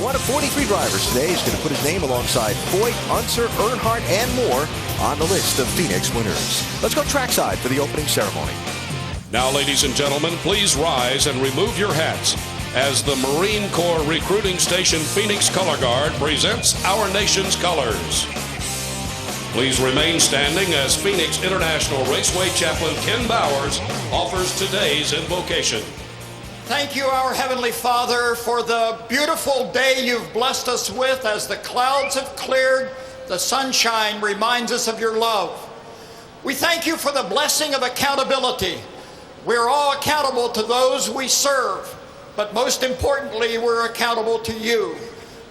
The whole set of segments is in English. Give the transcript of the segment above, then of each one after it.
one of 43 drivers today is going to put his name alongside Foyt, Unser, Earnhardt, and more on the list of Phoenix winners. Let's go trackside for the opening ceremony. Now, ladies and gentlemen, please rise and remove your hats as the Marine Corps Recruiting Station Phoenix Color Guard presents our nation's colors. Please remain standing as Phoenix International Raceway Chaplain Ken Bowers offers today's invocation. Thank you, our Heavenly Father, for the beautiful day you've blessed us with. As the clouds have cleared, the sunshine reminds us of your love. We thank you for the blessing of accountability. We're all accountable to those we serve, but most importantly, we're accountable to you.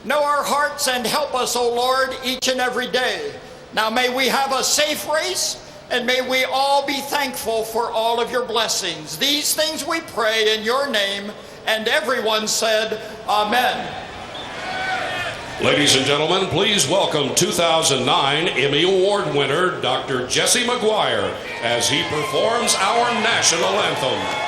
Know our hearts and help us, O Lord, each and every day. Now may we have a safe race, and may we all be thankful for all of your blessings. These things we pray in your name, and everyone said, Amen. Ladies and gentlemen, please welcome 2009 Emmy Award winner Dr. Jesse McGuire as he performs our national anthem.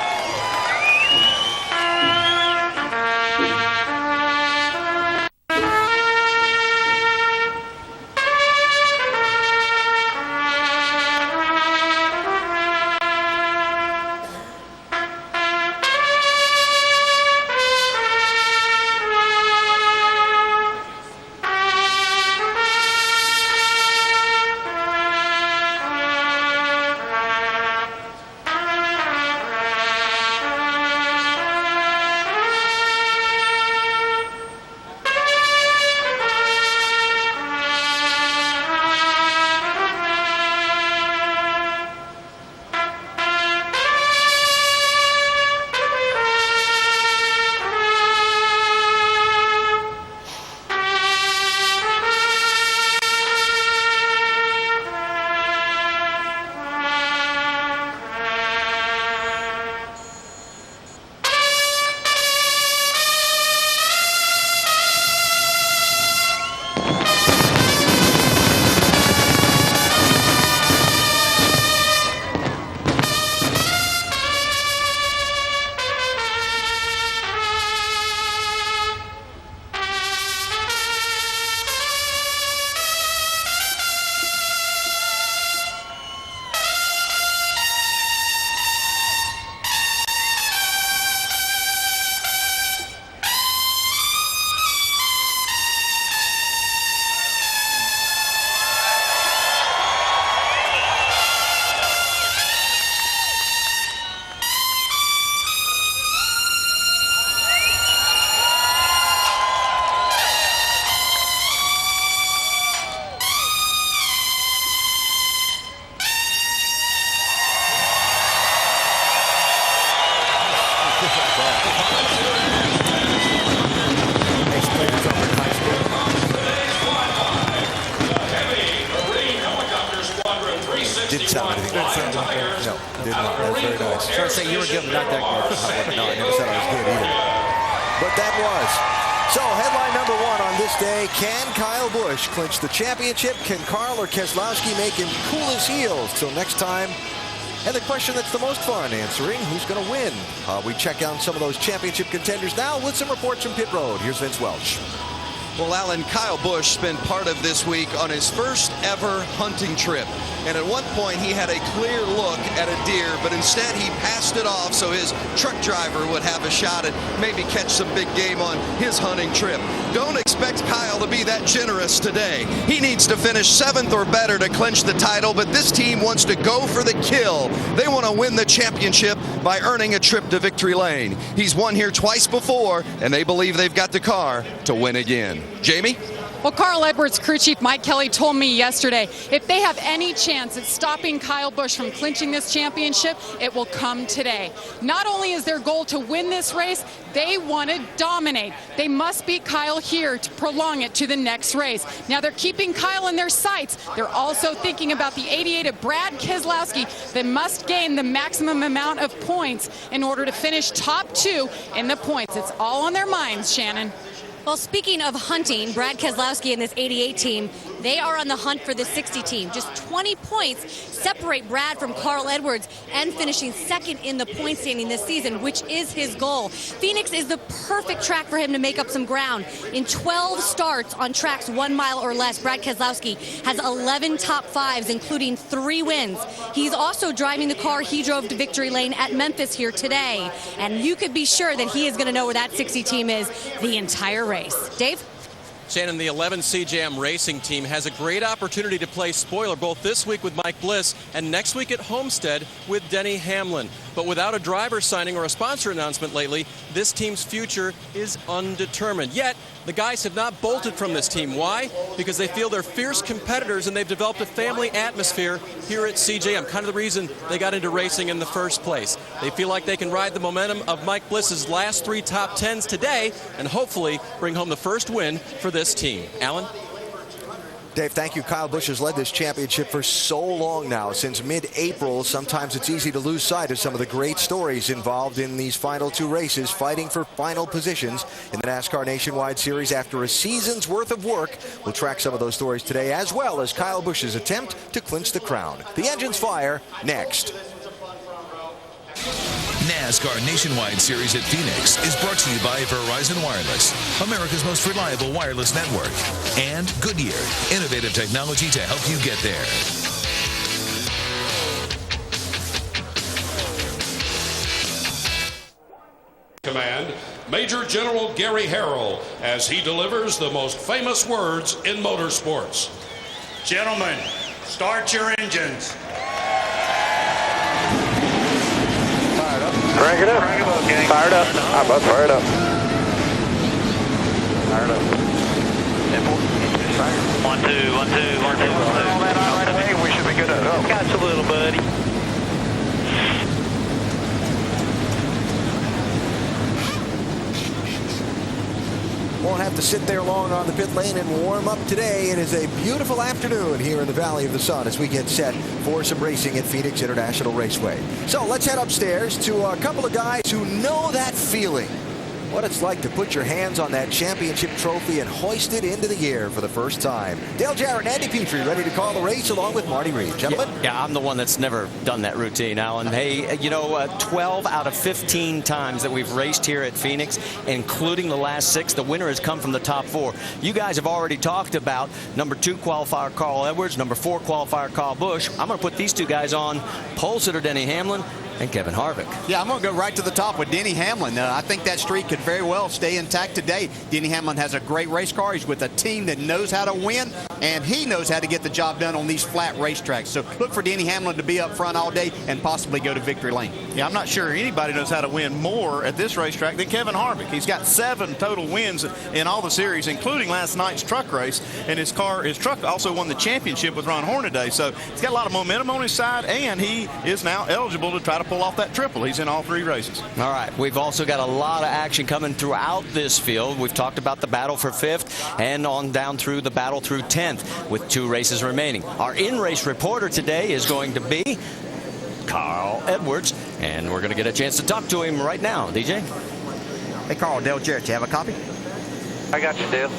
Didn't sound anything like that. No, did not. That was very nice. Trying to say you were good, but not that good. No, I never said I was good either. But that was. So, headline number one on this day, can Kyle Busch clinch the championship? Can Carl or Keselowski make him cool his heels? Till next time. And the question that's the most fun answering, who's going to win? We check out some of those championship contenders now with some reports from pit road. Here's Vince Welch. Well, Alan, Kyle Busch spent part of this week on his first ever hunting trip. And at one point, he had a clear look at a deer, but instead he passed it off so his truck driver would have a shot at maybe catch some big game on his hunting trip. Don't expect Kyle to be that generous today. He needs to finish 7th or better to clinch the title, but this team wants to go for the kill. They want to win the championship by earning a trip to victory lane. He's won here twice before, and they believe they've got the car to win again. Jamie? Well, Carl Edwards crew chief Mike Kelly told me yesterday, if they have any chance at stopping Kyle Busch from clinching this championship, it will come today. Not only is their goal to win this race, they want to dominate. They must beat Kyle here to prolong it to the next race. Now they're keeping Kyle in their sights. They're also thinking about the 88 of Brad Keselowski that must gain the maximum amount of points in order to finish top 2 in the points. It's all on their minds, Shannon. Well, speaking of hunting, Brad Keselowski and this 88 team, They are on the hunt for the 60 team. Just 20 points separate Brad from Carl Edwards and finishing second in the point standing this season, which is his goal. Phoenix is the perfect track for him to make up some ground. In 12 starts on tracks 1 mile or less, Brad Keselowski has 11 top fives, including 3 wins. He's also driving the car he drove to victory lane at Memphis here today. And you could be sure that he is going to know where that 60 team is the entire race. Dave? Shannon, the 11 CJM Racing team has a great opportunity to play spoiler both this week with Mike Bliss and next week at Homestead with Denny Hamlin. But without a driver signing or a sponsor announcement lately, this team's future is undetermined. Yet, the guys have not bolted from this team. Why? Because they feel they're fierce competitors and they've developed a family atmosphere here at CJM. Kind of the reason they got into racing in the first place. They feel like they can ride the momentum of Mike Bliss's last 3 top 10s today and hopefully bring home the first win for this team. Alan? Dave, thank you. Kyle Busch has led this championship for so long now, since mid-April. Sometimes it's easy to lose sight of some of the great stories involved in these final 2 races, fighting for final positions in the NASCAR Nationwide Series after a season's worth of work. We'll track some of those stories today, as well as Kyle Busch's attempt to clinch the crown. The engines fire next. NASCAR Nationwide Series at Phoenix is brought to you by Verizon Wireless, America's most reliable wireless network, and Goodyear, innovative technology to help you get there. Command, Major General Gary Harrell, as he delivers the most famous words in motorsports. Gentlemen, start your engines. Crank it up. Fired up. I'm about to fire it up. Fired up. 1, 2, 1, 2, 1, 2, 1, 2. All that on right away. We should be good to go. Got you, little buddy. Won't have to sit there long on the pit lane and warm up today. It is a beautiful afternoon here in the Valley of the Sun as we get set for some racing at Phoenix International Raceway. So let's head upstairs to a couple of guys who know that feeling. What it's like to put your hands on that championship trophy and hoist it into the air for the first time. Dale Jarrett and Andy Petrie ready to call the race along with Marty Reed. Gentlemen? Yeah, I'm the one that's never done that routine, Alan. Hey, you know, 12 out of 15 times that we've raced here at Phoenix, including the last 6, the winner has come from the top 4. You guys have already talked about number 2 qualifier Carl Edwards, number 4 qualifier Kyle Busch. I'm going to put these 2 guys on, pole sitter Denny Hamlin and Kevin Harvick. Yeah, I'm going to go right to the top with Denny Hamlin. I think that streak could very well stay intact today. Denny Hamlin has a great race car. He's with a team that knows how to win, and he knows how to get the job done on these flat racetracks. So look for Denny Hamlin to be up front all day and possibly go to victory lane. Yeah, I'm not sure anybody knows how to win more at this racetrack than Kevin Harvick. He's got 7 total wins in all the series, including last night's truck race, and his truck also won the championship with Ron Hornaday. So he's got a lot of momentum on his side, and he is now eligible to try to pull off that triple. He's in all 3 races. All right, we've also got a lot of action coming throughout this field. We've talked about the battle for 5th and on down through the battle through 10th with 2 races remaining. Our in-race reporter today is going to be Carl Edwards, and we're going to get a chance to talk to him right now. DJ? Hey, Carl, Dale Jarrett, you have a copy? I got you, Dale.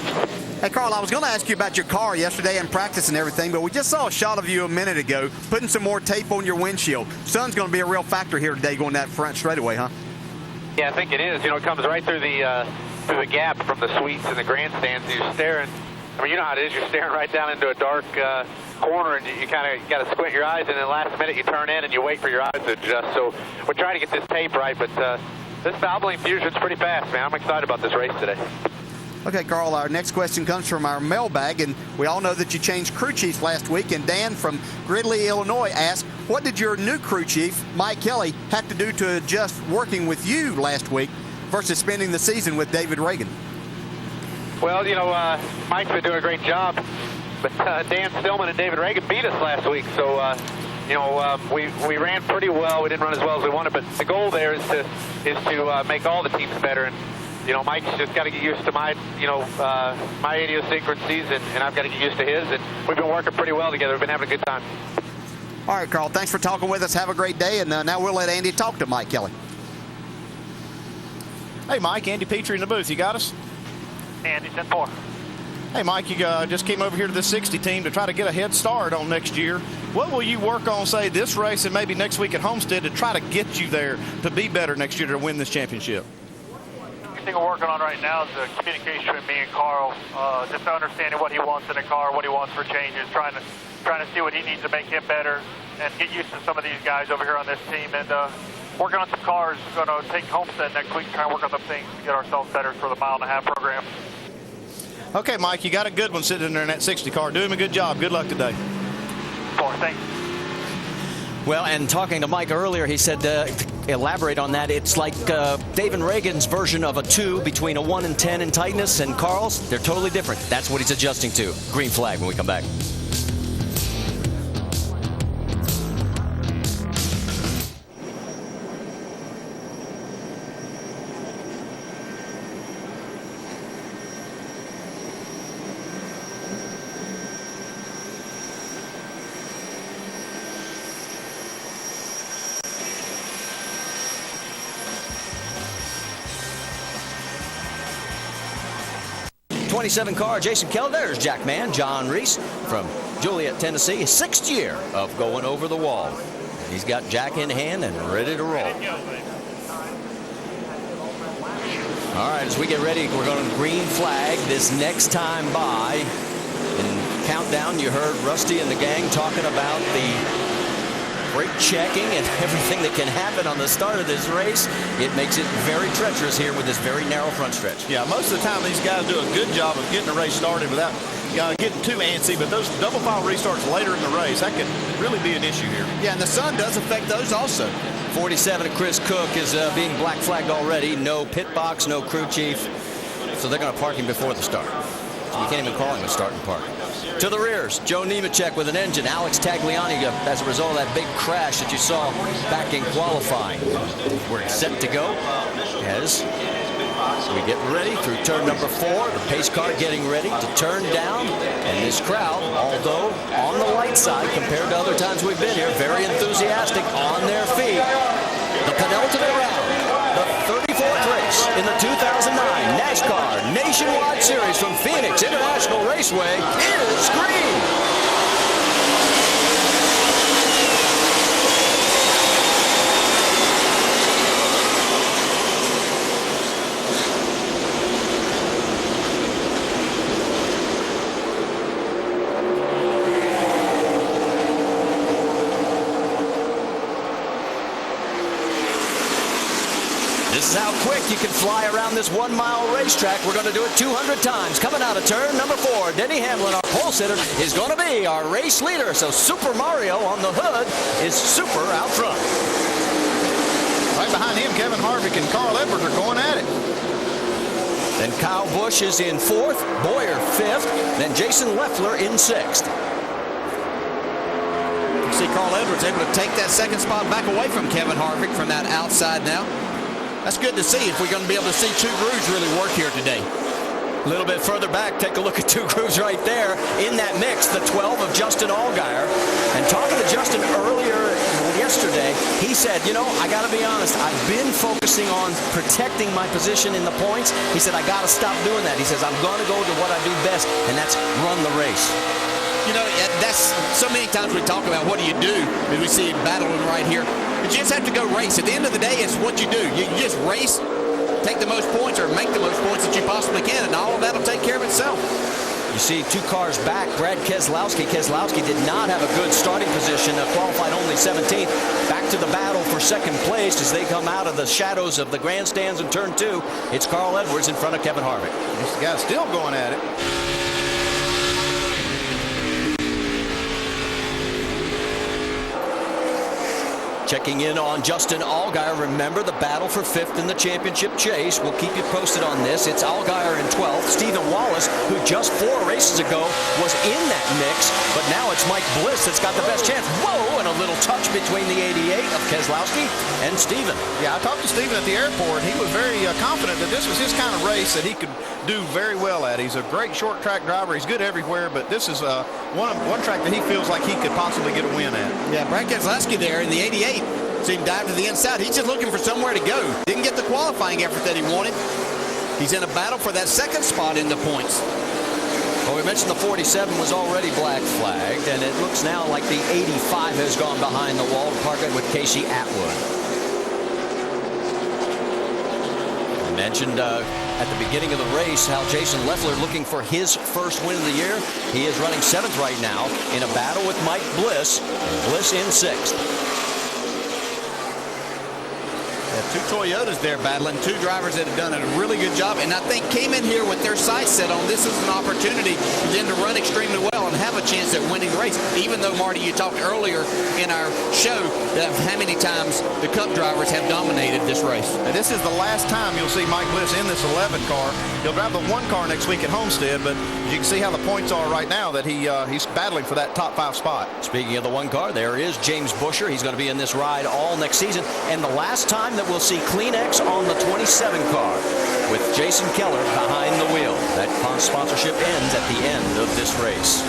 Hey, Carl, I was going to ask you about your car yesterday in practice and everything, but we just saw a shot of you a minute ago putting some more tape on your windshield. Sun's going to be a real factor here today going that front straightaway, huh? Yeah, I think it is. You know, it comes right through the gap from the suites and the grandstands. You're staring. I mean, you know how it is. You're staring right down into a dark corner, and you kind of got to squint your eyes, and then last minute you turn in and you wait for your eyes to adjust. So we're trying to get this tape right, but this Valvoline Fusion's pretty fast, man. I'm excited about this race today. Okay, Carl, our next question comes from our mailbag, and we all know that you changed crew chiefs last week, and Dan from Gridley, Illinois asked, what did your new crew chief, Mike Kelly, have to do to adjust working with you last week versus spending the season with David Reagan? Well, you know, Mike's been doing a great job, but Dan Stillman and David Reagan beat us last week, so, you know, we ran pretty well. We didn't run as well as we wanted, but the goal there is to make all the teams better, and you know, Mike's just got to get used to my, you know, my idiosyncrasies, and I've got to get used to his. And we've been working pretty well together. We've been having a good time. All right, Carl, thanks for talking with us. Have a great day. And now we'll let Andy talk to Mike Kelly. Hey, Mike, Andy Petrie in the booth. You got us? Andy, 10-4. Hey, Mike, you just came over here to the 60 team to try to get a head start on next year. What will you work on, say, this race and maybe next week at Homestead to try to get you there to be better next year to win this championship? The thing we're working on right now is the communication with me and Carl, just understanding what he wants in a car, what he wants for changes, trying to see what he needs to make him better and get used to some of these guys over here on this team. And working on some cars, going to take Homestead next week, try and work on some things to get ourselves better for the mile-and-a-half program. Okay, Mike, you got a good one sitting in there in that 60 car. Do him a good job. Good luck today. Thanks. Well, and talking to Mike earlier, he said, elaborate on that, it's like David Reagan's version of a 2 between a 1 and 10 in tightness, and Carl's, they're totally different. That's what he's adjusting to. Green flag when we come back. '27 car, Jason Kelly. There's Jackman, John Reese from Joliet, Tennessee. His 6th year of going over the wall. He's got Jack in hand and ready to roll. All right, as we get ready, we're going to green flag this next time by. In countdown, you heard Rusty and the gang talking about the brake checking and everything that can happen on the start of this race. It makes it very treacherous here with this very narrow front stretch. Yeah, most of the time these guys do a good job of getting the race started without getting too antsy, but those double file restarts later in the race, that could really be an issue here. Yeah, and the sun does affect those also. 47 of Chris Cook is being black flagged already. No pit box, no crew chief. So they're going to park him before the start. So you can't even call him a start and park. To the rears, Joe Nemechek with an engine. Alex Tagliani as a result of that big crash that you saw back in qualifying. We're set to go as we get ready through turn number 4. The pace car getting ready to turn down. And this crowd, although on the light side compared to other times we've been here, very enthusiastic on their feet. The penultimate round, the 34th race in the 2009 NASCAR Nationwide Series from Phoenix International Raceway is green. This is how quick you can fly around this 1-mile racetrack. We're going to do it 200 times. Coming out of turn number 4, Denny Hamlin, our pole sitter, is going to be our race leader. So Super Mario on the hood is super out front. Right behind him, Kevin Harvick and Carl Edwards are going at it. Then Kyle Busch is in 4th, Boyer 5th, then Jason Leffler in 6th. You see Carl Edwards able to take that second spot back away from Kevin Harvick from that outside now. That's good to see if we're going to be able to see 2 grooves really work here today. A little bit further back, take a look at 2 grooves right there in that mix, the 12 of Justin Allgaier. And talking to Justin earlier yesterday, he said, you know, I got to be honest, I've been focusing on protecting my position in the points. He said, I got to stop doing that. He says, I'm going to go to what I do best, and that's run the race. You know, that's so many times we talk about what do you do, and we see him battling right here. But you just have to go race. At the end of the day, it's what you do. You just race, take the most points or make the most points that you possibly can, and all of that will take care of itself. You see 2 cars back, Brad Keselowski. Keselowski did not have a good starting position, qualified only 17th. Back to the battle for second place as they come out of the shadows of the grandstands in turn 2. It's Carl Edwards in front of Kevin Harvick. This guy's still going at it. Checking in on Justin Allgaier. Remember the battle for 5th in the championship chase. We'll keep you posted on this. It's Allgaier in 12th. Stephen Wallace, who just 4 races ago was in that mix, but now it's Mike Bliss that's got the best chance. Whoa, and a little touch between the 88 of Keselowski and Stephen. Yeah, I talked to Stephen at the airport. He was very confident that this was his kind of race that he could do very well at. He's a great short track driver. He's good everywhere, but this is one track that he feels like he could possibly get a win at. Yeah, Brad Keselowski there in the 88. See him dive to the inside. He's just looking for somewhere to go. Didn't get the qualifying effort that he wanted. He's in a battle for that second spot in the points. Well, we mentioned the 47 was already black flagged, and it looks now like the 85 has gone behind the wall to park it with Casey Atwood. I mentioned at the beginning of the race how Jason Leffler looking for his first win of the year. He is running 7th right now in a battle with Mike Bliss. Bliss in 6th. Two Toyotas there battling, two drivers that have done a really good job, and I think came in here with their sights set on this is an opportunity for them to run extremely well and have a chance at winning the race. Even though, Marty, you talked earlier in our show that how many times the Cup drivers have dominated this race. And this is the last time you'll see Mike Bliss in this 11 car. He'll drive the 1 car next week at Homestead, but you can see how the points are right now that he's battling for that top 5 spot. Speaking of the 1 car, there is James Busher. He's going to be in this ride all next season. And the last time that we'll see Kleenex on the 27 car with Jason Keller behind the wheel. That sponsorship ends at the end of this race.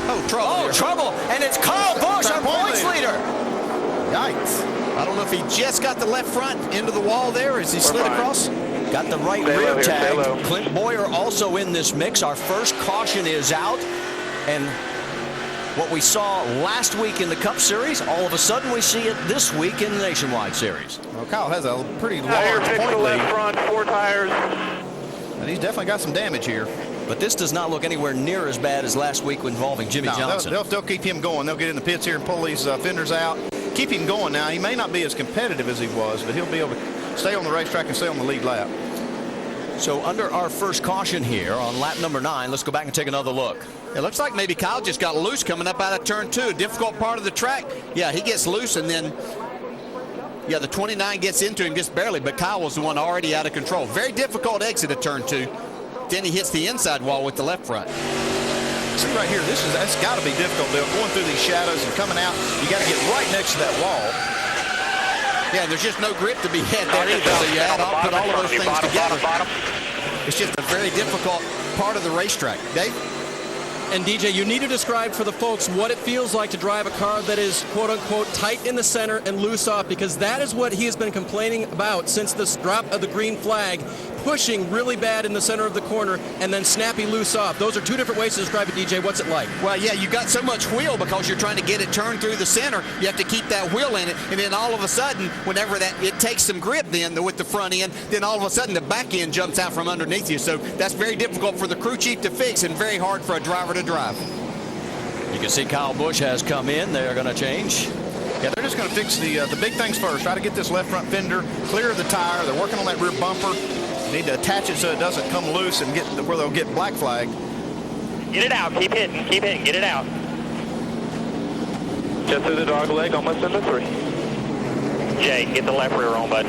Oh, trouble. Oh, here. trouble. And it's Kyle Busch, our points leader. Yikes. I don't know if he just got the left front into the wall there as he slid across. Got the right rear tag. Clint Boyer also in this mix. Our first caution is out. And what we saw last week in the Cup Series, all of a sudden we see it this week in the Nationwide Series. Well, Kyle has a pretty large point lead. Left front, 4 tires. And he's definitely got some damage here. But this does not look anywhere near as bad as last week involving Jimmy Johnson. They'll keep him going. They'll get in the pits here and pull these fenders out. Keep him going now. He may not be as competitive as he was, but he'll be able to stay on the racetrack and stay on the lead lap. So under our first caution here on lap number 9, let's go back and take another look. It looks like maybe Kyle just got loose coming up out of turn 2. A difficult part of the track. Yeah, he gets loose, and then, yeah, the 29 gets into him just barely, but Kyle was the one already out of control. Very difficult exit at turn 2. Then he hits the inside wall with the left front. See right here, that's got to be difficult, Bill. Going through these shadows and coming out, you got to get right next to that wall. Yeah, there's just no grip to be had there either. So you put all of those things together. It's just a very difficult part of the racetrack. Dave? And DJ, you need to describe for the folks what it feels like to drive a car that is quote-unquote tight in the center and loose off, because that is what he has been complaining about since this drop of the green flag, pushing really bad in the center of the corner and then snappy loose off. Those are 2 different ways to describe it, DJ. What's it like? Well, yeah, you got so much wheel because you're trying to get it turned through the center. You have to keep that wheel in it, and then all of a sudden, whenever it takes some grip then with the front end, then all of a sudden the back end jumps out from underneath you. So that's very difficult for the crew chief to fix and very hard for a driver to drive. You can see Kyle Busch has come in. They're going to change. Yeah, they're just going to fix the big things first. Try to get this left front fender clear of the tire. They're working on that rear bumper. Need to attach it so it doesn't come loose and get where they'll get black flag. Get it out. Keep hitting. Get it out. Just through the dog leg, almost into 3. Jay, get the left rear on, bud.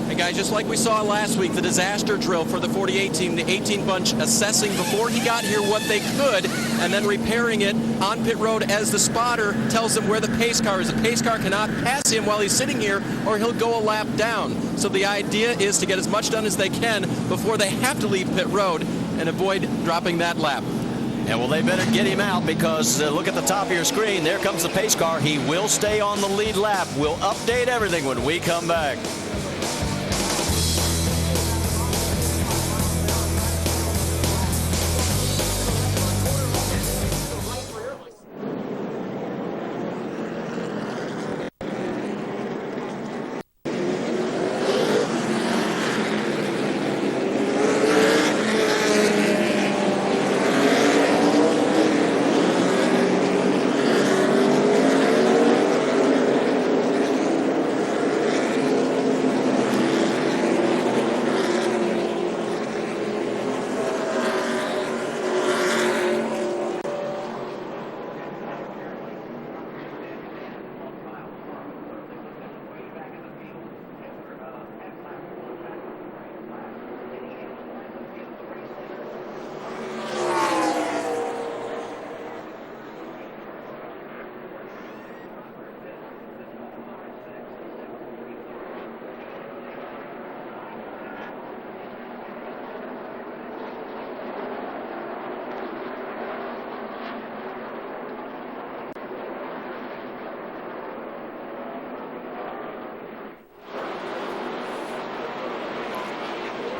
Hey guys, just like we saw last week, the disaster drill for the 48 team, the 18 bunch assessing before he got here what they could and then repairing it on pit road as the spotter tells them where the pace car is. The pace car cannot pass him while he's sitting here or he'll go a lap down. So the idea is to get as much done as they can before they have to leave pit road and avoid dropping that lap. And well, they better get him out because look at the top of your screen. There comes the pace car. He will stay on the lead lap. We'll update everything when we come back.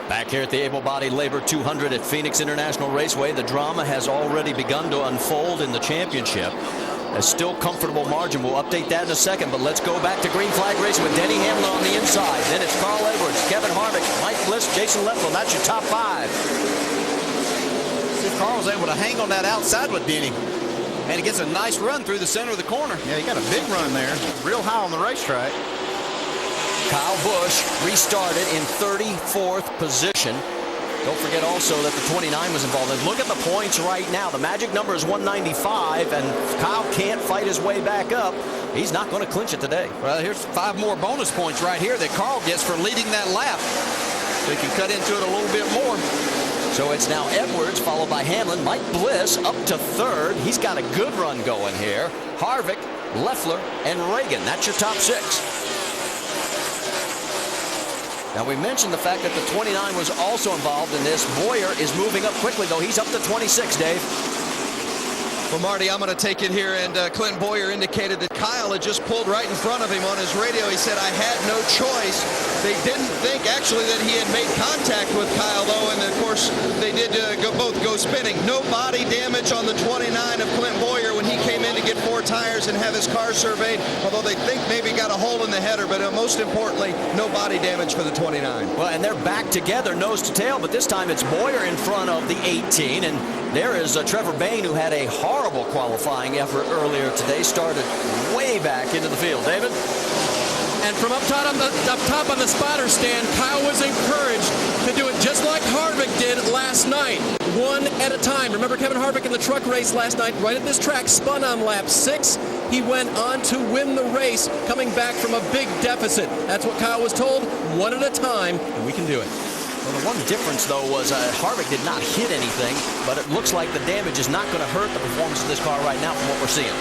Back here at the able-bodied Labor 200 at Phoenix International Raceway, the drama has already begun to unfold in the championship. A still comfortable margin. We'll update that in a second, but let's go back to green flag racing with Denny Hamlin on the inside. Then it's Carl Edwards, Kevin Harvick, Mike Bliss, Jason Leffler. That's your top 5. See if Carl was able to hang on that outside with Denny. And he gets a nice run through the center of the corner. Yeah, he got a big run there. Real high on the racetrack. Kyle Busch restarted in 34th position. Don't forget also that the 29 was involved. And look at the points right now. The magic number is 195, and Kyle can't fight his way back up. He's not going to clinch it today. Well, here's 5 more bonus points right here that Carl gets for leading that lap. So he can cut into it a little bit more. So it's now Edwards, followed by Hamlin. Mike Bliss up to 3rd. He's got a good run going here. Harvick, Leffler, and Reagan. That's your top 6. Now, we mentioned the fact that the 29 was also involved in this. Boyer is moving up quickly, though. He's up to 26, Dave. Well, Marty, I'm going to take it here, and Clinton Boyer indicated that Kyle had just pulled right in front of him on his radio. He said, I had no choice. They didn't think, actually, that he had made contact with Kyle, though, and, of course, they did both go spinning. No body damage on the 29 of Clinton Boyer when he came in to get 4 tires and have his car surveyed, although they think maybe got a hole in the header, but most importantly, no body damage for the 29. Well, and they're back together, nose to tail, but this time it's Boyer in front of the 18, and there is Trevor Bayne, who had a horrible qualifying effort earlier today, started way back into the field. David? And from up top on the spotter stand, Kyle was encouraged to do it just like Harvick did last night, one at a time. Remember Kevin Harvick in the truck race last night, right at this track, spun on lap 6. He went on to win the race, coming back from a big deficit. That's what Kyle was told, one at a time, and we can do it. Well, the one difference, though, was Harvick did not hit anything, but it looks like the damage is not going to hurt the performance of this car right now from what we're seeing.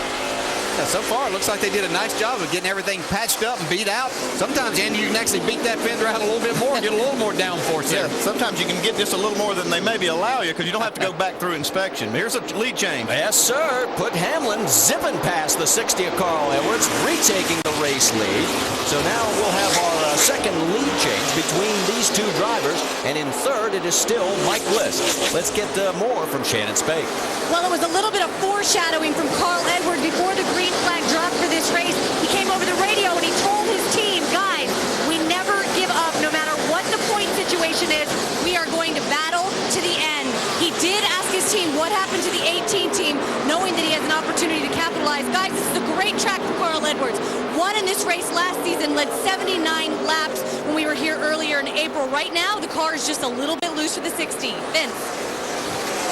Yeah, so far, it looks like they did a nice job of getting everything patched up and beat out. Sometimes, Andy, you can actually beat that fender out a little bit more and get a little more downforce there. Yeah, sometimes you can get just a little more than they maybe allow you because you don't have to go back through inspection. Here's a lead change. Yes, sir. Put Hamlin zipping past the 60 of Carl Edwards, retaking the race lead. So now we'll have our second lead change between these 2 drivers. And in 3rd, it is still Mike Bliss. Let's get more from Shannon Spake. Well, it was a little bit of foreshadowing from Carl Edwards before the green flag drop for this race. He came over the radio and he told his team, guys, we never give up no matter what the point situation is. We are going to battle to the end. He did ask his team what happened to the 18 team, knowing that he has an opportunity to capitalize. Guys, this is a great track for Carl Edwards. Won in this race last season, led 79 laps when we were here earlier in April. Right now, the car is just a little bit loose for the 60. Vince.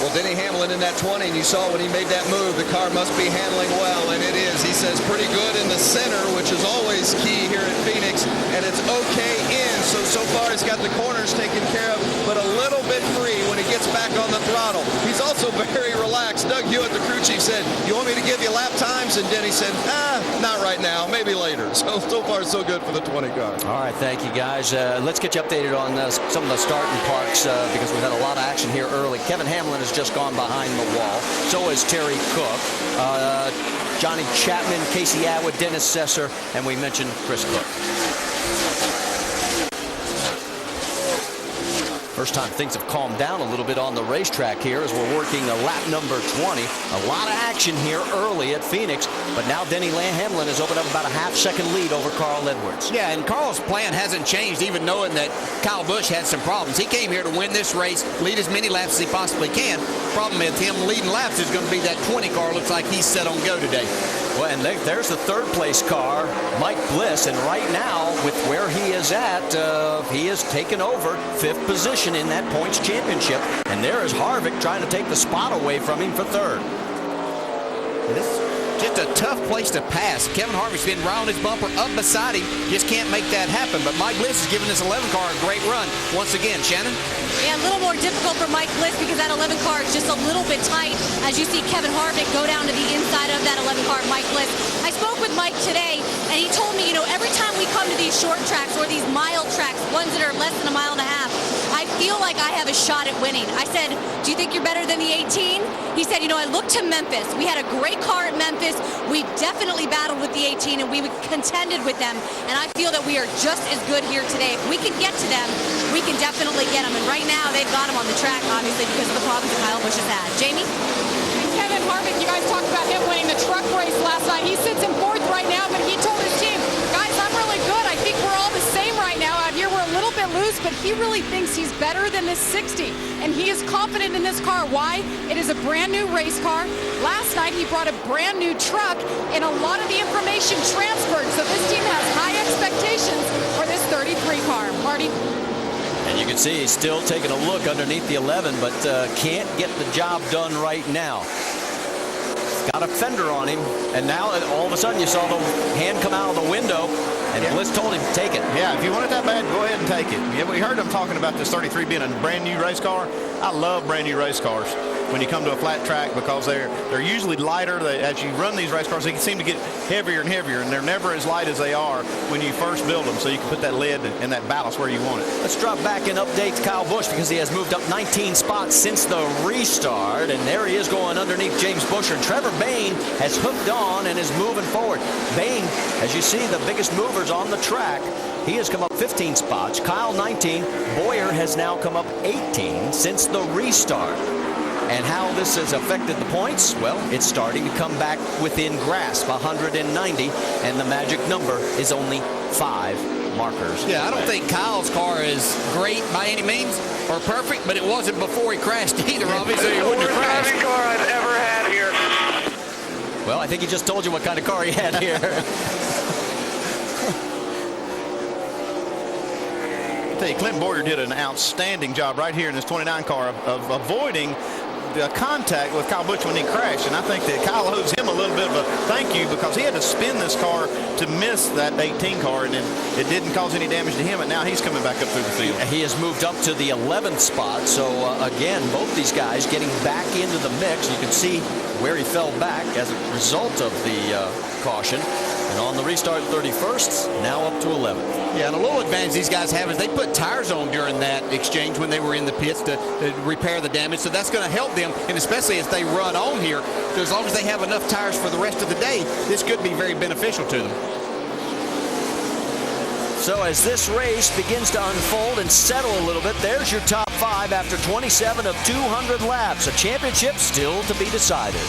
Well, Denny Hamlin in that 20, and you saw when he made that move, the car must be handling well, and it is. He says pretty good in the center, which is always key here at Phoenix, and it's okay in. So far he's got the corners taken care of, but a little bit free when he gets back on the throttle. He's also very relaxed. Doug Hewitt, the crew chief, said, you want me to give you lap times? And Denny said, not right now, maybe later. So far so good for the 20 car. All right, thank you, guys. Let's get you updated on some of the starting parks because we've had a lot of action here early. Kevin Hamlin has just gone behind the wall. So is Terry Cook, Johnny Chapman, Casey Atwood, Dennis Sesser, and we mentioned Chris Cook. First time things have calmed down a little bit on the racetrack here as we're working lap number 20. A lot of action here early at Phoenix, but now Denny Hamlin has opened up about a half-second lead over Carl Edwards. Yeah, and Carl's plan hasn't changed, even knowing that Kyle Busch had some problems. He came here to win this race, lead as many laps as he possibly can. Problem with him leading laps is going to be that 20 car. Looks like he's set on go today. Well, and there's the 3rd place car, Mike Bliss, and right now, with where he is at, he has taken over 5th position in that points championship, and there is Harvick trying to take the spot away from him for 3rd. This is just a tough place to pass. Kevin Harvick's been right on his bumper up beside him, just can't make that happen, but Mike Bliss is giving this 11 car a great run once again. Shannon? Yeah, a little more difficult for Mike Bliss because that 11 car is just a little bit tight as you see Kevin Harvick go down to the inside of that 11 car, Mike Bliss. I spoke with Mike today, and he told me, every time we come to these short tracks or these mile tracks, ones that are less than a mile and a half, I I feel like I have a shot at winning. I said, do you think you're better than the 18? He said, you know, I looked to Memphis. We had a great car at Memphis. We definitely battled with the 18, and we contended with them. And I feel that we are just as good here today. If we can get to them, we can definitely get them. And right now, they've got them on the track, obviously, because of the problems that Kyle Busch has had. Jamie? Kevin Harvick, you guys talked about him winning the truck race last night. He sits in fourth right now, but he told his team, guys, I'm really good. I think we're all the same right now. Out here, we're a little bit loose, but he really thinks he's better than this 60. And he is confident in this car. Why? It is a brand new race car. Last night, he brought a brand new truck, and a lot of the information transferred. So this team has high expectations for this 33 car. Marty? And you can see he's still taking a look underneath the 11, but can't get the job done right now. Got a fender on him, and now all of a sudden you saw the hand come out of the window, and Bliss told him to take it. Yeah, if you want it that bad, go ahead and take it. Yeah, we heard him talking about this 33 being a brand new race car. I love brand new race cars when you come to a flat track because they're usually lighter. As you run these race cars, they seem to get heavier and heavier, and they're never as light as they are when you first build them, so you can put that lid and that ballast where you want it. Let's drop back and update Kyle Busch because he has moved up 19 spots since the restart, and there he is going underneath James Buescher. And Trevor Bayne has hooked on and is moving forward. Bayne, as you see, the biggest movers on the track. He has come up 15 spots. Kyle 19. Bowyer has now come up 18 since the restart. And how this has affected the points? Well, it's starting to come back within grasp, 190, and the magic number is only 5 markers. Yeah, I don't think Kyle's car is great by any means or perfect, but it wasn't before he crashed either. Obviously, he wouldn't have crashed. Worst driving car I've ever had here. Well, I think he just told you what kind of car he had here. I tell you, Clint Bowyer did an outstanding job right here in this 29 car of avoiding the contact with Kyle Busch when he crashed, and I think that Kyle owes him a little bit of a thank you because he had to spin this car to miss that 18 car, and then it didn't cause any damage to him, and now he's coming back up through the field. He has moved up to the 11th spot, so again, both these guys getting back into the mix. You can see where he fell back as a result of the caution. And on the restart 31st, now up to 11th. Yeah, and a little advantage these guys have is they put tires on during that exchange when they were in the pits to repair the damage. So that's going to help them, and especially as they run on here. So as long as they have enough tires for the rest of the day, this could be very beneficial to them. So as this race begins to unfold and settle a little bit, there's your top 5 after 27 of 200 laps. A championship still to be decided.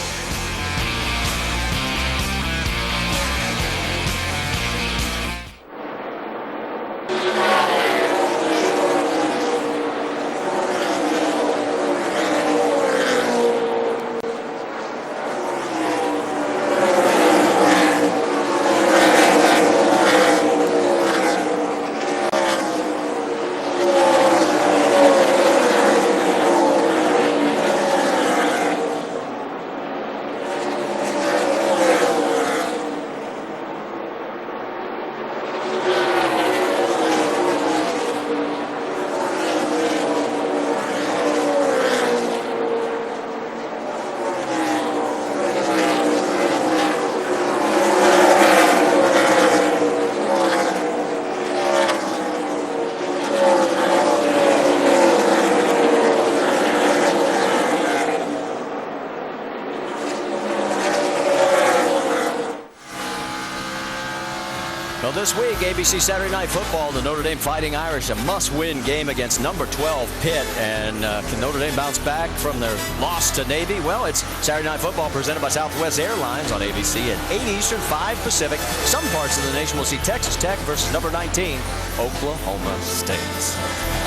Well, this week, ABC Saturday Night Football, the Notre Dame Fighting Irish, a must-win game against number 12 Pitt. And can Notre Dame bounce back from their loss to Navy? Well, it's Saturday Night Football presented by Southwest Airlines on ABC at 8 Eastern, 5 Pacific. Some parts of the nation will see Texas Tech versus number 19, Oklahoma State.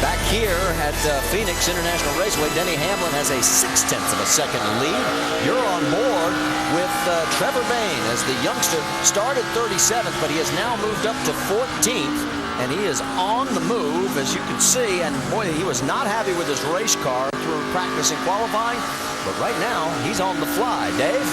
Back here at Phoenix International Raceway, Denny Hamlin has a 0.6 of a second lead. You're on board with Trevor Bayne as the youngster started 37th, but he has now moved up to 14th, and he is on the move, as you can see. And boy, he was not happy with his race car through practice and qualifying, but right now he's on the fly. Dave?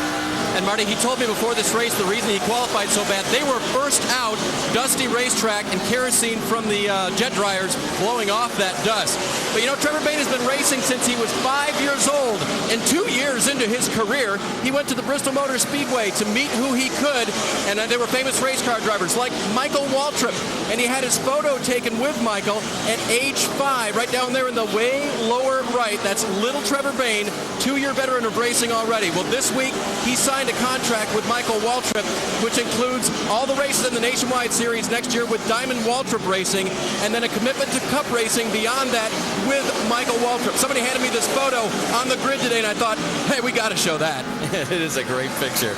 And Marty, he told me before this race the reason he qualified so bad, they were first out, dusty racetrack, and kerosene from the jet dryers blowing off that dust. But you know, Trevor Bayne has been racing since he was 5 years old. And 2 years into his career, he went to the Bristol Motor Speedway to meet who he could. And they were famous race car drivers like Michael Waltrip. And he had his photo taken with Michael at age 5, right down there in the way lower right. That's little Trevor Bayne, 2-year veteran of racing already. Well, this week, he signed a contract with Michael Waltrip, which includes all the races in the Nationwide Series next year with Diamond Waltrip Racing, and then a commitment to Cup racing beyond that with Michael Waltrip. Somebody handed me this photo on the grid today, and I thought, hey, we got to show that. It is a great picture.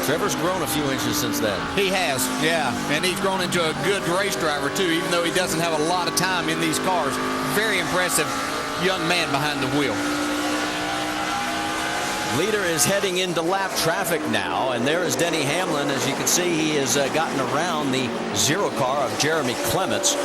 Trevor's grown a few inches since then. He has, yeah. And he's grown into a good race driver, too, even though he doesn't have a lot of time in these cars. Very impressive young man behind the wheel. Leader is heading into lap traffic now, and there is Denny Hamlin. As you can see, he has gotten around the 0 car of Jeremy Clements.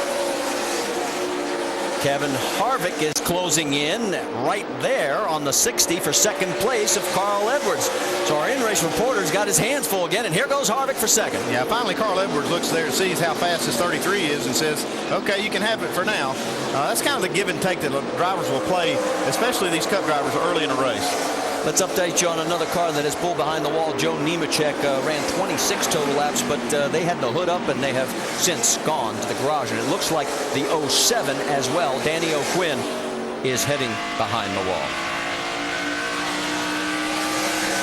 Kevin Harvick is closing in right there on the 60 for second place of Carl Edwards. So our in-race reporter's got his hands full again, and here goes Harvick for second. Yeah, finally Carl Edwards looks there and sees how fast his 33 is and says, okay, you can have it for now. That's kind of the give and take that drivers will play, especially these Cup drivers early in a race. Let's update you on another car that is pulled behind the wall. Joe Nemechek ran 26 total laps, but they had the hood up, and they have since gone to the garage. And it looks like the 07 as well. Danny O'Quinn is heading behind the wall.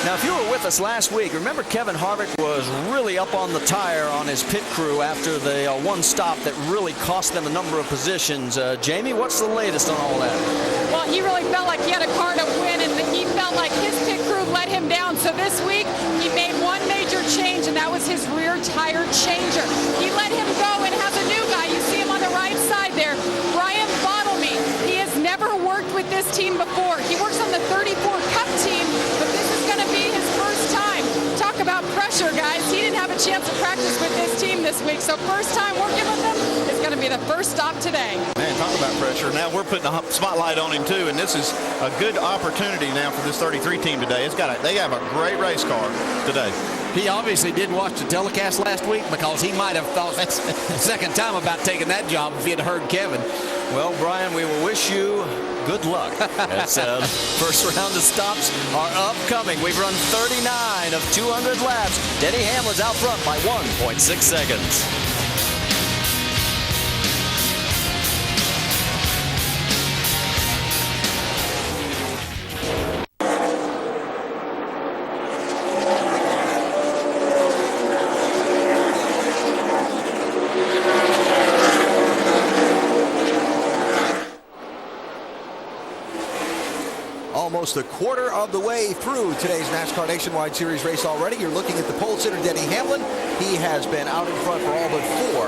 Now, if you were with us last week, remember Kevin Harvick was really up on the tire on his pit crew after the one stop that really cost them a number of positions. Jamie, what's the latest on all that? Well, he really felt like he had a car to win, and he felt like his pit crew let him down. So this week, he made one major change, and that was his rear tire changer. He let him go and has a new guy. You see him on the right side there, Brian Bottlemy. He has never worked with this team before. He works on the 34 Cup team, but this is going to be his first time. Talk about pressure, guys. He didn't have a chance to practice with this team this week, so first time working with them is going to be the first stop today. Man, talk about pressure. Now we're putting a spotlight on him too, and this is a good opportunity now for this 33 team today. They have a great race car today. He obviously didn't watch the telecast last week because he might have thought that's the second time about taking that job if he had heard Kevin. Well, Brian, we will wish you good luck. As first round of stops are upcoming. We've run 39 of 200 laps. Denny Hamlin's out front by 1.6 seconds. Almost a quarter of the way through today's NASCAR Nationwide Series race already. You're looking at the pole sitter, Denny Hamlin. He has been out in front for all but 4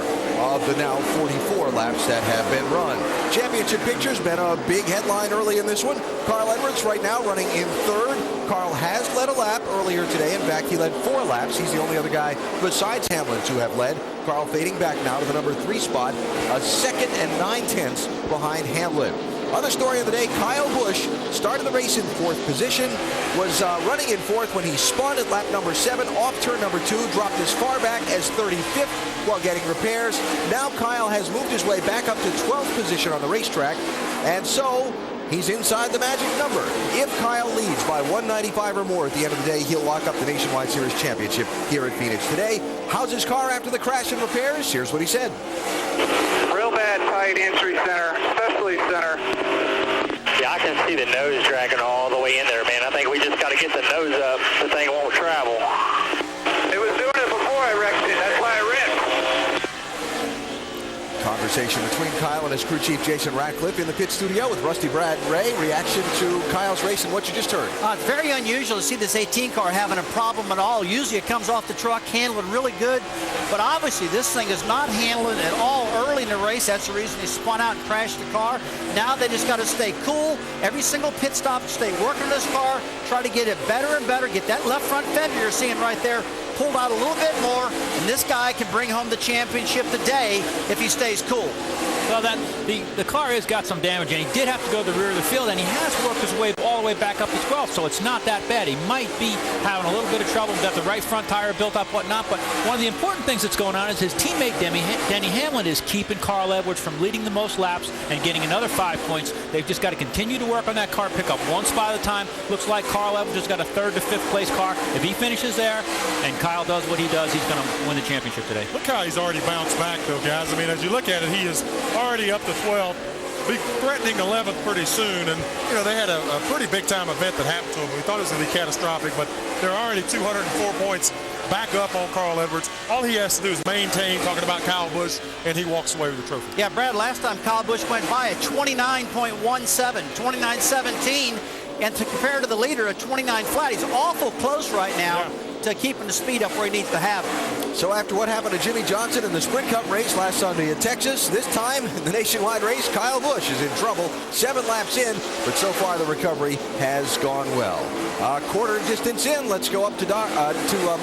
of the now 44 laps that have been run. Championship picture's been a big headline early in this one. Carl Edwards right now running in 3rd. Carl has led a lap earlier today. In fact, he led 4 laps. He's the only other guy besides Hamlin to have led. Carl fading back now to the number 3 spot, a 2nd and 9/10 behind Hamlin. Other story of the day, Kyle Busch started the race in 4th position, was running in 4th when he spun at lap number 7, off turn number 2, dropped as far back as 35th while getting repairs. Now Kyle has moved his way back up to 12th position on the racetrack, and so he's inside the magic number. If Kyle leads by 195 or more at the end of the day, he'll lock up the Nationwide Series championship here at Phoenix today. How's his car after the crash and repairs? Here's what he said. Real bad tight entry center, especially center. Yeah, I can see the nose dragging all the way in there, man. I think we just got to get the nose up. The thing won't travel. It was doing it before I wrecked it. That's why I wrecked. Conversation between Kyle and his crew chief Jason Ratcliffe in the pit studio with Rusty Brad Ray. Reaction to Kyle's race and what you just heard. It's very unusual to see this 18 car having a problem at all. Usually it comes off the truck, handling really good. But obviously this thing is not handling at all early in the race. That's the reason he spun out and crashed the car. Now they just got to stay cool. Every single pit stop, stay working this car, try to get it better and better. Get that left front fender you're seeing right there pulled out a little bit more, and this guy can bring home the championship today if he stays cool. Well, the car has got some damage, and he did have to go to the rear of the field, and he has worked his way all the way back up to 12th, so it's not that bad. He might be having a little bit of trouble, got the right front tire built up, whatnot, but one of the important things that's going on is his teammate Denny Hamlin is keeping Carl Edwards from leading the most laps and getting another 5 points. They've just got to continue to work on that car, pick up one spot at a time. Looks like Carl Edwards has got a 3rd to 5th place car. If he finishes there and Kyle does what he does, he's going to win the championship today. Look how he's already bounced back, though, guys. I mean, as you look at it, he is already up to 12th. Be threatening 11th pretty soon, and they had a pretty big time event that happened to him. We thought it was going to be catastrophic, but they're already 204 points back up on Carl Edwards. All he has to do is maintain, talking about Kyle Busch, and he walks away with the trophy. Yeah, Brad, last time Kyle Busch went by at 29.17, 29.17, and to compare to the leader at 29 flat, he's awful close right now to keeping the speed up where he needs to have it. So after what happened to Jimmy Johnson in the Sprint Cup race last Sunday in Texas, this time in the nationwide race, Kyle Busch is in trouble. 7 laps in, but so far the recovery has gone well. Quarter distance in, let's go up to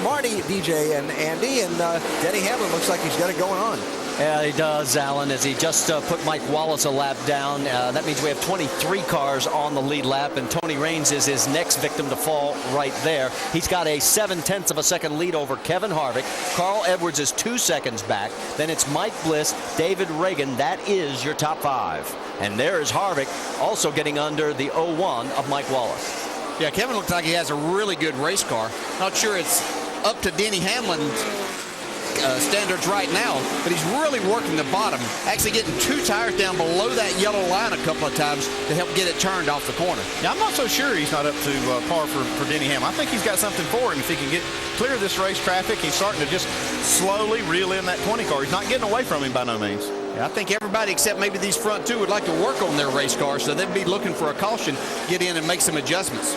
Marty, DJ, and Andy, and Denny Hamlin looks like he's got it going on. Yeah, he does, Alan, as he just put Mike Wallace a lap down. That means we have 23 cars on the lead lap, and Tony Raines is his next victim to fall right there. He's got a 0.7 of a second lead over Kevin Harvick. Carl Edwards is 2 seconds back. Then it's Mike Bliss, David Reagan. That is your top 5. And there is Harvick also getting under the 01 of Mike Wallace. Yeah, Kevin looks like he has a really good race car. Not sure it's up to Denny Hamlin's standards right now, but he's really working the bottom, actually getting 2 tires down below that yellow line a couple of times to help get it turned off the corner. Yeah, I'm not so sure he's not up to par for Denny Hamlin. I think he's got something for him if he can get clear of this race traffic. He's starting to just slowly reel in that 20 car. He's not getting away from him by no means. Yeah, I think everybody except maybe these front 2 would like to work on their race car, so they'd be looking for a caution, get in and make some adjustments.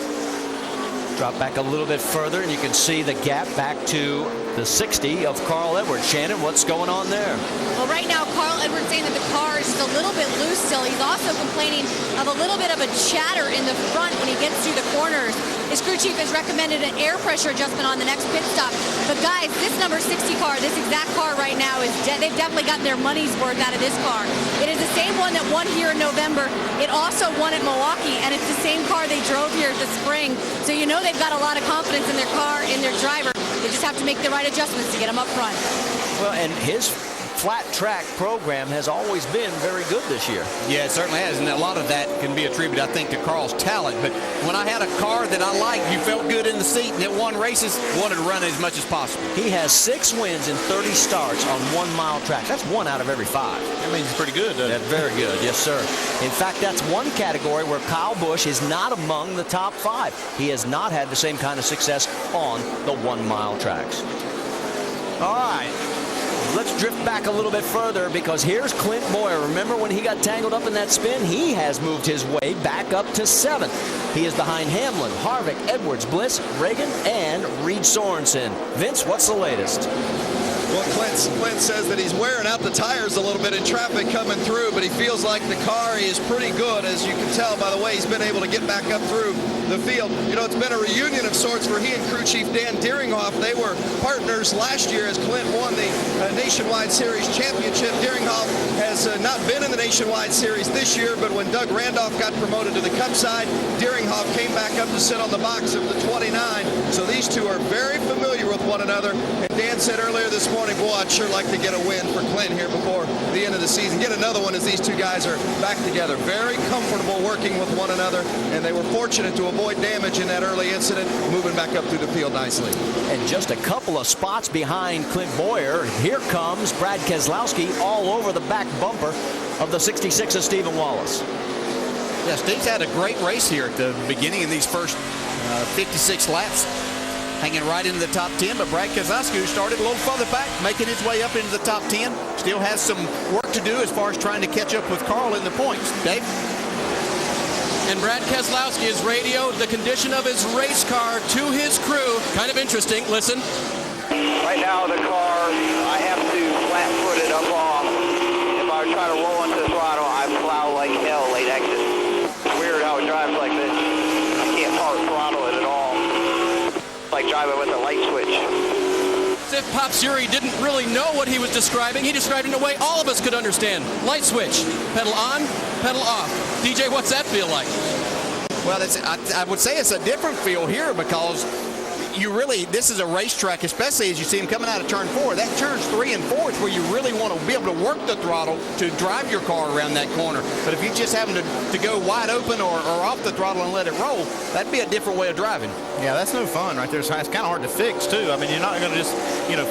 Drop back a little bit further, and you can see the gap back to the 60 of Carl Edwards. Shannon, what's going on there? Well, right now, Carl Edwards saying that the car is just a little bit loose still. He's also complaining of a little bit of a chatter in the front when he gets through the corners. His crew chief has recommended an air pressure adjustment on the next pit stop. But guys, this number 60 car, this exact car right now, they've definitely gotten their money's worth out of this car. It is the same one that won here in November. It also won at Milwaukee, and it's the same car they drove here this spring. So you know they've got a lot of confidence in their car, in their driver. They just have to make the right adjustments to get them up front. Well, and his flat track program has always been very good this year. Yeah, it certainly has, and a lot of that can be attributed, I think, to Carl's talent. But when I had a car that I liked, you felt good in the seat, and it won races, wanted to run it as much as possible. He has 6 wins in 30 starts on 1-mile tracks. That's 1 out of every 5. That means he's pretty good, doesn't it? That's very good, yes, sir. In fact, that's one category where Kyle Busch is not among the top 5. He has not had the same kind of success on the 1-mile tracks. All right. Let's drift back a little bit further because here's Clint Boyer. Remember when he got tangled up in that spin? He has moved his way back up to 7th. He is behind Hamlin, Harvick, Edwards, Bliss, Reagan, and Reed Sorensen. Vince, what's the latest? Well, Clint says that he's wearing out the tires a little bit in traffic coming through, but he feels like the car is pretty good, as you can tell by the way he's been able to get back up through the field. You know, it's been a reunion of sorts for he and crew chief Dan Deringhoff. They were partners last year as Clint won the Nationwide Series championship. Deringhoff has not been in the Nationwide Series this year, but when Doug Randolph got promoted to the Cup side, Deringhoff came back up to sit on the box of the 29. So these two are very familiar with one another. And Dan said earlier this morning, boy, I'd sure like to get a win for Clint here before the end of the season. Get another one as these two guys are back together. Very comfortable working with one another, and they were fortunate to avoid damage in that early incident, moving back up through the field nicely. And just a couple of spots behind Clint Boyer, here comes Brad Keselowski all over the back bumper of the 66 of Stephen Wallace. Yeah, Steve's had a great race here at the beginning of these first 56 laps. Hanging right into the top 10, but Brad Keselowski, who started a little further back, making his way up into the top 10, still has some work to do as far as trying to catch up with Carl in the points. Dave? And Brad Keselowski has radioed the condition of his race car to his crew. Kind of interesting. Listen. Right now, the car, I have to flat-foot it up off. If I try to roll into the throttle, I plow like hell late exit. It's weird how it drives like this. I can't power throttle it at all. Like driving with a light switch. It's if Pop Zuri didn't really know what he was describing, he described it in a way all of us could understand. Light switch, pedal on, pedal off. DJ, what's that feel like? Well, I would say it's a different feel here because this is a racetrack, especially as you see him coming out of turn 4. That turns 3 and 4 is where you really want to be able to work the throttle to drive your car around that corner. But if you just happen to go wide open or off the throttle and let it roll, that'd be a different way of driving. Yeah, that's no fun right there. So it's kind of hard to fix, too. I mean, you're not going to just,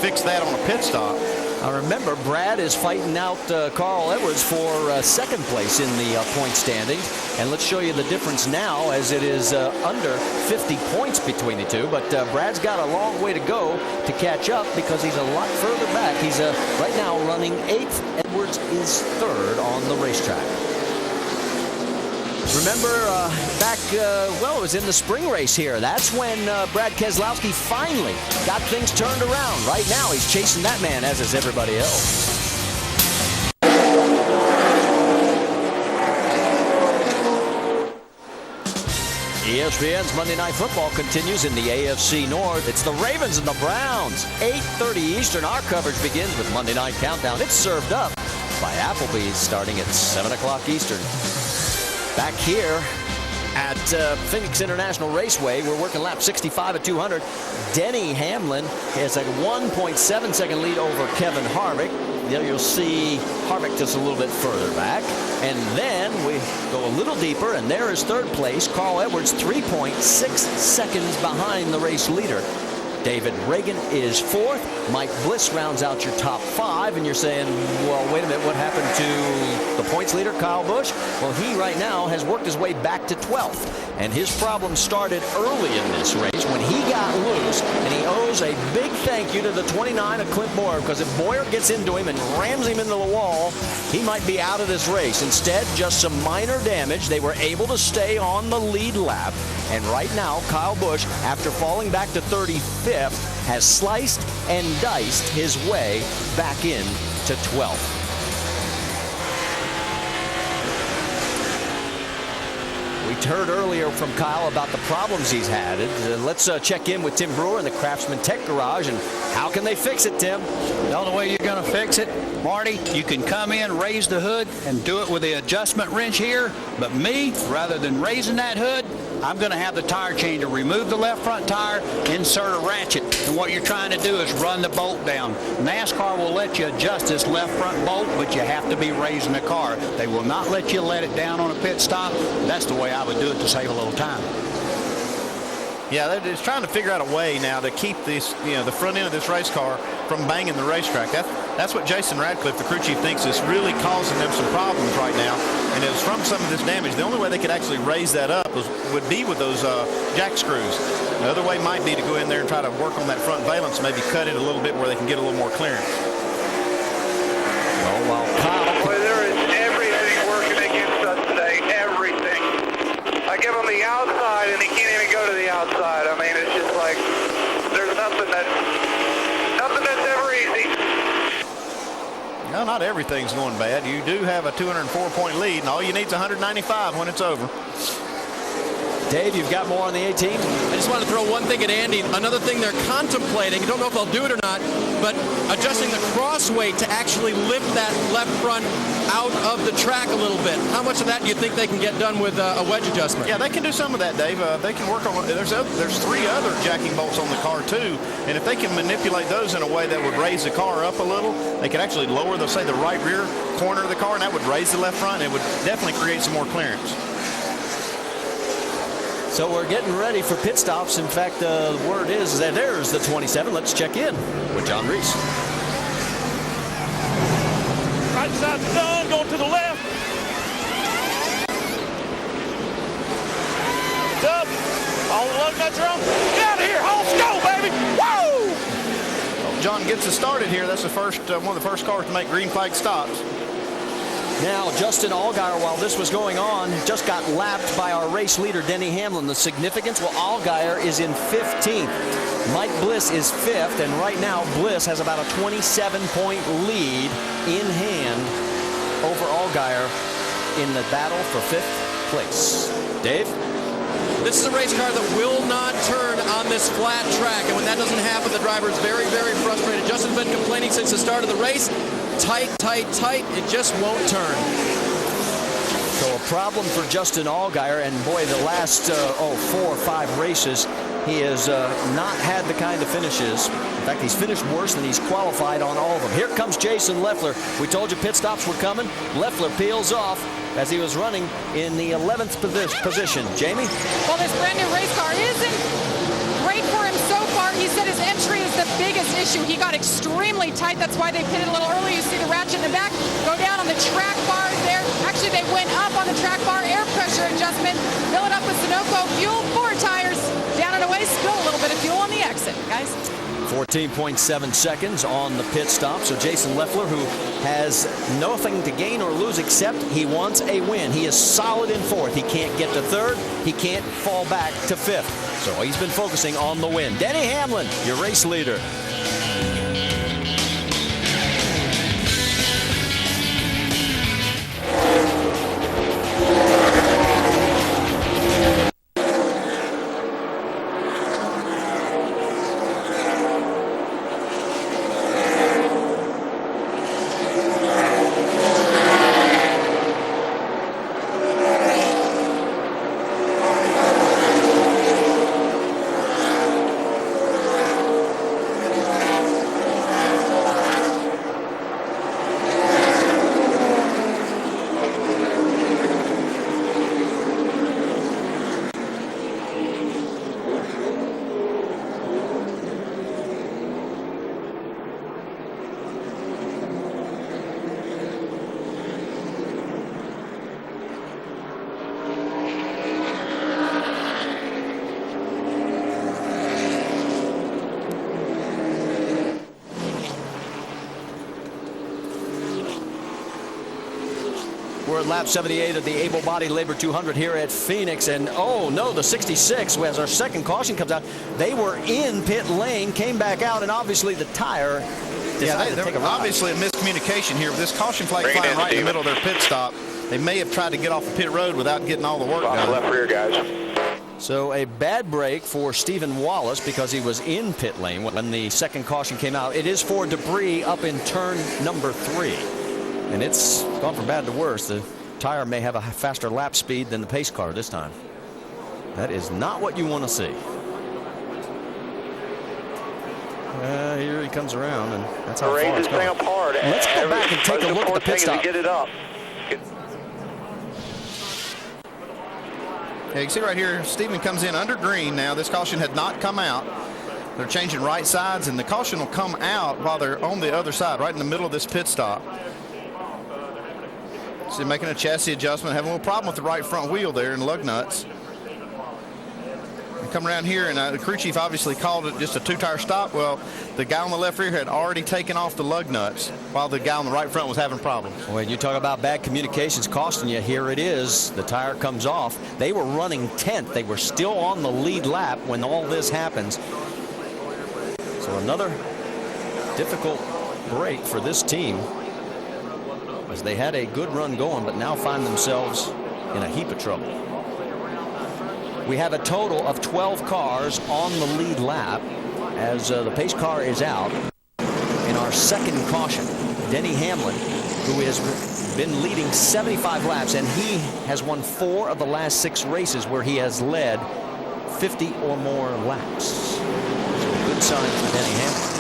fix that on a pit stop. Now remember, Brad is fighting out Carl Edwards for second place in the point standings. And let's show you the difference now as it is under 50 points between the two. But Brad's got a long way to go to catch up because he's a lot further back. He's right now running 8th. Edwards is 3rd on the racetrack. Remember back, it was in the spring race here. That's when Brad Keselowski finally got things turned around. Right now, he's chasing that man, as is everybody else. ESPN's Monday Night Football continues in the AFC North. It's the Ravens and the Browns. 8:30 Eastern. Our coverage begins with Monday Night Countdown. It's served up by Applebee's starting at 7 o'clock Eastern. Back here at Phoenix International Raceway, we're working lap 65 at 200. Denny Hamlin has a 1.7 second lead over Kevin Harvick. You'll see Harvick just a little bit further back. And then we go a little deeper, and there is 3rd place. Carl Edwards, 3.6 seconds behind the race leader. David Reagan is 4th. Mike Bliss rounds out your top 5. And you're saying, well, wait a minute, what happened to the points leader, Kyle Busch? Well, he right now has worked his way back to 12th. And his problem started early in this race when he got loose. And he owes a big thank you to the 29 of Clint Boyer, because if Boyer gets into him and rams him into the wall, he might be out of this race. Instead, just some minor damage. They were able to stay on the lead lap. And right now, Kyle Busch, after falling back to 35th, has sliced and diced his way back in to 12th. We heard earlier from Kyle about the problems he's had. Let's check in with Tim Brewer in the Craftsman Tech Garage. And how can they fix it, Tim? The only way you're going to fix it, Marty, you can come in, raise the hood, and do it with the adjustment wrench here. But me, rather than raising that hood, I'm going to have the tire changer remove the left front tire, insert a ratchet. And what you're trying to do is run the bolt down. NASCAR will let you adjust this left front bolt, but you have to be raising the car. They will not let you let it down on a pit stop. That's the way I would do it to save a little time. Yeah, they're just trying to figure out a way now to keep this, the front end of this race car from banging the racetrack. That's what Jason Radcliffe, the crew chief, thinks is really causing them some problems right now. And it was from some of this damage. The only way they could actually raise that up would be with those jack screws. The other way might be to go in there and try to work on that front valance, maybe cut it a little bit where they can get a little more clearance. Well, while Kyle... Boy, there is everything working against us today. Everything. I give him the outside, and he can't even go to the outside. I mean, it's just like there's nothing that's ever easy. No, not everything's going bad. You do have a 204-point lead, and all you need is 195 when it's over. Dave, you've got more on the 18? I just want to throw one thing at Andy. Another thing they're contemplating, I don't know if they'll do it or not, but adjusting the cross weight to actually lift that left front out of the track a little bit. How much of that do you think they can get done with a wedge adjustment? Yeah, they can do some of that, Dave. They can work on. There's 3 other jacking bolts on the car too, and if they can manipulate those in a way that would raise the car up a little, they could actually lower, say, the right rear corner of the car, and that would raise the left front. And it would definitely create some more clearance. So we're getting ready for pit stops. In fact, the word is that there's the 27. Let's check in with John Reese. Right side's done, going to the left. It's up. All the loading nuts are on. Get out of here, Holmes. Go, baby. Woo! Well, John gets us started here. That's the first one of the first cars to make green flag stops. Now, Justin Allgaier, while this was going on, just got lapped by our race leader, Denny Hamlin. The significance, well, Allgaier is in 15th. Mike Bliss is 5th, and right now Bliss has about a 27-point lead in hand over Allgaier in the battle for 5th place. Dave? This is a race car that will not turn on this flat track. And when that doesn't happen, the driver is very, very frustrated. Justin's been complaining since the start of the race. Tight, tight, tight. It just won't turn. So a problem for Justin Allgaier, and boy, the last 4 or 5 races, he has not had the kind of finishes. In fact, he's finished worse than he's qualified on all of them. Here comes Jason Leffler. We told you pit stops were coming. Leffler peels off as he was running in the 11th position. Jamie? Well, this brand new race car isn't great for him so far. He said his entry is the biggest issue. He got extremely tight. That's why they pitted a little early. You see the ratchet in the back go down on the track bar there. Actually, they went up on the track bar. Air pressure adjustment. Fill it up with Sunoco fuel. 4 tires. Down and away. Spill a little bit of fuel on the exit, guys. 14.7 seconds on the pit stop. So Jason Leffler, who has nothing to gain or lose except he wants a win. He is solid in 4th. He can't get to 3rd. He can't fall back to 5th. So he's been focusing on the win. Denny Hamlin, your race leader. We're at lap 78 of the able-bodied Labor 200 here at Phoenix, and oh no, the 66, as our second caution comes out, they were in pit lane, came back out, and obviously the tire decided to take a ride. Obviously a miscommunication here with this caution flag flying right in the middle of their pit stop. They may have tried to get off the pit road without getting all the work done. Left rear, guys. So a bad break for Stephen Wallace because he was in pit lane when the second caution came out. It is for debris up in turn number 3. And it's gone from bad to worse. The tire may have a faster lap speed than the pace car this time. That is not what you want to see. Here he comes around, and that's how far it's going. Let's go back and take a look at the pit stop. Get it up. Yeah, you can see right here, Stephen comes in under green now. This caution had not come out. They're changing right sides, and the caution will come out while they're on the other side, right in the middle of this pit stop. So making a chassis adjustment, having a little problem with the right front wheel there and lug nuts. And come around here, and the crew chief obviously called it just a 2-tire stop. Well, the guy on the left rear had already taken off the lug nuts while the guy on the right front was having problems. When you talk about bad communications costing you, here it is. The tire comes off. They were running 10th. They were still on the lead lap when all this happens. So another difficult break for this team, as they had a good run going, but now find themselves in a heap of trouble. We have a total of 12 cars on the lead lap as the pace car is out. In our second caution, Denny Hamlin, who has been leading 75 laps, and he has won 4 of the last 6 races where he has led 50 or more laps. So a good sign for Denny Hamlin.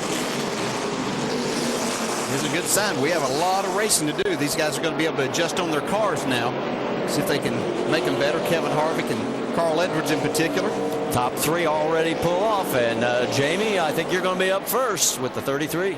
It's a good sign. We have a lot of racing to do. These guys are going to be able to adjust on their cars now, see if they can make them better. Kevin Harvick and Carl Edwards in particular. Top 3 already pull off, and Jamie, I think you're going to be up first with the 33.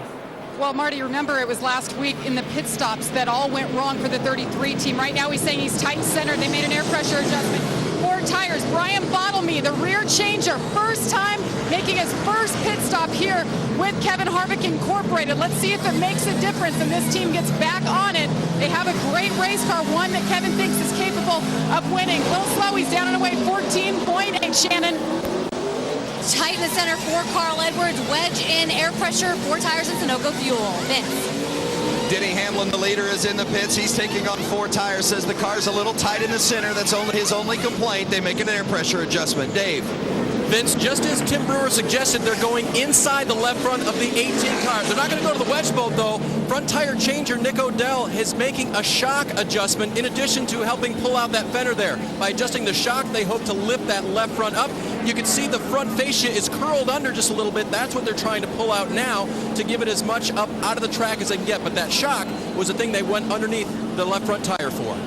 Well, Marty, remember it was last week in the pit stops that all went wrong for the 33 team. Right now he's saying he's tight and centered. They made an air pressure adjustment. 4 tires. Brian Bottlemy, the rear changer, first time making his first pit stop here with Kevin Harvick Incorporated. Let's see if it makes a difference and this team gets back on it. They have a great race car, one that Kevin thinks is capable of winning. A little slow, he's down and away, 14.8, Shannon. Tight in the center for Carl Edwards. Wedge in air pressure, 4 tires and Sunoco fuel. Vince. Denny Hamlin, the leader, is in the pits. He's taking on 4 tires. Says the car's a little tight in the center. That's his only complaint. They make an air pressure adjustment. Dave. Vince, just as Tim Brewer suggested, they're going inside the left front of the 18 cars. They're not going to go to the wedge mode, though. Front tire changer Nick Odell is making a shock adjustment in addition to helping pull out that fender there. By adjusting the shock, they hope to lift that left front up. You can see the front fascia is curled under just a little bit. That's what they're trying to pull out now to give it as much up out of the track as they can get. But that shock was the thing they went underneath the left front tire for.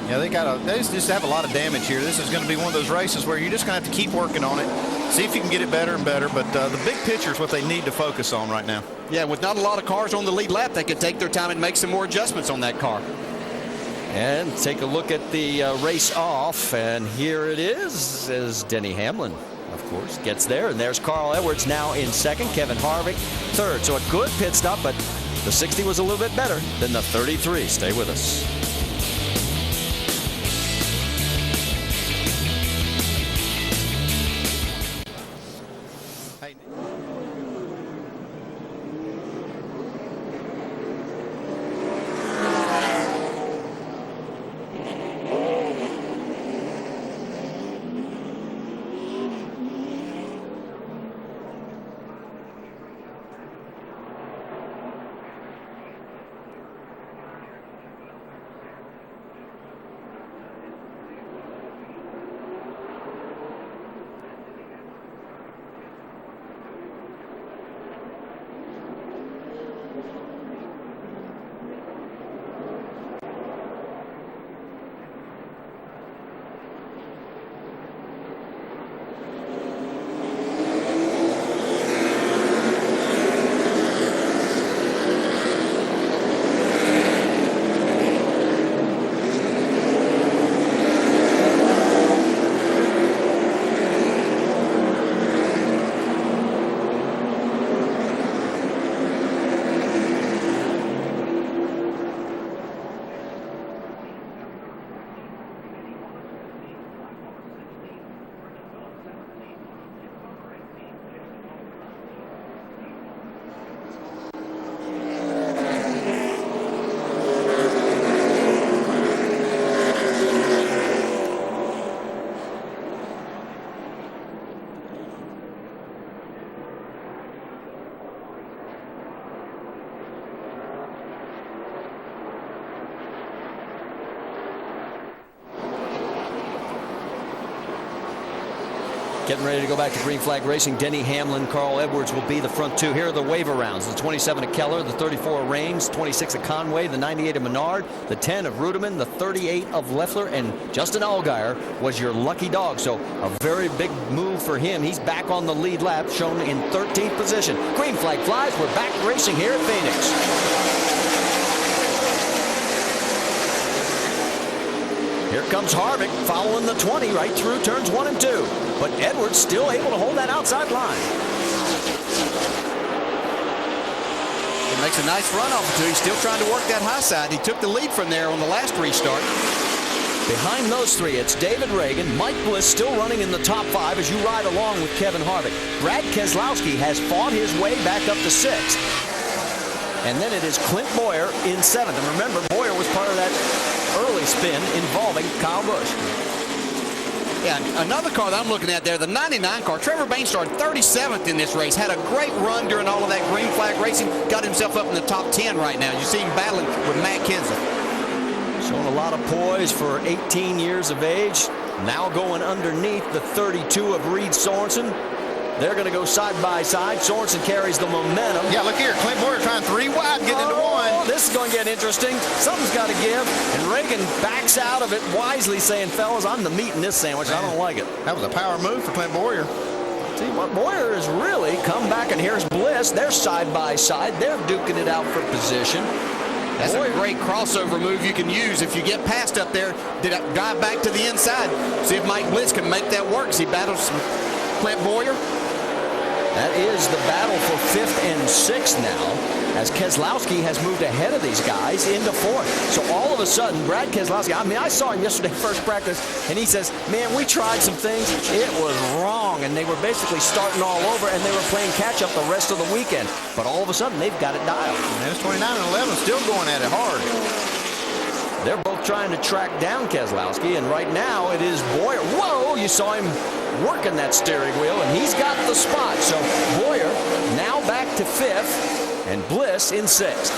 Yeah, they just have a lot of damage here. This is going to be one of those races where you're just going to have to keep working on it, see if you can get it better and better. But the big picture is what they need to focus on right now. Yeah, with not a lot of cars on the lead lap, they could take their time and make some more adjustments on that car. And take a look at the race off, and here it is as Denny Hamlin, of course, gets there. And there's Carl Edwards now in second, Kevin Harvick third. So a good pit stop, but the 60 was a little bit better than the 33. Stay with us. Getting ready to go back to green flag racing. Denny Hamlin, Carl Edwards will be the front two. Here are the waiver rounds. The 27 of Keller, the 34 of Raines, 26 of Conway, the 98 of Menard, the 10 of Ruderman, the 38 of Leffler, and Justin Allgaier was your lucky dog. So a very big move for him. He's back on the lead lap, shown in 13th position. Green flag flies. We're back racing here at Phoenix. Here comes Harvick following the 20 right through turns 1 and 2. But Edwards still able to hold that outside line. He makes a nice run off of 2. He's still trying to work that high side. He took the lead from there on the last restart. Behind those three, it's David Reagan. Mike Bliss still running in the top 5 as you ride along with Kevin Harvick. Brad Keselowski has fought his way back up to 6th. And then it is Clint Bowyer in 7th. And remember, Bowyer was part of that early spin involving Kyle Busch. Yeah, another car that I'm looking at there, the 99 car. Trevor Bayne started 37th in this race. Had a great run during all of that green flag racing. Got himself up in the top 10 right now. You see him battling with Matt Kenseth. Showing a lot of poise for 18 years of age. Now going underneath the 32 of Reed Sorensen. They're going to go side by side. Sorensen carries the momentum. Yeah, look here. Clint Bowyer trying 3 wide, getting into 1. This is going to get interesting. Something's got to give. And Reagan backs out of it wisely, saying, fellas, I'm the meat in this sandwich. Man, I don't like it. That was a power move for Clint Bowyer. See what Bowyer has really come back, and here's Bliss. They're side by side. They're duking it out for position. That's a great crossover move you can use if you get past up there. Drive back to the inside. See if Mike Bliss can make that work. See, battles Clint Bowyer. That is the battle for 5th and 6th now, as Keselowski has moved ahead of these guys into 4th. So all of a sudden, Brad Keselowski, I mean, I saw him yesterday first practice, and he says, man, we tried some things. It was wrong, and they were basically starting all over, and they were playing catch-up the rest of the weekend. But all of a sudden, they've got it dialed. And it's 29 and 11, still going at it hard. They're both trying to track down Keselowski, and right now it is Boyer. Whoa, you saw him working that steering wheel, and he's got the spot. So Boyer now back to 5th, and Bliss in 6th.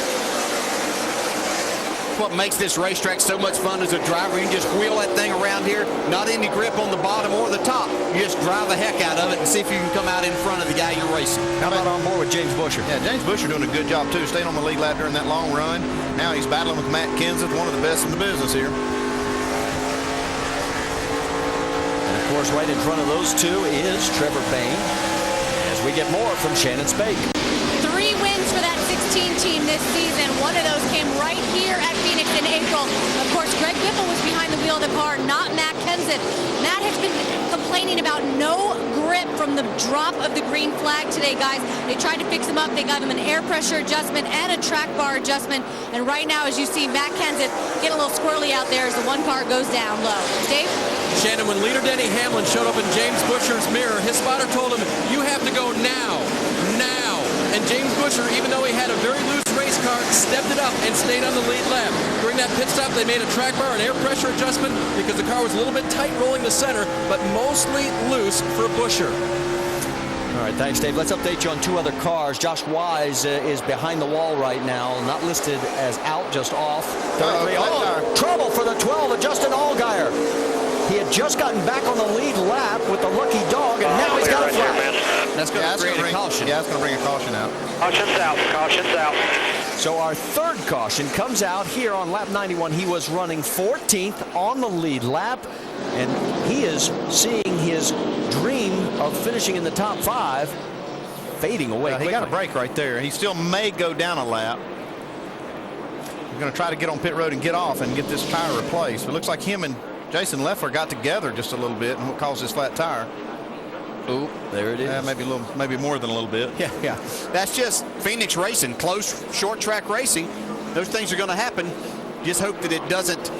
What makes this racetrack so much fun as a driver. You can just wheel that thing around here, not any grip on the bottom or the top. You just drive the heck out of it and see if you can come out in front of the guy you're racing. How about on board with James Busher? Yeah, James Busher doing a good job too, staying on the lead lap during that long run. Now he's battling with Matt Kenseth, one of the best in the business here. And of course, right in front of those two is Trevor Bayne, as we get more from Shannon Spake. 3 wins for that 16 team this season. One of those came right here at Phoenix in April. Of course, Greg Biffle was behind the wheel of the car, not Matt Kenseth. Matt has been complaining about no grip from the drop of the green flag today, guys. They tried to fix him up. They got him an air pressure adjustment and a track bar adjustment. And right now, as you see, Matt Kenseth get a little squirrely out there as the one car goes down low. Dave? Shannon, when leader Denny Hamlin showed up in James Busher's mirror, his spotter told him, you have to go now. And James Busher, even though he had a very loose race car, stepped it up and stayed on the lead lap. During that pit stop, they made a track bar and air pressure adjustment because the car was a little bit tight rolling the center, but mostly loose for Busher. All right, thanks, Dave. Let's update you on 2 other cars. Josh Wise is behind the wall right now, not listed as out, just off. Trouble for the 12 of Justin Allgaier. He had just gotten back on the lead lap with the lucky dog, and now he's got a flag. That's going to create a caution. Yeah, that's going to bring a caution out. Caution's out. Caution's out. So our 3rd caution comes out here on lap 91. He was running 14th on the lead lap, and he is seeing his dream of finishing in the top 5 fading away quickly. He got a break right there. He still may go down a lap. He's going to try to get on pit road and get off and get this tire replaced. It looks like him and Jason Leffler got together just a little bit, and what caused this flat tire. Oh, there it is. Yeah, maybe more than a little bit. Yeah. That's just Phoenix racing, close, short track racing. Those things are going to happen. Just hope that it doesn't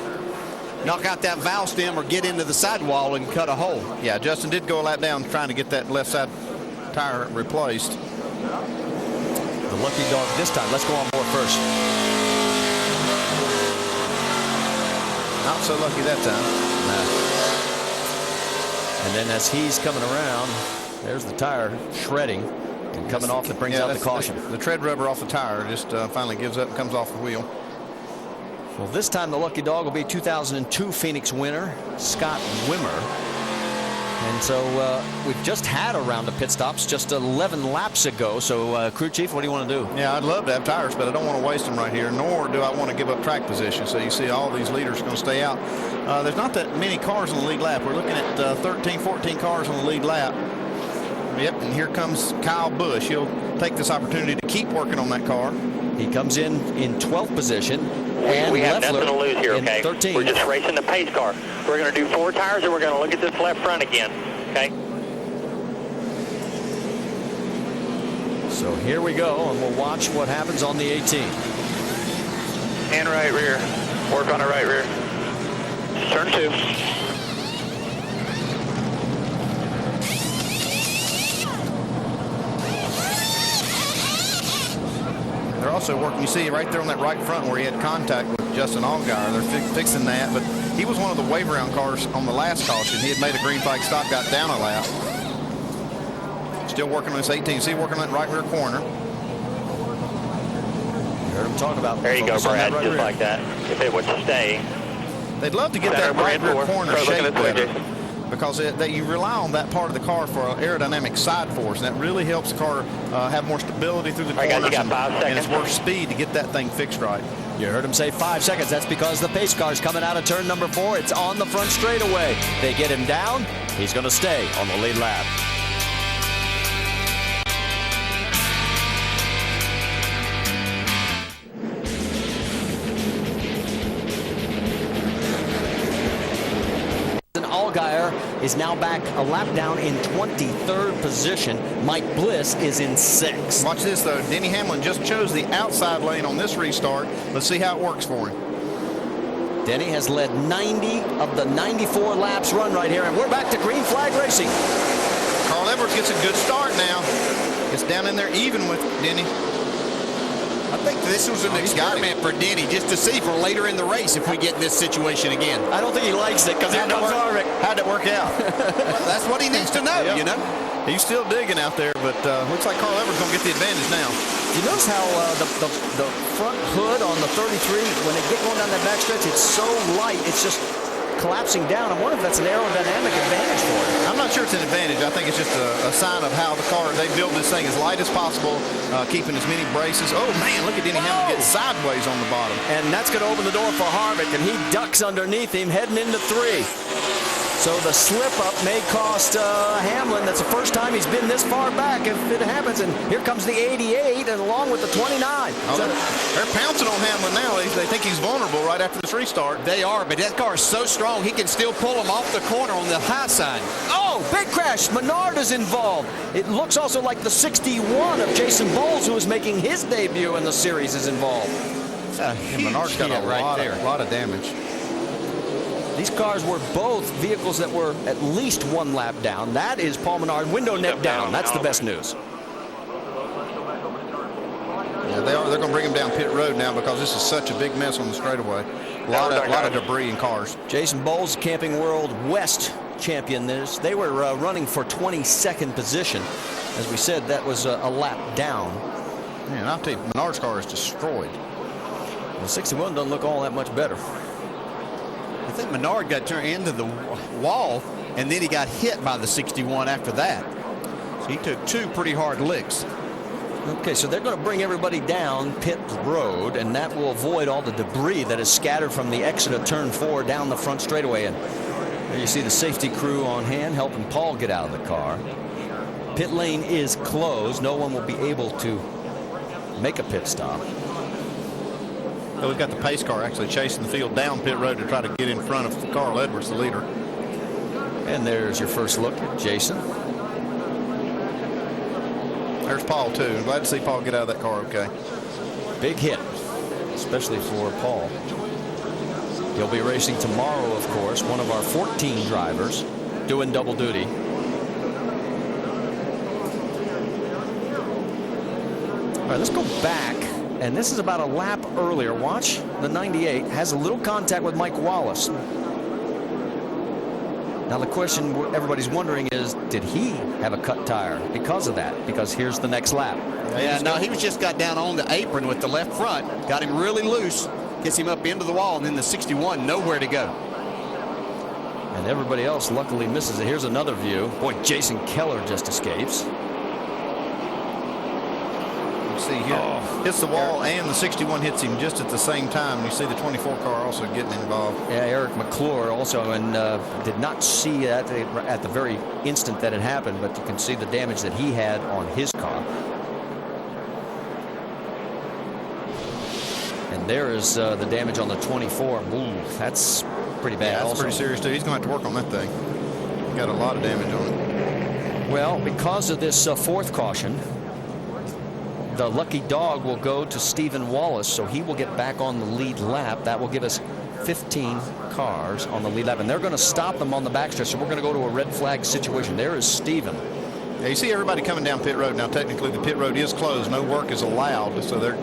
knock out that valve stem or get into the sidewall and cut a hole. Yeah, Justin did go a lap down trying to get that left side tire replaced. The lucky dog this time. Let's go on board first. Not so lucky that time. Nah. And then as he's coming around, there's the tire shredding and coming off. That brings out the caution. The tread rubber off the tire just finally gives up and comes off the wheel. Well, this time the lucky dog will be 2002 Phoenix winner Scott Wimmer. And so we've just had a round of pit stops just 11 laps ago. So crew chief, what do you want to do? Yeah, I'd love to have tires, but I don't want to waste them right here, nor do I want to give up track position. So you see all these leaders are going to stay out. There's not that many cars on the lead lap. We're looking at 13, 14 cars on the lead lap. Yep, and here comes Kyle Busch. He'll take this opportunity to keep working on that car. He comes in 12th position. And we have Leffler nothing to lose here, okay? 13. We're just racing the pace car. We're going to do 4 tires, and we're going to look at this left front again, okay? So here we go, and we'll watch what happens on the 18. And right rear. Work on the right rear. Turn 2. They're also working, you see right there on that right front where he had contact with Justin Allgaier. They're fixing that, but he was one of the wave around cars on the last caution. He had made a green flag stop, got down a lap. Still working on this 18. See, working on that right rear corner. You heard him talk about. There you go, Brad, right just rear. like that. If it would stay. They'd love to get Center, that right Brad, rear four. corner Start looking shaped this way, better. Jason. Because you rely on that part of the car for aerodynamic side force, and that really helps the car have more stability through the corners. Guys, you got 5 seconds. And it's worth speed to get that thing fixed right. You heard him say 5 seconds. That's because the pace car's coming out of turn number 4. It's on the front straightaway. They get him down. He's going to stay on the lead lap. Allgaier is now back a lap down in 23rd position. Mike Bliss is in 6th. Watch this, though. Denny Hamlin just chose the outside lane on this restart. Let's see how it works for him. Denny has led 90 of the 94 laps run right here, and we're back to green flag racing. Carl Edwards gets a good start now. Gets down in there even with Denny. I think this was an experiment for Denny just to see for later in the race if we get in this situation again. I don't think he likes it because here comes Harvick. How'd it work out? Well, that's what he needs to know, you know. He's still digging out there, but looks like Carl Edwards going to get the advantage now. You notice how the front hood on the 33, when they get going down that backstretch, it's so light, it's just collapsing down. I wonder if that's an aerodynamic advantage for it. I'm not sure it's an advantage. I think it's just a sign of how the car, they build this thing as light as possible, keeping as many braces. Oh, man, look at Denny Hamlin get sideways on the bottom. And that's going to open the door for Harvick, and he ducks underneath him, heading into 3. So the slip-up may cost Hamlin. That's the first time he's been this far back if it happens. And here comes the 88, and along with the 29. Oh, so they're pouncing on Hamlin now. They think he's vulnerable right after this restart. They are, but that car is so strong, he can still pull them off the corner on the high side. Oh, big crash. Menard is involved. It looks also like the 61 of Jason Bowles, who is making his debut in the series, is involved. Menard's got a lot of damage. These cars were both vehicles that were at least 1 lap down. That is Paul Menard, window net down. That's the best news. Yeah, they are. They're going to bring him down pit road now because this is such a big mess on the straightaway. A lot of debris in cars. Jason Bowles, Camping World West champion. They were running for 22nd position. As we said, that was a lap down. Man, I'll tell you, Menard's car is destroyed. The 61 doesn't look all that much better. I think Menard got turned into the wall, and then he got hit by the 61 after that. So he took 2 pretty hard licks. Okay, so they're going to bring everybody down pit road, and that will avoid all the debris that is scattered from the exit of turn 4 down the front straightaway. And there you see the safety crew on hand helping Paul get out of the car. Pit lane is closed. No one will be able to make a pit stop. So we've got the pace car actually chasing the field down pit road to try to get in front of Carl Edwards, the leader. And there's your first look at Jason. There's Paul, too. I'm glad to see Paul get out of that car okay. Big hit, especially for Paul. He'll be racing tomorrow, of course, one of our 14 drivers doing double duty. All right, let's go back. And this is about a lap earlier. Watch the 98 has a little contact with Mike Wallace. Now the question everybody's wondering is, did he have a cut tire because of that? Because here's the next lap. Yeah, no, he was just got down on the apron with the left front, got him really loose, gets him up into the wall, and then the 61 nowhere to go. And everybody else luckily misses it. Here's another view. Boy, Jason Keller just escapes. See here, hits the wall, and the 61 hits him just at the same time. You see the 24 car also getting involved. Yeah, Eric McClure also, and did not see that at the very instant that it happened, but you can see the damage that he had on his car. And there is the damage on the 24. Ooh, that's pretty bad. Yeah, that's also pretty serious too. He's going to have to work on that thing. He got a lot of damage on it. Well, because of this 4th caution, the lucky dog will go to Stephen Wallace, so he will get back on the lead lap. That will give us 15 cars on the lead lap, and they're going to stop them on the backstretch, so we're going to go to a red flag situation. There is Stephen. Yeah, you see everybody coming down pit road. Now, technically, the pit road is closed. No work is allowed, so they're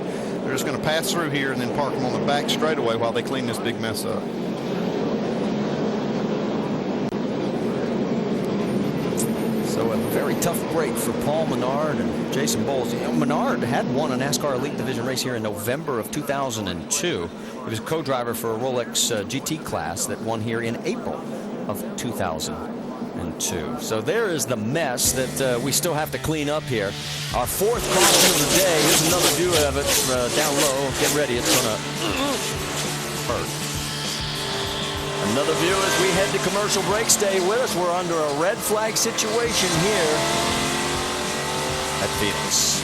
just going to pass through here and then park them on the back straightaway while they clean this big mess up. So a very tough break for Paul Menard and Jason Bowles. You know, Menard had won a NASCAR Elite Division race here in November of 2002. He was a co-driver for a Rolex GT class that won here in April of 2002. So there is the mess that we still have to clean up here. Our 4th caution of the day. Here's another view of it down low. Get ready. It's going to hurt. Another view as we head to commercial break. Stay with us. We're under a red flag situation here at Phoenix.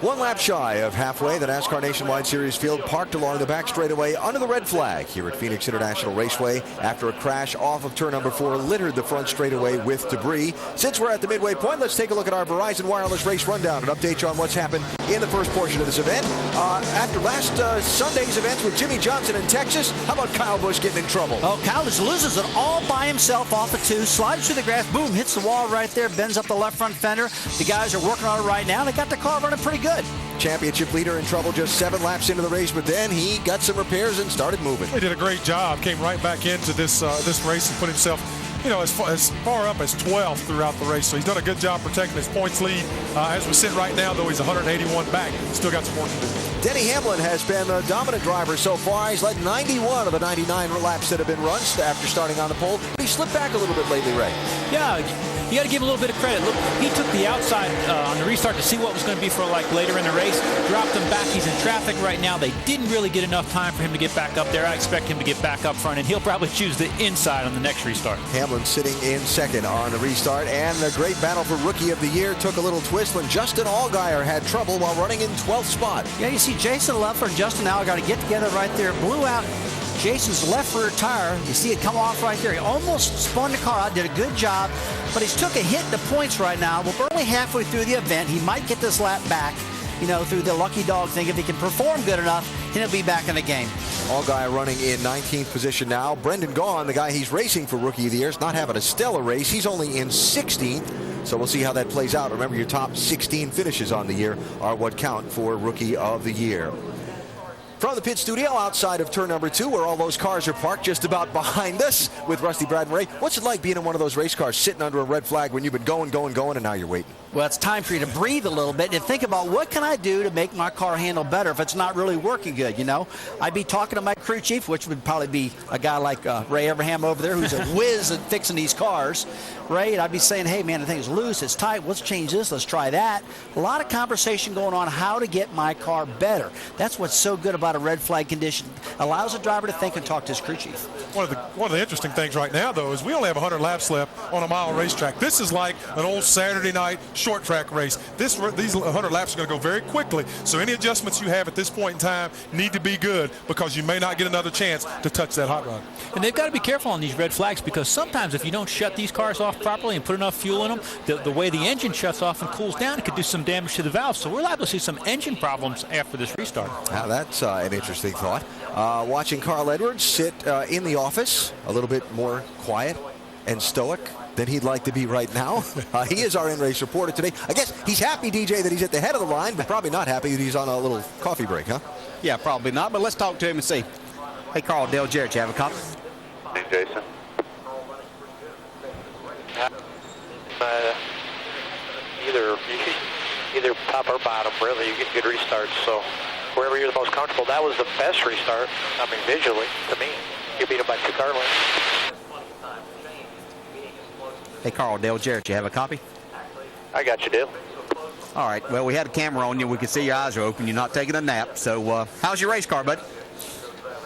1 lap shy of halfway, the NASCAR Nationwide Series field parked along the back straightaway under the red flag here at Phoenix International Raceway after a crash off of turn number 4 littered the front straightaway with debris. Since we're at the midway point, let's take a look at our Verizon Wireless race rundown and update you on what's happened in the first portion of this event. After last Sunday's events with Jimmy Johnson in Texas, how about Kyle Busch getting in trouble? Oh, Kyle just loses it all by himself off the 2, slides through the grass, boom, hits the wall right there, bends up the left front fender. The guys are working on it right now. They got the car running pretty good. Championship leader in trouble just 7 laps into the race, but then he got some repairs and started moving. He did a great job. Came right back into this race and put himself, as far up as 12th throughout the race. So he's done a good job protecting his points lead. As we sit right now, though, he's 181 back. Still got some work to do. Denny Hamlin has been the dominant driver so far. He's led 91 of the 99 laps that have been run after starting on the pole. He slipped back a little bit lately, Ray. Yeah, you got to give him a little bit of credit. Look, he took the outside on the restart to see what was going to be for later in the race. Dropped him back. He's in traffic right now. They didn't really get enough time for him to get back up there. I expect him to get back up front, and he'll probably choose the inside on the next restart. Hamlin sitting in second on the restart, and the great battle for Rookie of the Year took a little twist when Justin Allgaier had trouble while running in 12th spot. Yeah, you see Jason Leffler and Justin Allgaier get together right there. Blew out Jason's left rear tire. You see it come off right there. He almost spun the car out, did a good job, but he's took a hit in the points right now. We're barely halfway through the event. He might get this lap back, through the lucky dog thing. If he can perform good enough, he'll be back in the game. Allgaier running in 19th position now. Brendan Gaughan, the guy he's racing for Rookie of the Year, is not having a stellar race. He's only in 16th. So we'll see how that plays out. Remember, your top 16 finishes on the year are what count for Rookie of the Year. From the pit studio outside of turn number 2, where all those cars are parked just about behind us with Rusty, Brad, and Ray. What's it like being in one of those race cars sitting under a red flag when you've been going, and now you're waiting? Well, it's time for you to breathe a little bit and think about what can I do to make my car handle better if it's not really working good, I'd be talking to my crew chief, which would probably be a guy like Ray Abraham over there, who's a whiz at fixing these cars. Ray, and I'd be saying, hey, man, the thing is loose, it's tight, let's change this, let's try that. A lot of conversation going on how to get my car better. That's what's so good about a red flag condition. Allows a driver to think and talk to his crew chief. One of the interesting things right now, though, is we only have 100 laps left on a mile racetrack. This is like an old Saturday night short track race. These 100 laps are going to go very quickly, so any adjustments you have at this point in time need to be good because you may not get another chance to touch that hot rod. And they've got to be careful on these red flags because sometimes if you don't shut these cars off properly and put enough fuel in them, the way the engine shuts off and cools down, it could do some damage to the valves. So we're liable to see some engine problems after this restart. Now that's an interesting thought. Watching Carl Edwards sit in the office, a little bit more quiet and stoic than he'd like to be right now. He is our in-race reporter today. I guess he's happy, DJ, that he's at the head of the line, but probably not happy that he's on a little coffee break, huh? Yeah, probably not, but let's talk to him and see. Hey, Carl, Dale Jarrett, you have a copy? Hey, Jason. Either top or bottom, really. You get good restarts, so wherever you're the most comfortable. That was the best restart, visually, to me. You beat him by 2 car lengths. Hey, Carl, Dale Jarrett, you have a copy? I got you, Dale. All right, well, we had a camera on you. We could see your eyes are open. You're not taking a nap. So how's your race car, bud?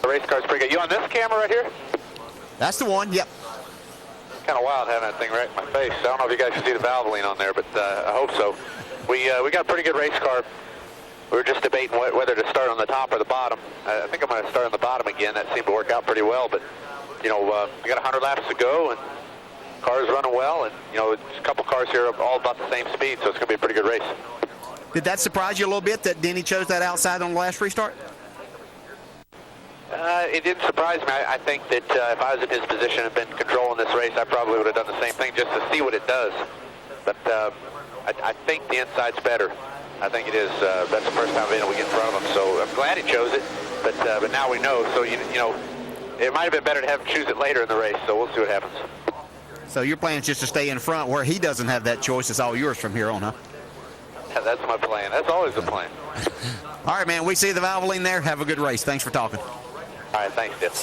The race car's pretty good. You on this camera right here? That's the one, yep. Kind of wild having that thing right in my face. I don't know if you guys can see the Valvoline on there, but I hope so. We got a pretty good race car. We were just debating whether to start on the top or the bottom. I think I'm going to start on the bottom again. That seemed to work out pretty well, but, we got 100 laps to go, and car's running well, and, a couple cars here are all about the same speed, so it's going to be a pretty good race. Did that surprise you a little bit that Denny chose that outside on the last restart? It didn't surprise me. I think that if I was in his position and been controlling this race, I probably would have done the same thing just to see what it does. But I think the inside's better. I think it is. That's the first time we get in front of him, so I'm glad he chose it. But now we know. So, it might have been better to have him choose it later in the race, so we'll see what happens. So your plan is just to stay in front where he doesn't have that choice. It's all yours from here on, huh? Yeah, that's my plan. That's always the plan. All right, man. We see the Valvoline there. Have a good race. Thanks for talking. All right, thanks, Dip.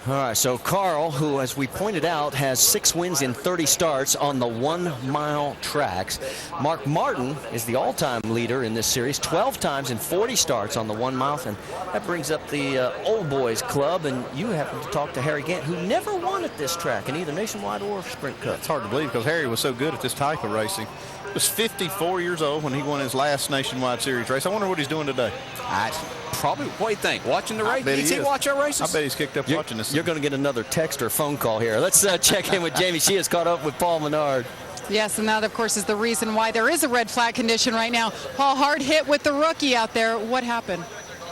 All right, so Carl, who, as we pointed out, has 6 wins in 30 starts on the 1-mile tracks. Mark Martin is the all-time leader in this series, 12 times in 40 starts on the 1 mile, and that brings up the Old Boys Club, and you happen to talk to Harry Gant, who never won at this track in either Nationwide or Sprint Cup. It's hard to believe because Harry was so good at this type of racing. He was 54 years old when he won his last Nationwide Series race. I wonder what he's doing today. Probably, what do you think? Watching the race? Does he watch our races? I bet he's kicked up watching this. You're going to get another text or phone call here. Let's check in with Jamie. She has caught up with Paul Menard. Yes, and that, of course, is the reason why there is a red flag condition right now. Paul, hard hit with the rookie out there. What happened?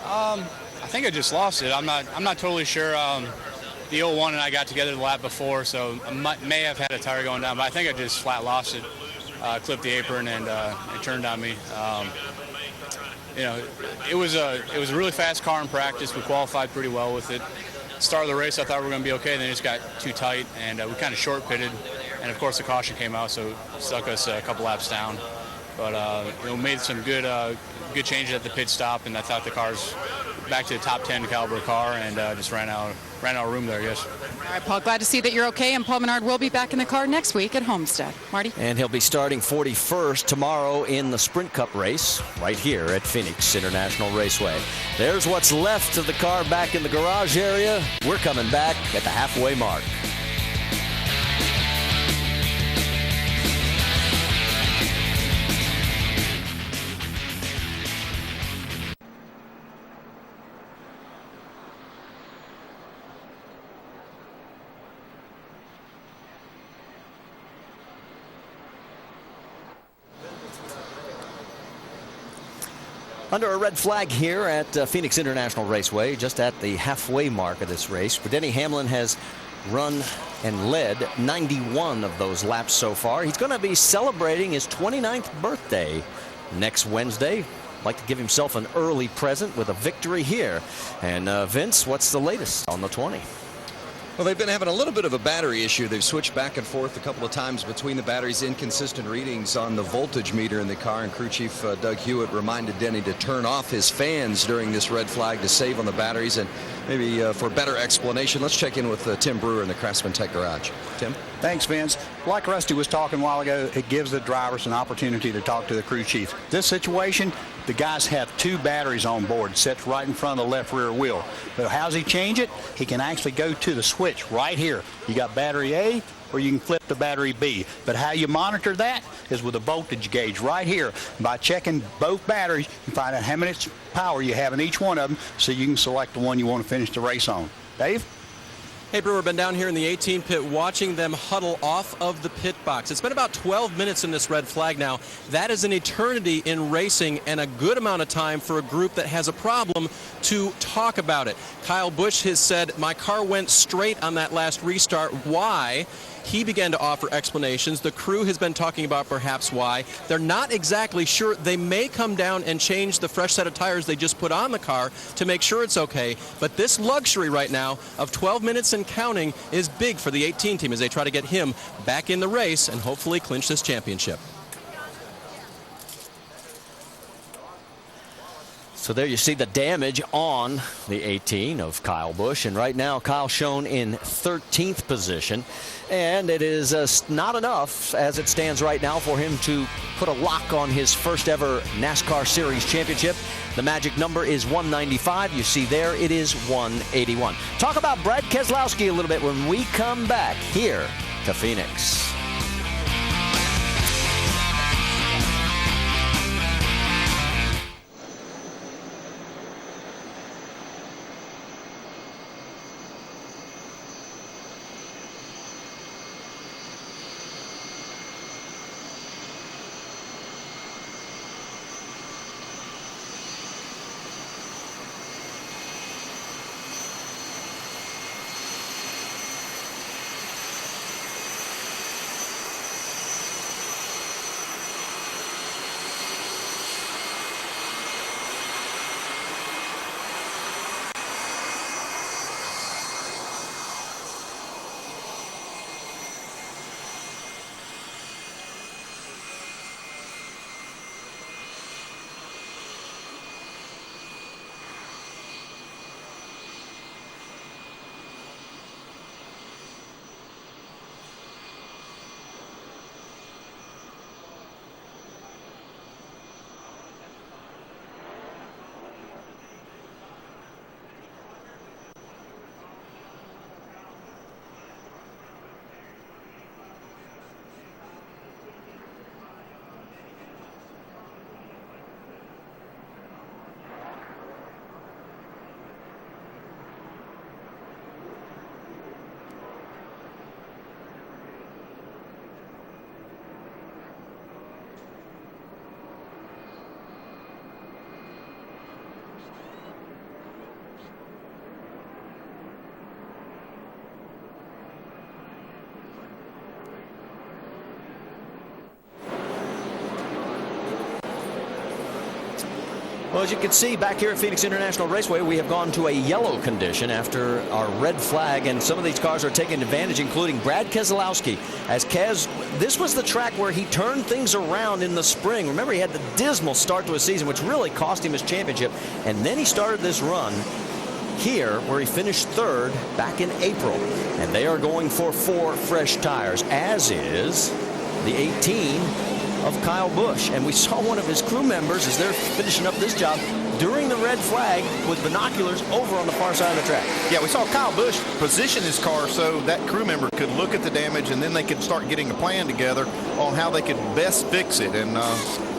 I think I just lost it. I'm not totally sure. The 01 and I got together the lap before, so I may have had a tire going down, but I think I just flat lost it. Clipped the apron and it turned on me. You know, it was a really fast car in practice. We qualified pretty well with it. Start of the race, I thought we were going to be okay. Then it just got too tight, and we kind of short pitted. And of course, the caution came out, so it stuck us a couple laps down. But we made some good changes at the pit stop, and I thought the car's back to the top 10 caliber car, and just ran out of room there, I guess. All right, Paul, glad to see that you're okay, and Paul Menard will be back in the car next week at Homestead. Marty? And he'll be starting 41st tomorrow in the Sprint Cup race right here at Phoenix International Raceway. There's what's left of the car back in the garage area. We're coming back at the halfway mark. Under a red flag here at Phoenix International Raceway, just at the halfway mark of this race. Denny Hamlin has run and led 91 of those laps so far. He's going to be celebrating his 29th birthday next Wednesday. Like to give himself an early present with a victory here. And Vince, what's the latest on the 20? Well, they've been having a little bit of a battery issue. They've switched back and forth a couple of times between the batteries, inconsistent readings on the voltage meter in the car, and crew chief Doug Hewitt reminded Denny to turn off his fans during this red flag to save on the batteries. And maybe for better explanation, let's check in with Tim Brewer in the Craftsman Tech Garage. Tim? Thanks, Vince. Like Rusty was talking a while ago, it gives the drivers an opportunity to talk to the crew chief. This situation, the guys have 2 batteries on board, sits right in front of the left rear wheel. But how's he change it? He can actually go to the switch right here. You got battery A, or you can flip to battery B. But how you monitor that is with a voltage gauge right here. By checking both batteries, you find out how much power you have in each one of them, so you can select the one you want to finish the race on. Dave? Hey, Brewer, been down here in the 18 pit watching them huddle off of the pit box. It's been about 12 minutes in this red flag now. That is an eternity in racing and a good amount of time for a group that has a problem to talk about it. Kyle Busch has said, my car went straight on that last restart. Why? He began to offer explanations. The crew has been talking about perhaps why. They're not exactly sure. They may come down and change the fresh set of tires they just put on the car to make sure it's okay. But this luxury right now of 12 minutes and counting is big for the 18 team as they try to get him back in the race and hopefully clinch this championship. So there you see the damage on the 18 of Kyle Busch. And right now, Kyle shown in 13th position. And it is not enough, as it stands right now, for him to put a lock on his first ever NASCAR Series championship. The magic number is 195. You see there, it is 181. Talk about Brad Keselowski a little bit when we come back here to Phoenix. Well, as you can see back here at Phoenix International Raceway, we have gone to a yellow condition after our red flag, and some of these cars are taking advantage, including Brad Keselowski. As Kes, this was the track where he turned things around in the spring. Remember, he had the dismal start to his season, which really cost him his championship, and then he started this run here where he finished third back in April. And they are going for 4 fresh tires, as is the 18 of Kyle Busch. And we saw one of his crew members as they're finishing up this job during the red flag with binoculars over on the far side of the track. Yeah, we saw Kyle Busch position his car so that crew member could look at the damage, and then they could start getting a plan together on how they could best fix it. And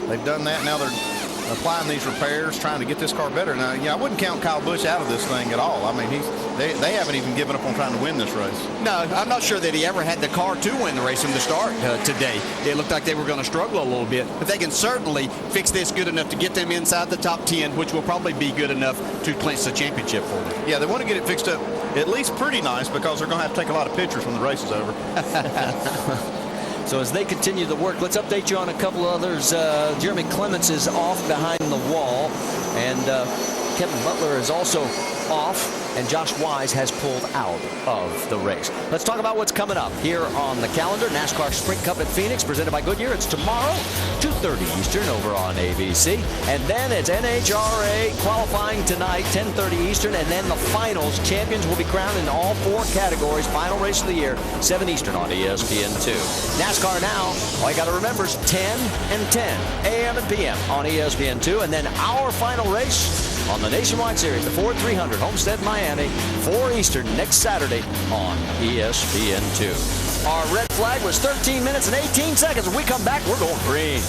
they've done that. Now they're applying these repairs, trying to get this car better. Now, yeah, I wouldn't count Kyle Busch out of this thing at all. I mean, they haven't even given up on trying to win this race. No, I'm not sure that he ever had the car to win the race from the start today. It looked like they were going to struggle a little bit, but they can certainly fix this good enough to get them inside the top 10, which will probably be good enough to clinch the championship for them. Yeah, they want to get it fixed up at least pretty nice, because they're going to have to take a lot of pictures when the race is over. So as they continue the work, let's update you on a couple of others. Jeremy Clements is off behind the wall, and Kevin Butler is also off, and Josh Wise has pulled out of the race. Let's talk about what's coming up here on the calendar. NASCAR Sprint Cup at Phoenix, presented by Goodyear. It's tomorrow, 2:30 Eastern over on ABC. And then it's NHRA qualifying tonight, 10:30 Eastern. And then the finals. Champions will be crowned in all 4 categories. Final race of the year, 7 Eastern on ESPN2. NASCAR now, all you got to remember is 10 and 10, AM and PM on ESPN2. And then our final race on the Nationwide Series, the Ford 300, Homestead, Miami, 4 Eastern next Saturday on ESPN2. Our red flag was 13 minutes and 18 seconds. When we come back, we're going green.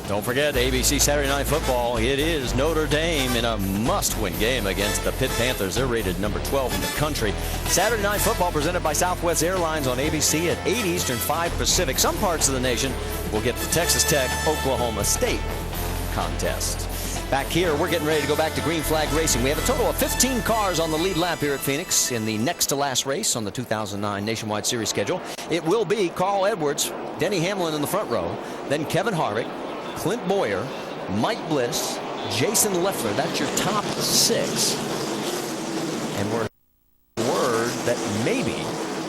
Don't forget, ABC Saturday Night Football. It is Notre Dame in a must-win game against the Pitt Panthers. They're rated number 12 in the country. Saturday Night Football presented by Southwest Airlines on ABC at 8 Eastern, 5 Pacific. Some parts of the nation will get the Texas Tech, Oklahoma State contest. Back here, we're getting ready to go back to green flag racing. We have a total of 15 cars on the lead lap here at Phoenix in the next to last race on the 2009 Nationwide Series schedule. It will be Carl Edwards, Denny Hamlin in the front row, then Kevin Harvick, Clint Boyer, Mike Bliss, Jason Leffler. That's your top 6. And we're word that maybe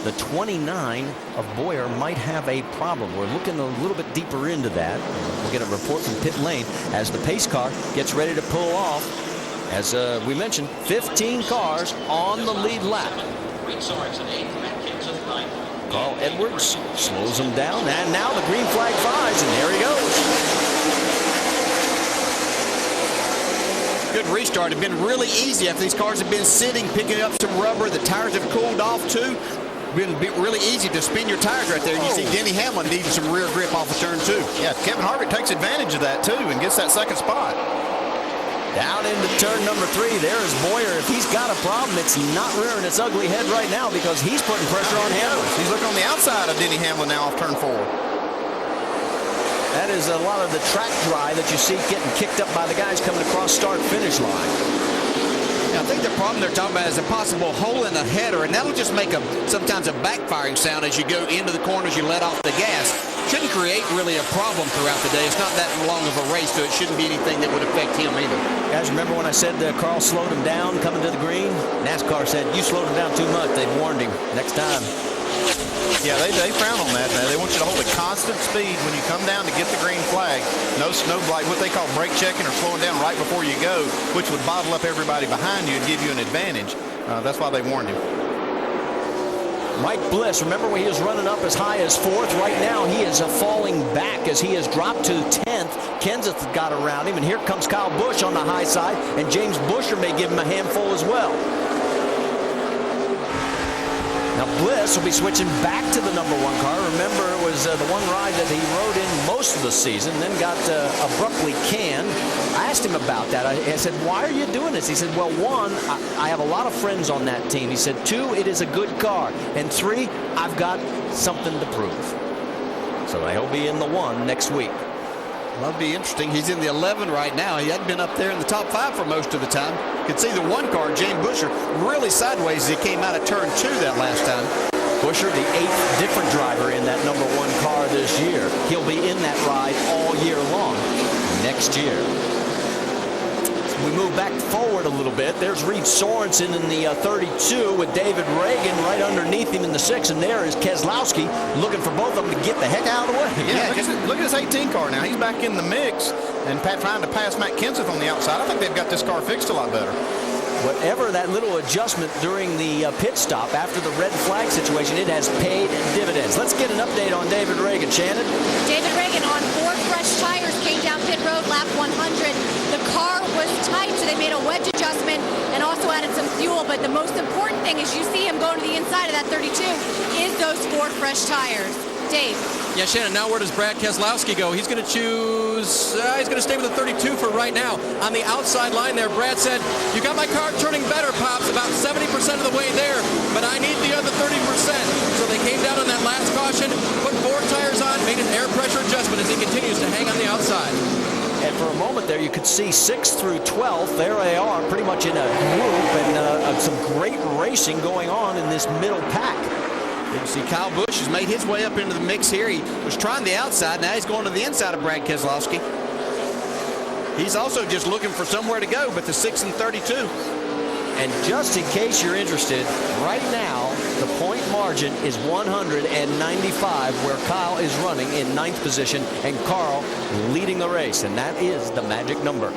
the 29 of Boyer might have a problem. We're looking a little bit deeper into that. We'll get a report from pit lane as the pace car gets ready to pull off. As we mentioned, 15 cars on the lead lap. Carl Edwards slows him down, and now the green flag flies, and there he goes. Good restart. It's been really easy after these cars have been sitting, picking up some rubber. The tires have cooled off too. Been really easy to spin your tires right there. And you see Denny Hamlin needing some rear grip off of turn 2. Yeah, Kevin Harvick takes advantage of that too and gets that second spot. Down into turn number 3. There is Boyer. If he's got a problem, it's not rearing its ugly head right now because he's putting pressure on Hamlin. He's looking on the outside of Denny Hamlin now off turn 4. That is a lot of the track dry that you see getting kicked up by the guys coming across start-finish line. I think the problem they're talking about is a possible hole in the header, and that'll just make sometimes a backfiring sound as you go into the corners, you let off the gas. Shouldn't create really a problem throughout the day. It's not that long of a race, so it shouldn't be anything that would affect him either. Guys, remember when I said Carl slowed him down coming to the green? NASCAR said, you slowed him down too much. They warned him next time. Yeah, they frown on that. They want you to hold a constant speed when you come down to get the green flag. No snow, like what they call brake checking or slowing down right before you go, which would bottle up everybody behind you and give you an advantage. That's why they warned him. Mike Bliss, remember when he was running up as high as 4th? Right now he is falling back as he has dropped to 10th. Kenseth got around him, and here comes Kyle Busch on the high side, and James Buescher may give him a handful as well. Now Bliss will be switching back to the number 1 car. Remember, it was the one ride that he rode in most of the season, then got abruptly canned. I asked him about that. I said, why are you doing this? He said, well, 1, I have a lot of friends on that team. He said, 2, it is a good car. And 3, I've got something to prove. So he'll be in the 1 next week. That'll be interesting. He's in the 11 right now. He hadn't been up there in the top 5 for most of the time. You can see the 1 car, James Buescher, really sideways as he came out of turn 2 that last time. Buescher, the 8th different driver in that number 1 car this year. He'll be in that ride all year long next year. We move back forward a little bit. There's Reed Sorensen in the 32 with David Reagan right underneath him in the 6, and there is Keselowski looking for both of them to get the heck out of the way. Yeah, look at this 18 car now. He's back in the mix and trying to pass Matt Kenseth on the outside. I think they've got this car fixed a lot better. Whatever that little adjustment during the pit stop after the red flag situation, it has paid dividends. Let's get an update on David Reagan. Shannon? David Reagan on 4 fresh tires came down pit road lap 100. The car was tight, so they made a wedge adjustment and also added some fuel. But the most important thing is you see him going to the inside of that 32 is those 4 fresh tires. Dave? Yeah, Shannon, now where does Brad Keselowski go? He's going to choose, he's going to stay with the 32 for right now. On the outside line there, Brad said, you got my car turning better, Pops, about 70% of the way there, but I need the other 30%. So they came down on that last caution, put 4 tires on, made an air pressure adjustment as he continues to hang on the outside. And for a moment there, you could see 6th through 12th. There they are, pretty much in a group, and some great racing going on in this middle pack. You see Kyle Busch has made his way up into the mix here. He was trying the outside. Now he's going to the inside of Brad Keselowski. He's also just looking for somewhere to go, but the 6 and 32. And just in case you're interested, right now, the point margin is 195, where Kyle is running in 9th position and Carl leading the race, and that is the magic number.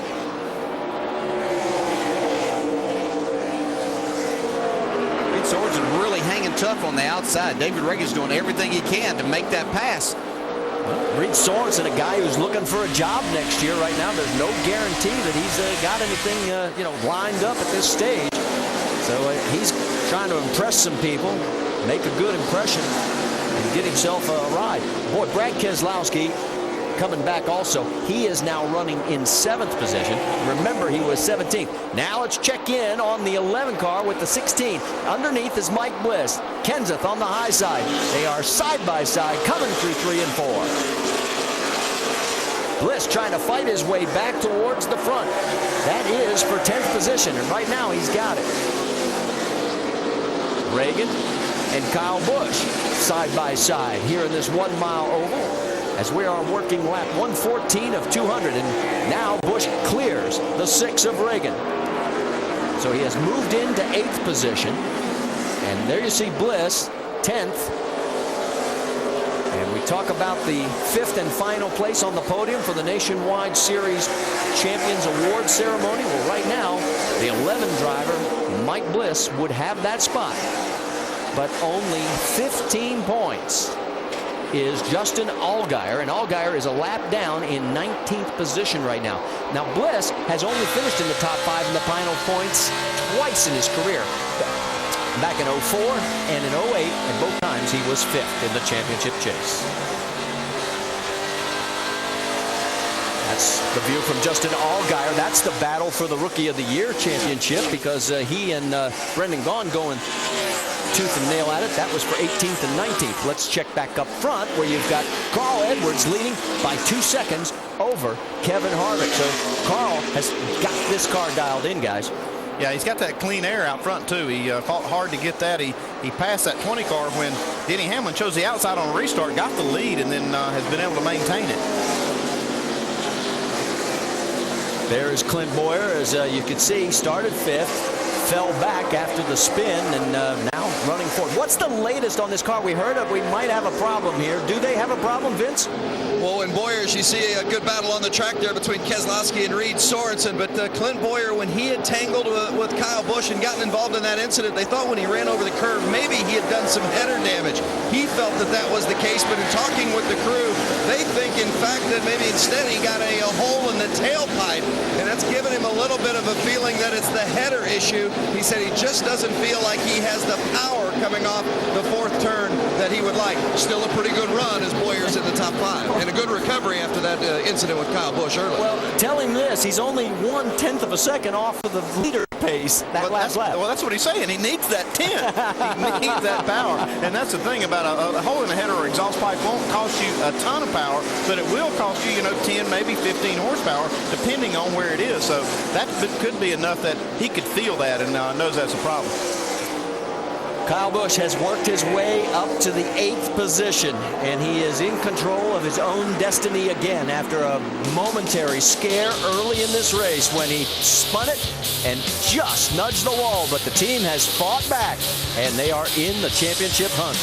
Sorensen really hanging tough on the outside. David Reagan's doing everything he can to make that pass. Well, Reed Sorensen, a guy who's looking for a job next year. Right now, there's no guarantee that he's got anything lined up at this stage. So he's trying to impress some people, make a good impression, and get himself a ride. Boy, Brad Keselowski coming back also. He is now running in 7th position. Remember, he was 17th. Now let's check in on the 11 car with the 16. Underneath is Mike Bliss. Kenseth on the high side. They are side by side coming through 3 and 4. Bliss trying to fight his way back towards the front. That is for 10th position, and right now he's got it. Reagan and Kyle Busch side by side here in this 1 mile oval, as we are working lap 114 of 200, and now Busch clears the 6 of Reagan. So he has moved into 8th position, and there you see Bliss, 10th. And we talk about the 5th and final place on the podium for the Nationwide Series Champions Award ceremony. Well, right now, the 11 driver, Mike Bliss, would have that spot. but only 15 points is Justin Allgaier, and Allgaier is a lap down in 19th position right now. Now, Bliss has only finished in the top 5 in the final points twice in his career. Back in 04 and in 08, and both times he was 5th in the championship chase. That's the view from Justin Allgaier. That's the battle for the Rookie of the Year championship, because he and Brendan Gaughan going tooth and nail at it. That was for 18th and 19th. Let's check back up front, where you've got Carl Edwards leading by 2 seconds over Kevin Harvick. So Carl has got this car dialed in, guys. Yeah, he's got that clean air out front, too. He fought hard to get that. He passed that 20 car when Denny Hamlin chose the outside on a restart, got the lead, and then has been able to maintain it. There's Clint Boyer, as you can see, started 5th, fell back after the spin, and now running forward. What's the latest on this car? We heard of we might have a problem here. Do they have a problem, Vince? Well, in Boyers, you see a good battle on the track there between Keselowski and Reed Sorensen. But Clint Boyer, when he had tangled with Kyle Busch and gotten involved in that incident, they thought when he ran over the curve, maybe he had done some header damage. He felt that that was the case, but in talking with the crew, they think, in fact, that maybe instead he got a hole in the tailpipe, and that's given him a little bit of a feeling that it's the header issue. He said he just doesn't feel like he has the power coming off the 4th turn that he would like. Still a pretty good run as Boyer's in the top 5. And a good recovery after that incident with Kyle Busch earlier. Well, tell him this. He's only 1/10 of a second off of the leader pace that last lap. Well, that's what he's saying. He needs that 10. He needs that power. And that's the thing about a hole in the header or exhaust pipe won't cost you a ton of power, but it will cost you, 10, maybe 15 horsepower, depending on where it is. So that could be enough that he could feel that and knows that's a problem. Kyle Busch has worked his way up to the 8th position, and he is in control of his own destiny again after a momentary scare early in this race when he spun it and just nudged the wall. But the team has fought back, and they are in the championship hunt.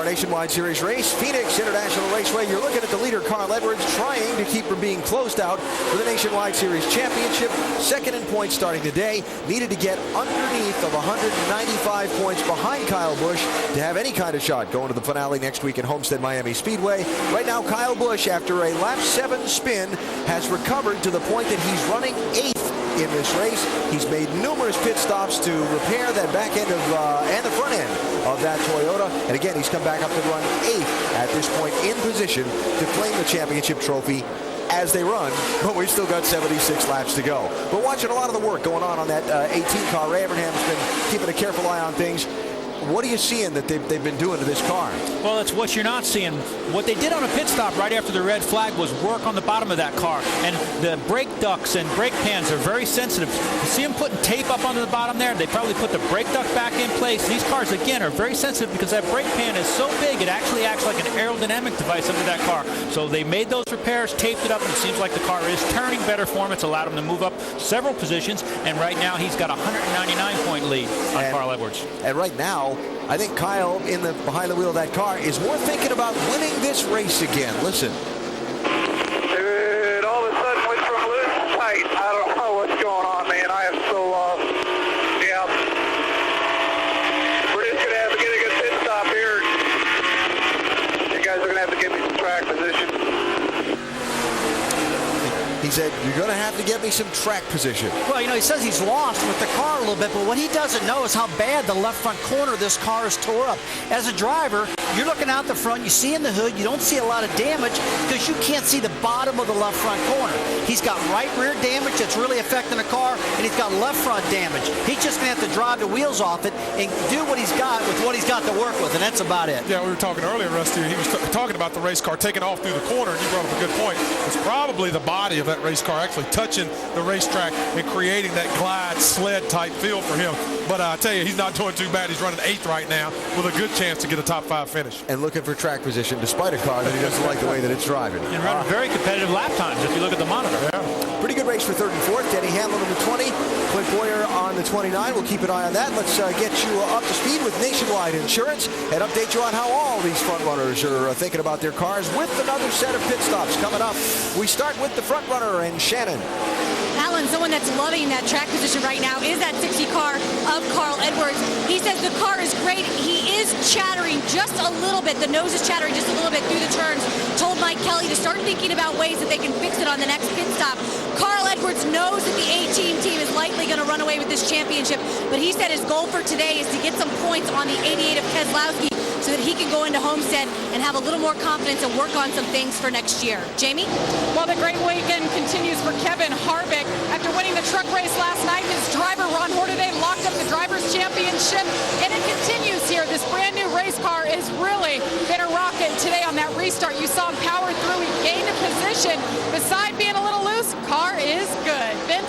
Nationwide Series race, Phoenix International Raceway. You're looking at the leader, Carl Edwards, trying to keep from being closed out for the Nationwide Series Championship. 2nd in points starting today. Needed to get underneath of 195 points behind Kyle Busch to have any kind of shot going to the finale next week at Homestead Miami Speedway. Right now, Kyle Busch, after a lap 7 spin, has recovered to the point that he's running 8th in this race. He's made numerous pit stops to repair that back end of and the front end of that Toyota, and again he's come back up to run 8th at this point in position to claim the championship trophy as they run, but we've still got 76 laps to go. But watching a lot of the work going on that 18 car. Ray Abraham's been keeping a careful eye on things. What are you seeing that they've been doing to this car? Well, it's what you're not seeing. What they did on a pit stop right after the red flag was work on the bottom of that car. And the brake ducts and brake pans are very sensitive. You see them putting tape up onto the bottom there? They probably put the brake duct back in place. These cars, again, are very sensitive because that brake pan is so big it actually acts like an aerodynamic device under that car. So they made those repairs, taped it up, and it seems like the car is turning better for him. It's allowed him to move up several positions, and right now he's got a 199-point lead on Carl Edwards. And right now, I think Kyle, behind the wheel of that car, is more thinking about winning this race again. Listen. Dude, all of a sudden went from loose to tight. I don't know what's going on, man. I am so lost. Yeah. We're just going to have to get a good pit stop here. You guys are going to have to give me some track position. He said, you're going to have to get me some track position. Well, he says he's lost with the car a little bit, but what he doesn't know is how bad the left front corner of this car is tore up. As a driver, you're looking out the front, you see in the hood, you don't see a lot of damage because you can't see the bottom of the left front corner. He's got right rear damage that's really affecting the car, and he's got left front damage. He's just going to have to drive the wheels off it and do what he's got with what he's got to work with, and that's about it. Yeah, we were talking earlier, Rusty. He was talking about the race car taking off through the corner, and you brought up a good point. It's probably the body of that race car actually touching the racetrack and creating that glide sled type feel for him. But I tell you, he's not doing too bad. He's running 8th right now with a good chance to get a top 5 finish. And looking for track position despite a car that he doesn't like the way that it's driving. And running very competitive lap times if you look at the monitor. Yeah. Pretty good race for 3rd and 4th. Denny Hamlin on the 20. Clint Boyer on the 29. We'll keep an eye on that. Let's get you up to speed with Nationwide Insurance and update you on how all these front runners are thinking about their cars with another set of pit stops coming up. We start with the front runner and Shannon. Alan, someone that's loving that track position right now is that 60 car of Carl Edwards. He says the car is great. He is chattering just a little bit. The nose is chattering just a little bit through the turns. Told Mike Kelly to start thinking about ways that they can fix it on the next pit stop. Carl Edwards knows that the A-Team team is likely going to run away with this championship, but he said his goal for today is to get some points on the 88 of Keselowski so that he can go into Homestead and have a little more confidence and work on some things for next year. Jamie? Well, the great weekend continues for Kevin Harvick. After winning the truck race last night, his driver, Ron Hornaday, locked up the Drivers' Championship, and it continues here. This brand new race car is really been a rocket today on that restart. You saw him power through. He gained a position. Beside being a little loose, car is good. Vince?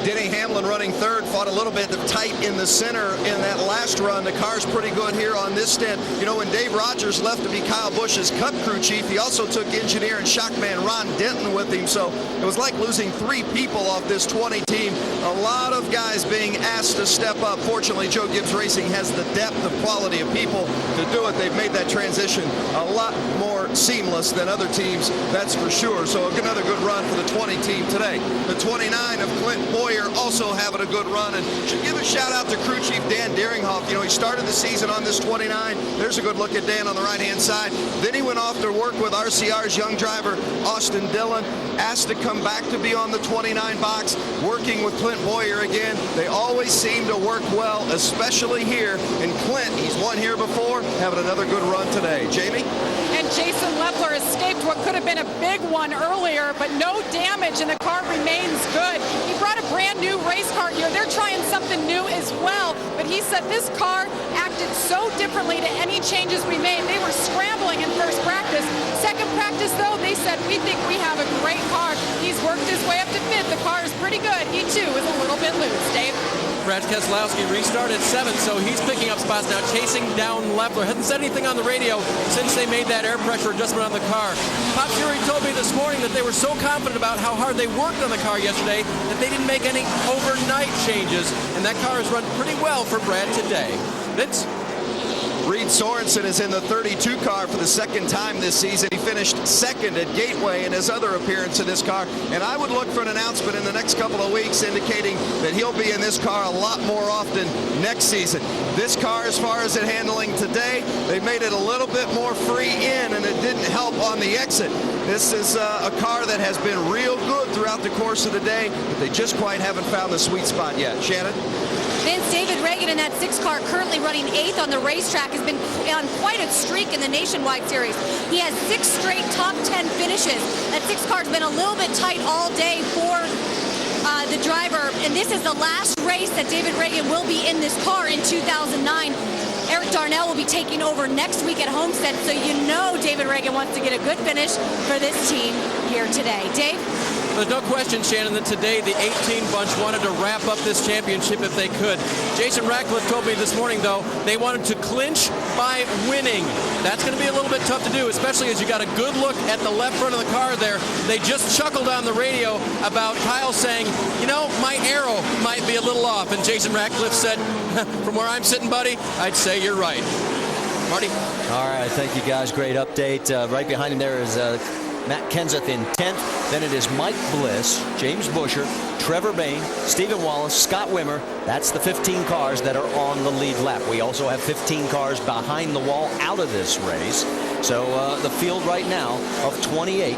Denny Hamlin running 3rd, fought a little bit tight in the center in that last run. The car's pretty good here on this stint. When Dave Rogers left to be Kyle Busch's Cup crew chief, he also took engineer and shockman Ron Denton with him. So it was like losing 3 people off this 20 team. A lot of guys being asked to step up. Fortunately, Joe Gibbs Racing has the depth of quality of people to do it. They've made that transition a lot more seamless than other teams, that's for sure. So another good run for the 20 team today. The 29 of Clint Boyer also having a good run, and should give a shout out to crew chief Dan Deringhoff. He started the season on this 29. There's a good look at Dan on the right hand side. Then he went off to work with RCR's young driver Austin Dillon, asked to come back to be on the 29 box, working with Clint Boyer again. They always seem to work well, especially here. And Clint, he's won here before, having another good run today. Jamie? And Jason Leffler escaped what could have been a big one earlier, but no damage, and the car remains good. He brought a brand new race car here. They're trying something new as well, but he said this car acted so differently to any changes we made. They were scrambling in first practice. Second practice, though, they said, we think we have a great car. He's worked his way up to 5th. The car is pretty good. He, too, is a little bit loose. Dave? Brad Keselowski restarted 7th, so he's picking up spots now, chasing down Leffler. Hasn't said anything on the radio since they made that air pressure adjustment on the car. Pop Fury told me this morning that they were so confident about how hard they worked on the car yesterday that they didn't make any overnight changes, and that car has run pretty well for Brad today. Vince? Reed Sorensen is in the 32 car for the 2nd time this season. He finished 2nd at Gateway in his other appearance in this car. And I would look for an announcement in the next couple of weeks indicating that he'll be in this car a lot more often next season. This car, as far as it handling today, they made it a little bit more free in, and it didn't help on the exit. This is a car that has been real good throughout the course of the day, but they just quite haven't found the sweet spot yet. Shannon? Vince, David Reagan in that 6 car currently running 8th on the racetrack has been on quite a streak in the Nationwide Series. He has 6 straight top 10 finishes. That 6 car has been a little bit tight all day for the driver, and this is the last race that David Reagan will be in this car in 2009. Eric Darnell will be taking over next week at Homestead, so David Reagan wants to get a good finish for this team here today. Dave? There's no question, Shannon, that today the 18 bunch wanted to wrap up this championship if they could. Jason Ratcliffe told me this morning, though, they wanted to clinch by winning. That's going to be a little bit tough to do, especially as you got a good look at the left front of the car there. They just chuckled on the radio about Kyle saying, my arrow might be a little off. And Jason Ratcliffe said, from where I'm sitting, buddy, I'd say you're right. Marty? All right, thank you, guys. Great update. Right behind him there is Matt Kenseth in 10th. Then it is Mike Bliss, James Buescher, Trevor Bayne, Stephen Wallace, Scott Wimmer. That's the 15 cars that are on the lead lap. We also have 15 cars behind the wall out of this race. So the field right now of 28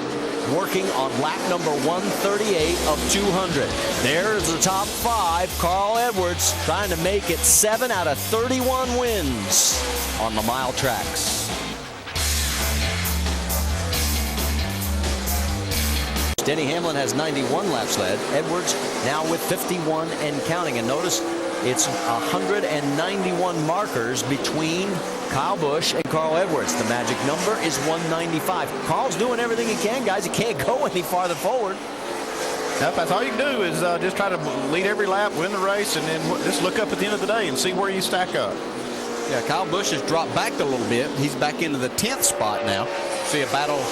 working on lap number 138 of 200. There's the top 5. Carl Edwards trying to make it 7 out of 31 wins on the mile tracks. Denny Hamlin has 91 laps led. Edwards now with 51 and counting. And notice it's 191 markers between Kyle Busch and Carl Edwards. The magic number is 195. Carl's doing everything he can, guys. He can't go any farther forward. Yep, that's all you can do is just try to lead every lap, win the race, and then just look up at the end of the day and see where you stack up. Yeah, Kyle Busch has dropped back a little bit. He's back into the 10th spot now. See a battle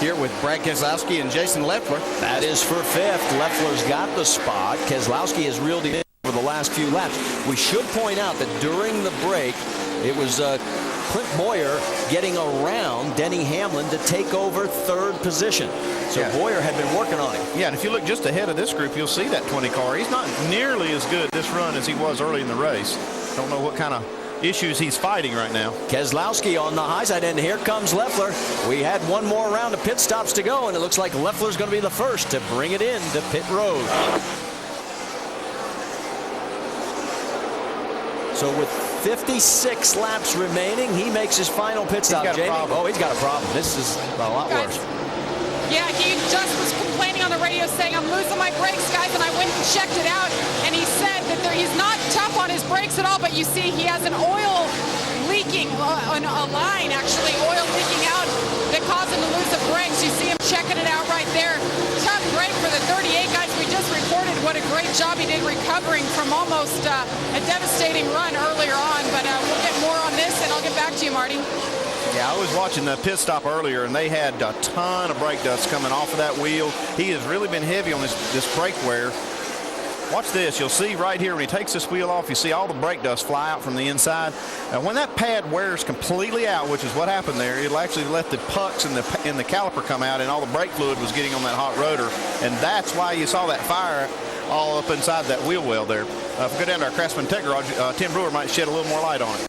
here with Brad Keselowski and Jason Leffler. That is for 5th. Leffler's got the spot. Keselowski has reeled him in over the last few laps. We should point out that during the break, it was Clint Boyer getting around Denny Hamlin to take over 3rd position. So Boyer had been working on him. Yeah, and if you look just ahead of this group, you'll see that 20 car. He's not nearly as good this run as he was early in the race. Don't know what kind of issues he's fighting right now. Keselowski on the high side, and here comes Leffler. We had one more round of pit stops to go, and it looks like Leffler's going to be the first to bring it in to pit road. So with 56 laps remaining, he makes his final pit stop. He's got a problem. Oh, he's got a problem. This is a lot worse. Yeah, he just was complaining on the radio saying, I'm losing my brakes, guys, and I went and checked it out, and he said that he's not tough on his brakes at all, but you see he has an oil leaking, a line actually, oil leaking out that caused him to lose the brakes. You see him checking it out right there. Tough break for the 38, guys. We just reported what a great job he did recovering from almost a devastating run earlier on, but we'll get more on this, and I'll get back to you, Marty. Yeah, I was watching the pit stop earlier, and they had a ton of brake dust coming off of that wheel. He has really been heavy on this brake wear. Watch this. You'll see right here when he takes this wheel off, you see all the brake dust fly out from the inside. When that pad wears completely out, which is what happened there, it'll actually let the pucks in the caliper come out, and all the brake fluid was getting on that hot rotor, and that's why you saw that fire all up inside that wheel well there. If we go down to our Craftsman Tech Garage, Tim Brewer might shed a little more light on it.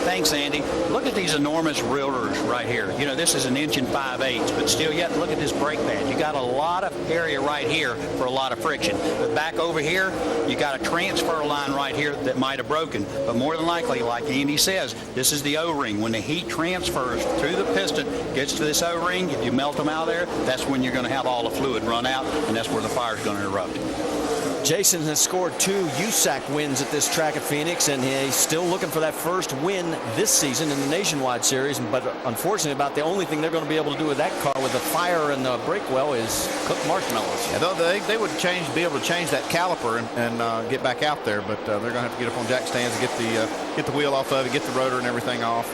Thanks, Andy. Look at these enormous rotors right here. You know, this is an 1 5/8, but still yet look at this brake pad. You got a lot of area right here for a lot of friction. But back over here, you got a transfer line right here that might have broken. But more than likely, like Andy says, this is the O-ring. When the heat transfers through the piston, gets to this O-ring, if you melt them out there, that's when you're going to have all the fluid run out, and that's where the fire's going to erupt. Jason has scored 2 USAC wins at this track at Phoenix, and he's still looking for that first win this season in the Nationwide Series. But unfortunately, about the only thing they're going to be able to do with that car with the fire and the brake well is cook marshmallows. Yeah, they would be able to change that caliper and get back out there, but they're going to have to get up on jack stands and get the wheel off of it, get the rotor and everything off.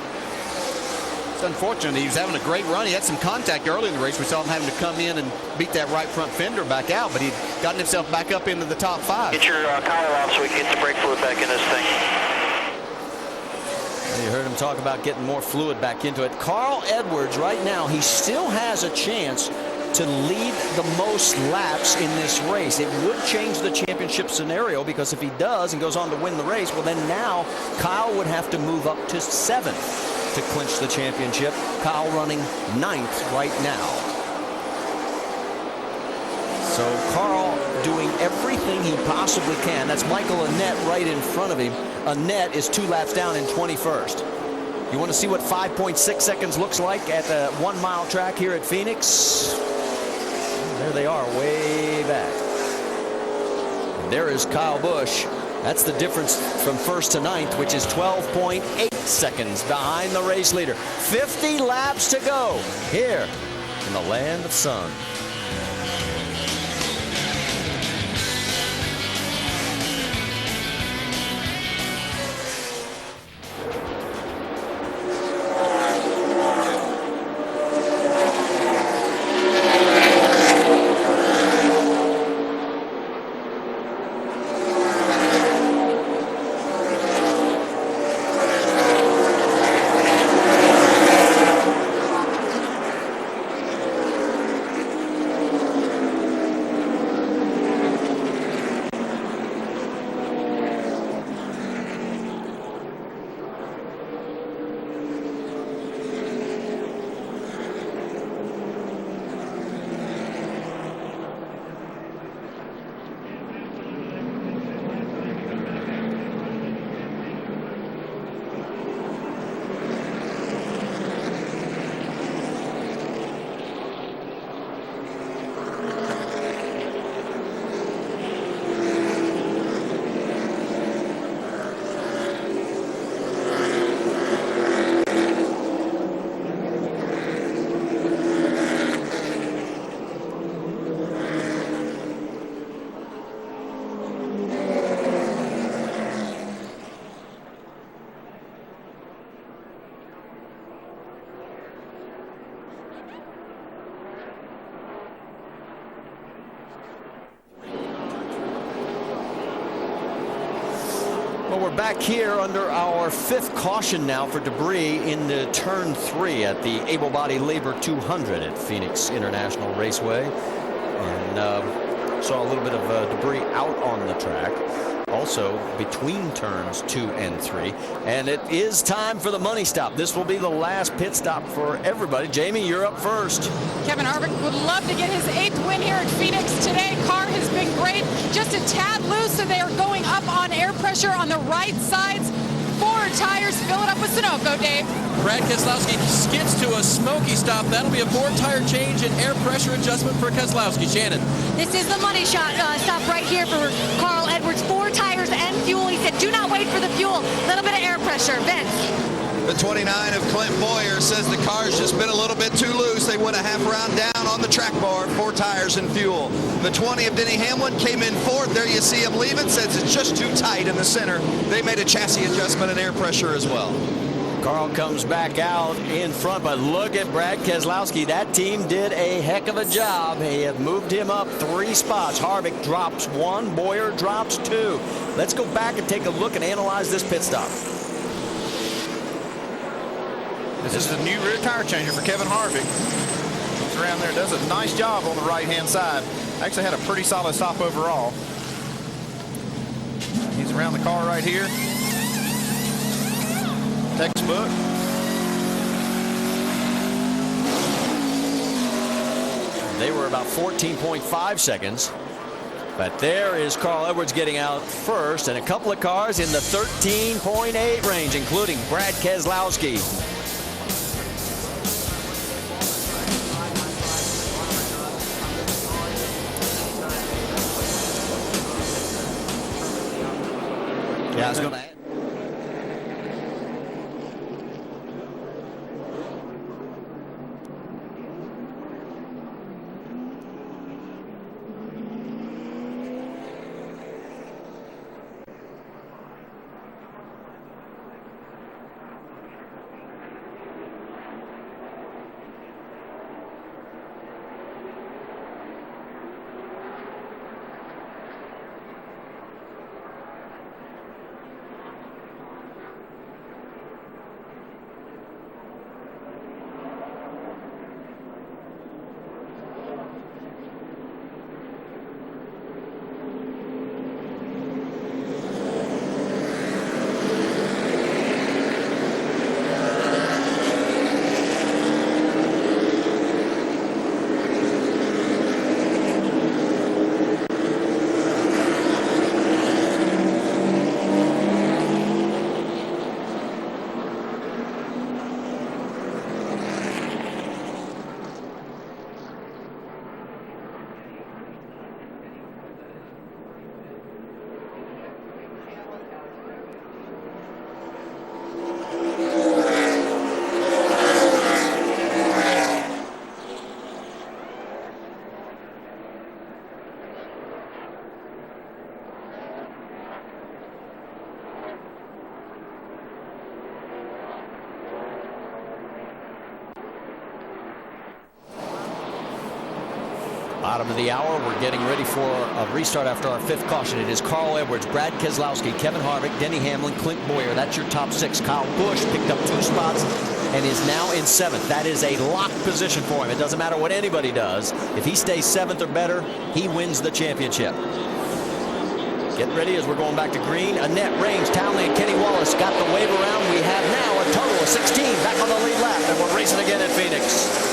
It's unfortunate. He was having a great run. He had some contact early in the race. We saw him having to come in and beat that right front fender back out, but he'd gotten himself back up into the top 5. Get your collar off so we can get the brake fluid back in this thing. You heard him talk about getting more fluid back into it. Carl Edwards right now, he still has a chance to lead the most laps in this race. It would change the championship scenario, because if he does and goes on to win the race, well, then now Kyle would have to move up to 7th to clinch the championship. Kyle running 9th right now. So Carl doing everything he possibly can. That's Michael Annett right in front of him. Annett is 2 laps down in 21st. You want to see what 5.6 seconds looks like at the 1 mile track here at Phoenix? There they are, way back. And there is Kyle Busch. That's the difference from 1st to 9th, which is 12.8 seconds behind the race leader. 50 laps to go here in the land of sun. Well, we're back here under our 5th caution now for debris in the turn 3 at the Able Body Labor 200 at Phoenix International Raceway. And saw a little bit of debris out on the track. Also between turns 2 and 3. And it is time for the money stop. This will be the last pit stop for everybody. Jamie, you're up first. Kevin Harvick would love to get his 8th win here at Phoenix today. Car has been great, just a tad loose, so they are going up on air pressure on the right sides. 4 tires, fill it up with Sunoco, Dave. Brad Keselowski skips to a smoky stop. That'll be a 4-tire change and air pressure adjustment for Keselowski. Shannon. This is the money shot stop right here for Carl Edwards. 4 tires and fuel. He said, do not wait for the fuel. A little bit of air pressure. Vince. The 29 of Clint Boyer says the car's just been a little bit too loose. They went a half round down on the track bar, 4 tires and fuel. The 20 of Denny Hamlin came in 4th. There you see him leaving. Says it's just too tight in the center. They made a chassis adjustment and air pressure as well. Carl comes back out in front, but look at Brad Keselowski. That team did a heck of a job. They have moved him up 3 spots. Harvick drops 1, Boyer drops 2. Let's go back and take a look and analyze this pit stop. This is a new rear tire changer for Kevin Harvick. Comes around there, does a nice job on the right-hand side. Actually had a pretty solid stop overall. He's around the car right here. Textbook. They were about 14.5 seconds. But there is Carl Edwards getting out first, and a couple of cars in the 13.8 range, including Brad Keselowski. Yeah, I was going to add. Bottom of the hour, we're getting ready for a restart after our 5th caution. It is Carl Edwards, Brad Keselowski, Kevin Harvick, Denny Hamlin, Clint Boyer. That's your top 6. Kyle Busch picked up 2 spots and is now in 7th. That is a locked position for him. It doesn't matter what anybody does. If he stays 7th or better, he wins the championship. Get ready as we're going back to green. Annette Range, Townley, and Kenny Wallace got the wave around. We have now a total of 16 back on the lead lap, and we're racing again at Phoenix.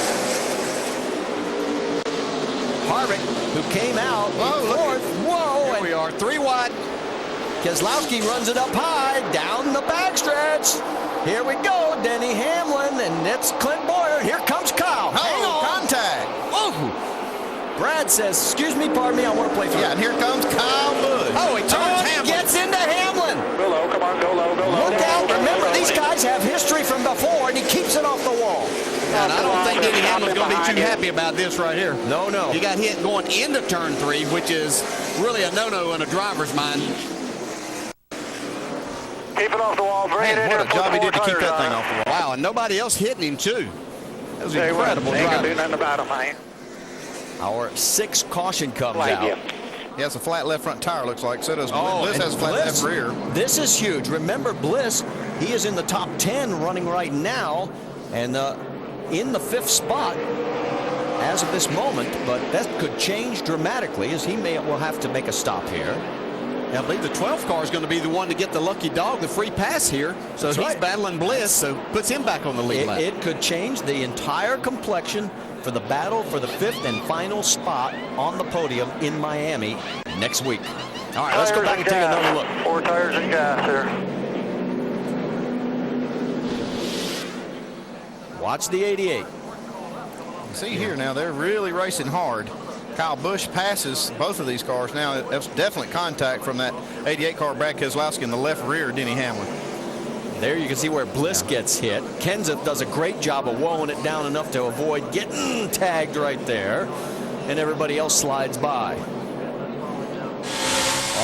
Harvick, who came out fourth. Whoa, here we are, 3 wide. Keselowski runs it up high, down the backstretch. Here we go, Denny Hamlin, and it's Clint Boyer. Here comes Kyle. Hang on. Contact. Whoa. Brad says, excuse me, pardon me, I want to play through. Yeah, and here comes Kyle Busch. Oh, he turns, gets into Hamlin. Go low, come on, go low, go low. Look out, remember, these guys have history from before, and he keeps it off the wall. And I don't think Denny Hamlin's going to be too happy about this right here. No, no. He got hit going into turn 3, which is really a no-no in a driver's mind. Keep it off the wall. Man, what a job he did to keep that thing off the wall. Wow, and nobody else hitting him, too. That was incredible Ain't gonna driving. do nothing about him, man. Our 6th caution comes Like out. He has a flat left front tire, looks like. So does Bliss. Has a flat left rear. This is huge. Remember, Bliss, he is in the top 10 running right now, and in the 5th spot as of this moment, but that could change dramatically as he will have to make a stop here. I believe the 12th car is going to be the one to get the lucky dog, the free pass here. So he's battling Bliss, so puts him back on the lead lap. It could change the entire complexion for the battle for the 5th and final spot on the podium in Miami next week. All right, let's go back and take another look. 4 tires and gas here. Watch the 88. See here now, they're really racing hard. Kyle Busch passes both of these cars now. That's definite contact from that 88 car, Brad Keselowski, in the left rear, Denny Hamlin. There you can see where Bliss gets hit. Kenseth does a great job of wowing it down enough to avoid getting tagged right there. And everybody else slides by. On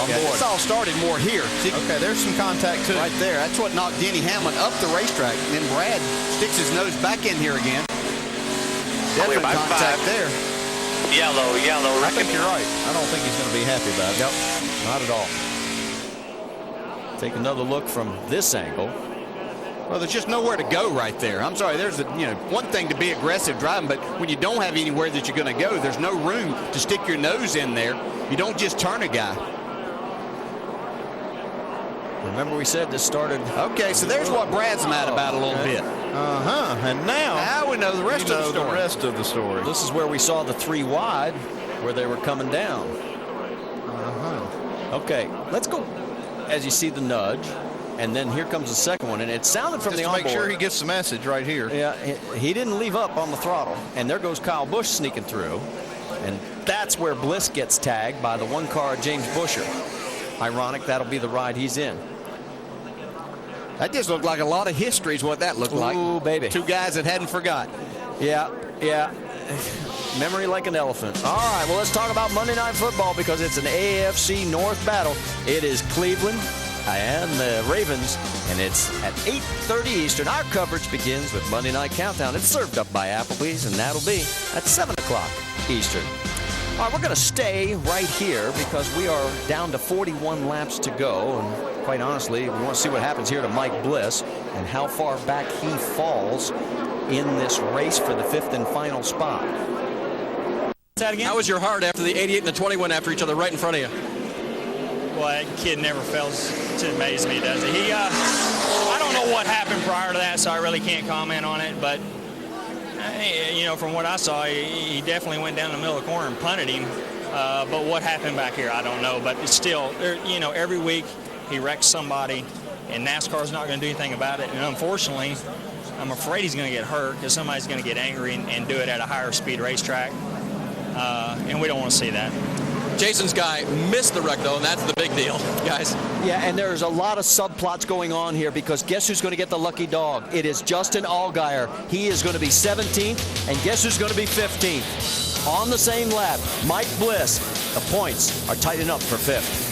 board. It's all started more here. See, okay, there's some contact too. Right there. That's what knocked Denny Hamlin up the racetrack. And then Brad sticks his nose back in here again. Definite contact there. Yellow. I think you're right. I don't think he's going to be happy about it. Nope, not at all. Take another look from this angle. Well, there's just nowhere to go right there. I'm sorry. There's one thing to be aggressive driving, but when you don't have anywhere that you're going to go, there's no room to stick your nose in there. You don't just turn a guy. Remember we said this started. Okay, so there's what Brad's mad about a little bit. And now we know the rest of the story. This is where we saw the 3 wide, where they were coming down. Okay, let's go. As you see the nudge, and then here comes the second one, and it sounded from just the to onboard. make sure he gets the message right here. Yeah, he didn't leave up on the throttle, and there goes Kyle Busch sneaking through, and that's where Bliss gets tagged by the 1 car, James Buescher. Ironic, that'll be the ride he's in. That just looked like a lot of history is what that looked like. Ooh, baby. 2 guys that hadn't forgot. Yeah. Memory like an elephant. All right, well, let's talk about Monday Night Football because it's an AFC North battle. It is Cleveland and the Ravens, and it's at 8:30 Eastern. Our coverage begins with Monday Night Countdown. It's served up by Applebee's, and that'll be at 7 o'clock Eastern. All right, we're going to stay right here because we are down to 41 laps to go. And quite honestly, we want to see what happens here to Mike Bliss and how far back he falls in this race for the 5th and final spot. That again? How was your heart after the 88 and the 20 went after each other right in front of you? Well, that kid never fails to amaze me, does he? I don't know what happened prior to that, so I really can't comment on it. But, from what I saw, he definitely went down the middle of the corner and punted him. But what happened back here, I don't know. But it's still, every week he wrecks somebody, and NASCAR's not going to do anything about it. And unfortunately, I'm afraid he's going to get hurt because somebody's going to get angry and do it at a higher speed racetrack. And we don't want to see that. Jason's guy missed the wreck, though, and that's the big deal, guys. Yeah, and there's a lot of subplots going on here because guess who's going to get the lucky dog? It is Justin Allgaier. He is going to be 17th, and guess who's going to be 15th? On the same lap, Mike Bliss. The points are tight enough for 5th.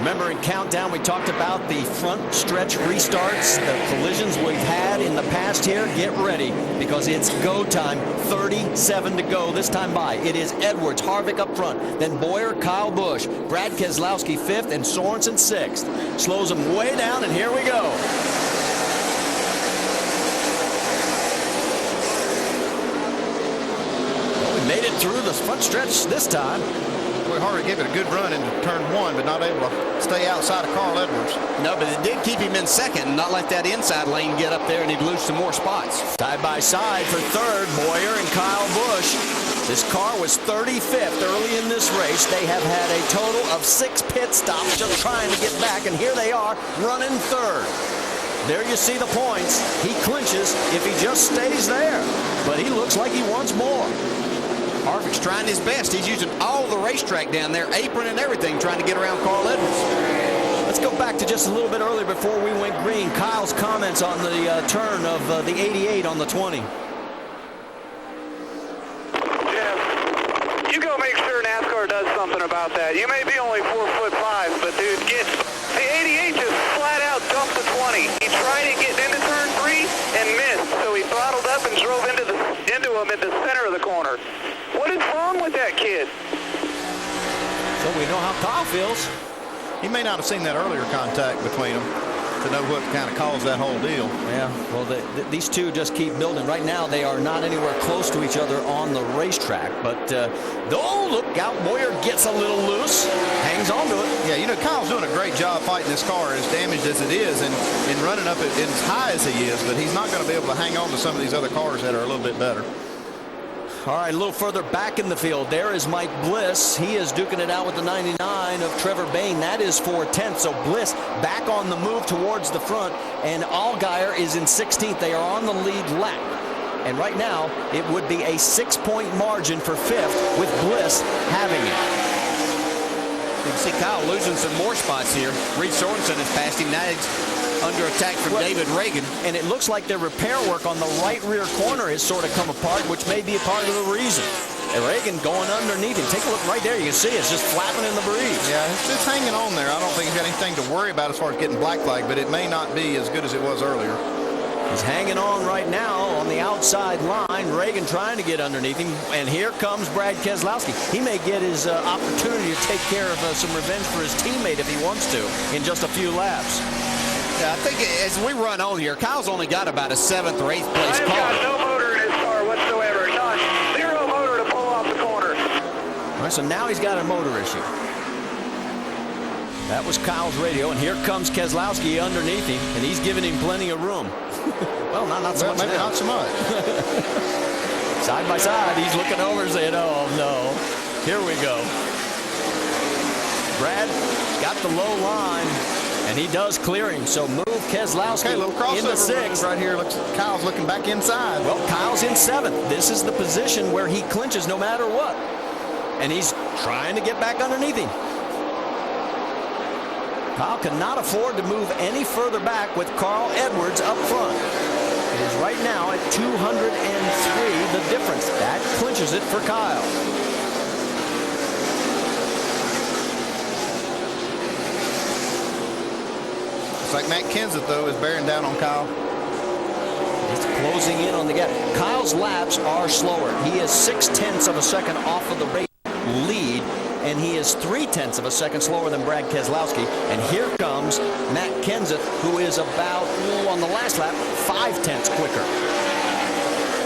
Remember in Countdown, we talked about the front stretch restarts, the collisions we've had in the past here. Get ready, because it's go time. 37 to go this time by. It is Edwards, Harvick up front, then Boyer, Kyle Busch, Brad Keselowski 5th, and Sorensen 6th. Slows them way down, and here we go. Well, we made it through the front stretch this time. Boy, Harvick gave it a good run into turn 1, but not able to stay outside of Carl Edwards. No, but it did keep him in second and not let that inside lane get up there, and he'd lose some more spots. Side by side for third, Boyer and Kyle Busch. This car was 35th early in this race. They have had a total of 6 pit stops just trying to get back, and here they are running third. There you see the points. He clinches if he just stays there, but he looks like he wants more. Harvick's trying his best. He's using all the racetrack down there, apron and everything, trying to get around Carl Edwards. Let's go back to just a little bit earlier before we went green. Kyle's comments on the turn of the 88 on the 20. You go make sure NASCAR does something about that. You may be only 4'5", but dude, the 88 just flat out dumped the 20. He tried to get into turn 3 and missed, so he throttled up and drove into him at the center of the corner. What is wrong with that kid? So we know how Kyle feels. He may not have seen that earlier contact between them to know what kind of caused that whole deal. Yeah, well, these two just keep building. Right now, they are not anywhere close to each other on the racetrack. But, oh, look out. Boyer gets a little loose, hangs on to it. Yeah, you know, Kyle's doing a great job fighting this car, as damaged as it is, and running up as high as he is. But he's not going to be able to hang on to some of these other cars that are a little bit better. All right, a little further back in the field, there is Mike Bliss. He is duking it out with the 99 of Trevor Bayne. That is for 10th. So Bliss back on the move towards the front, and Allgaier is in 16th. They are on the lead lap. And right now, it would be a 6-point margin for 5th with Bliss having it. You can see Kyle losing some more spots here. Reed Sorensen has passed him. Now he's under attack from David Reagan. And it looks like their repair work on the right rear corner has sort of come apart, which may be a part of the reason. And Reagan going underneath him. Take a look right there. You can see it's just flapping in the breeze. Yeah, it's hanging on there. I don't think he's got anything to worry about as far as getting black flag, but it may not be as good as it was earlier. He's hanging on right now on the outside line. Reagan trying to get underneath him. And here comes Brad Keselowski. He may get his opportunity to take care of some revenge for his teammate if he wants to in just a few laps. Yeah, I think as we run on here, Kyle's only got about a 7th or 8th place I've car. got no motor in his car whatsoever. None. Zero motor to pull off the corner. All right, so now he's got a motor issue. That was Kyle's radio, and here comes Keselowski underneath him, and he's giving him plenty of room. Well, not so much maybe now. not so much. Side by side, he's looking over saying, oh, no. Here we go. Brad got the low line, and he does clear him. So move Keselowski little crossover in the 6th. right here. Kyle's looking back inside. Well, Kyle's in 7th. This is the position where he clinches no matter what. And he's trying to get back underneath him. Kyle cannot afford to move any further back with Carl Edwards up front. It is right now at 203, the difference. That clinches it for Kyle. Looks like Matt Kenseth, though, is bearing down on Kyle. It's closing in on the gap. Kyle's laps are slower. He is 0.6 of a second off of the race lead, and he is 0.3 of a second slower than Brad Keselowski. And here comes Matt Kenseth, who is about, on the last lap, 0.5 quicker.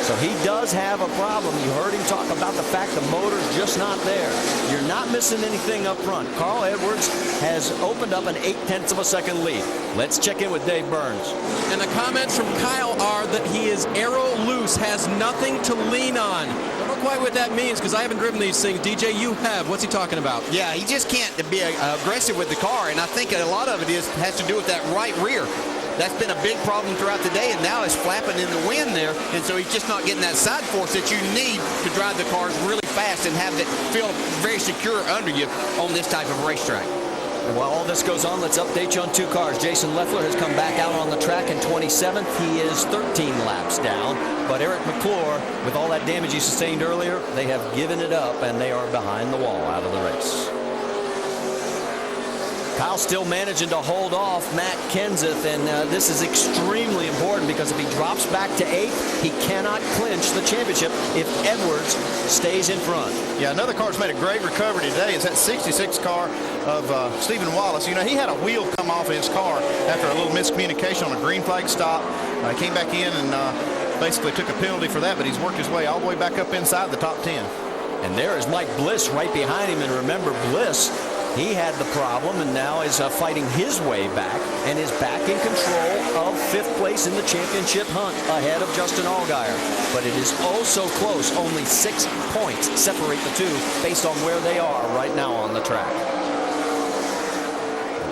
So he does have a problem. You heard him talk about the fact the motor's just not there. You're not missing anything up front. Carl Edwards has opened up an 0.8 of a second lead. Let's check in with Dave Burns. And the comments from Kyle are that he is aero loose, has nothing to lean on. I don't know quite what that means because I haven't driven these things. DJ, you have. What's he talking about? Yeah, he just can't be aggressive with the car, and I think a lot of it has to do with that right rear. That's been a big problem throughout the day, and now it's flapping in the wind there, and so he's just not getting that side force that you need to drive the cars really fast and have it feel very secure under you on this type of racetrack. And while all this goes on, let's update you on 2 cars. Jason Leffler has come back out on the track in 27th. He is 13 laps down. But Eric McClure, with all that damage he sustained earlier, they have given it up, and they are behind the wall out of the race. Kyle still managing to hold off Matt Kenseth, and this is extremely important because if he drops back to 8th, he cannot clinch the championship if Edwards stays in front. Yeah, another car's made a great recovery today. It's that 66 car of Stephen Wallace. You know, he had a wheel come off his car after a little miscommunication on a green flag stop. Came back in and basically took a penalty for that, but he's worked his way all the way back up inside the top 10. And there is Mike Bliss right behind him. And remember, Bliss, he had the problem and now is fighting his way back and is back in control of 5th place in the championship hunt ahead of Justin Allgaier. But it is oh so close. Only 6 points separate the two based on where they are right now on the track.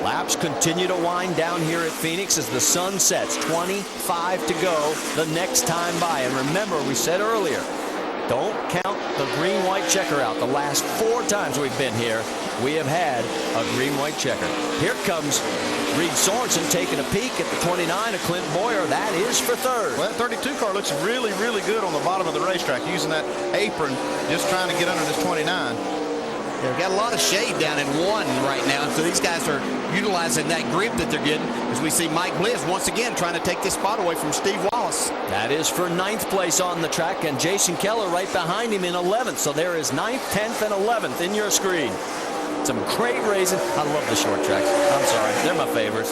Laps continue to wind down here at Phoenix as the sun sets. 25 to go the next time by. And remember, we said earlier, don't count the green-white checker out. The last 4 times we've been here, we have had a green-white checker. Here comes Reed Sorensen taking a peek at the 29 of Clint Boyer. That is for 3rd. Well, that 32 car looks really, really good on the bottom of the racetrack, using that apron, just trying to get under this 29. They've got a lot of shade down in 1 right now, so these guys are utilizing that grip that they're getting as we see Mike Bliss once again trying to take this spot away from Steve Wallace. That is for 9th place on the track, and Jason Keller right behind him in 11th. So there is 9th, 10th, and 11th in your screen. Some great racing. I love the short tracks. I'm sorry. They're my favorites.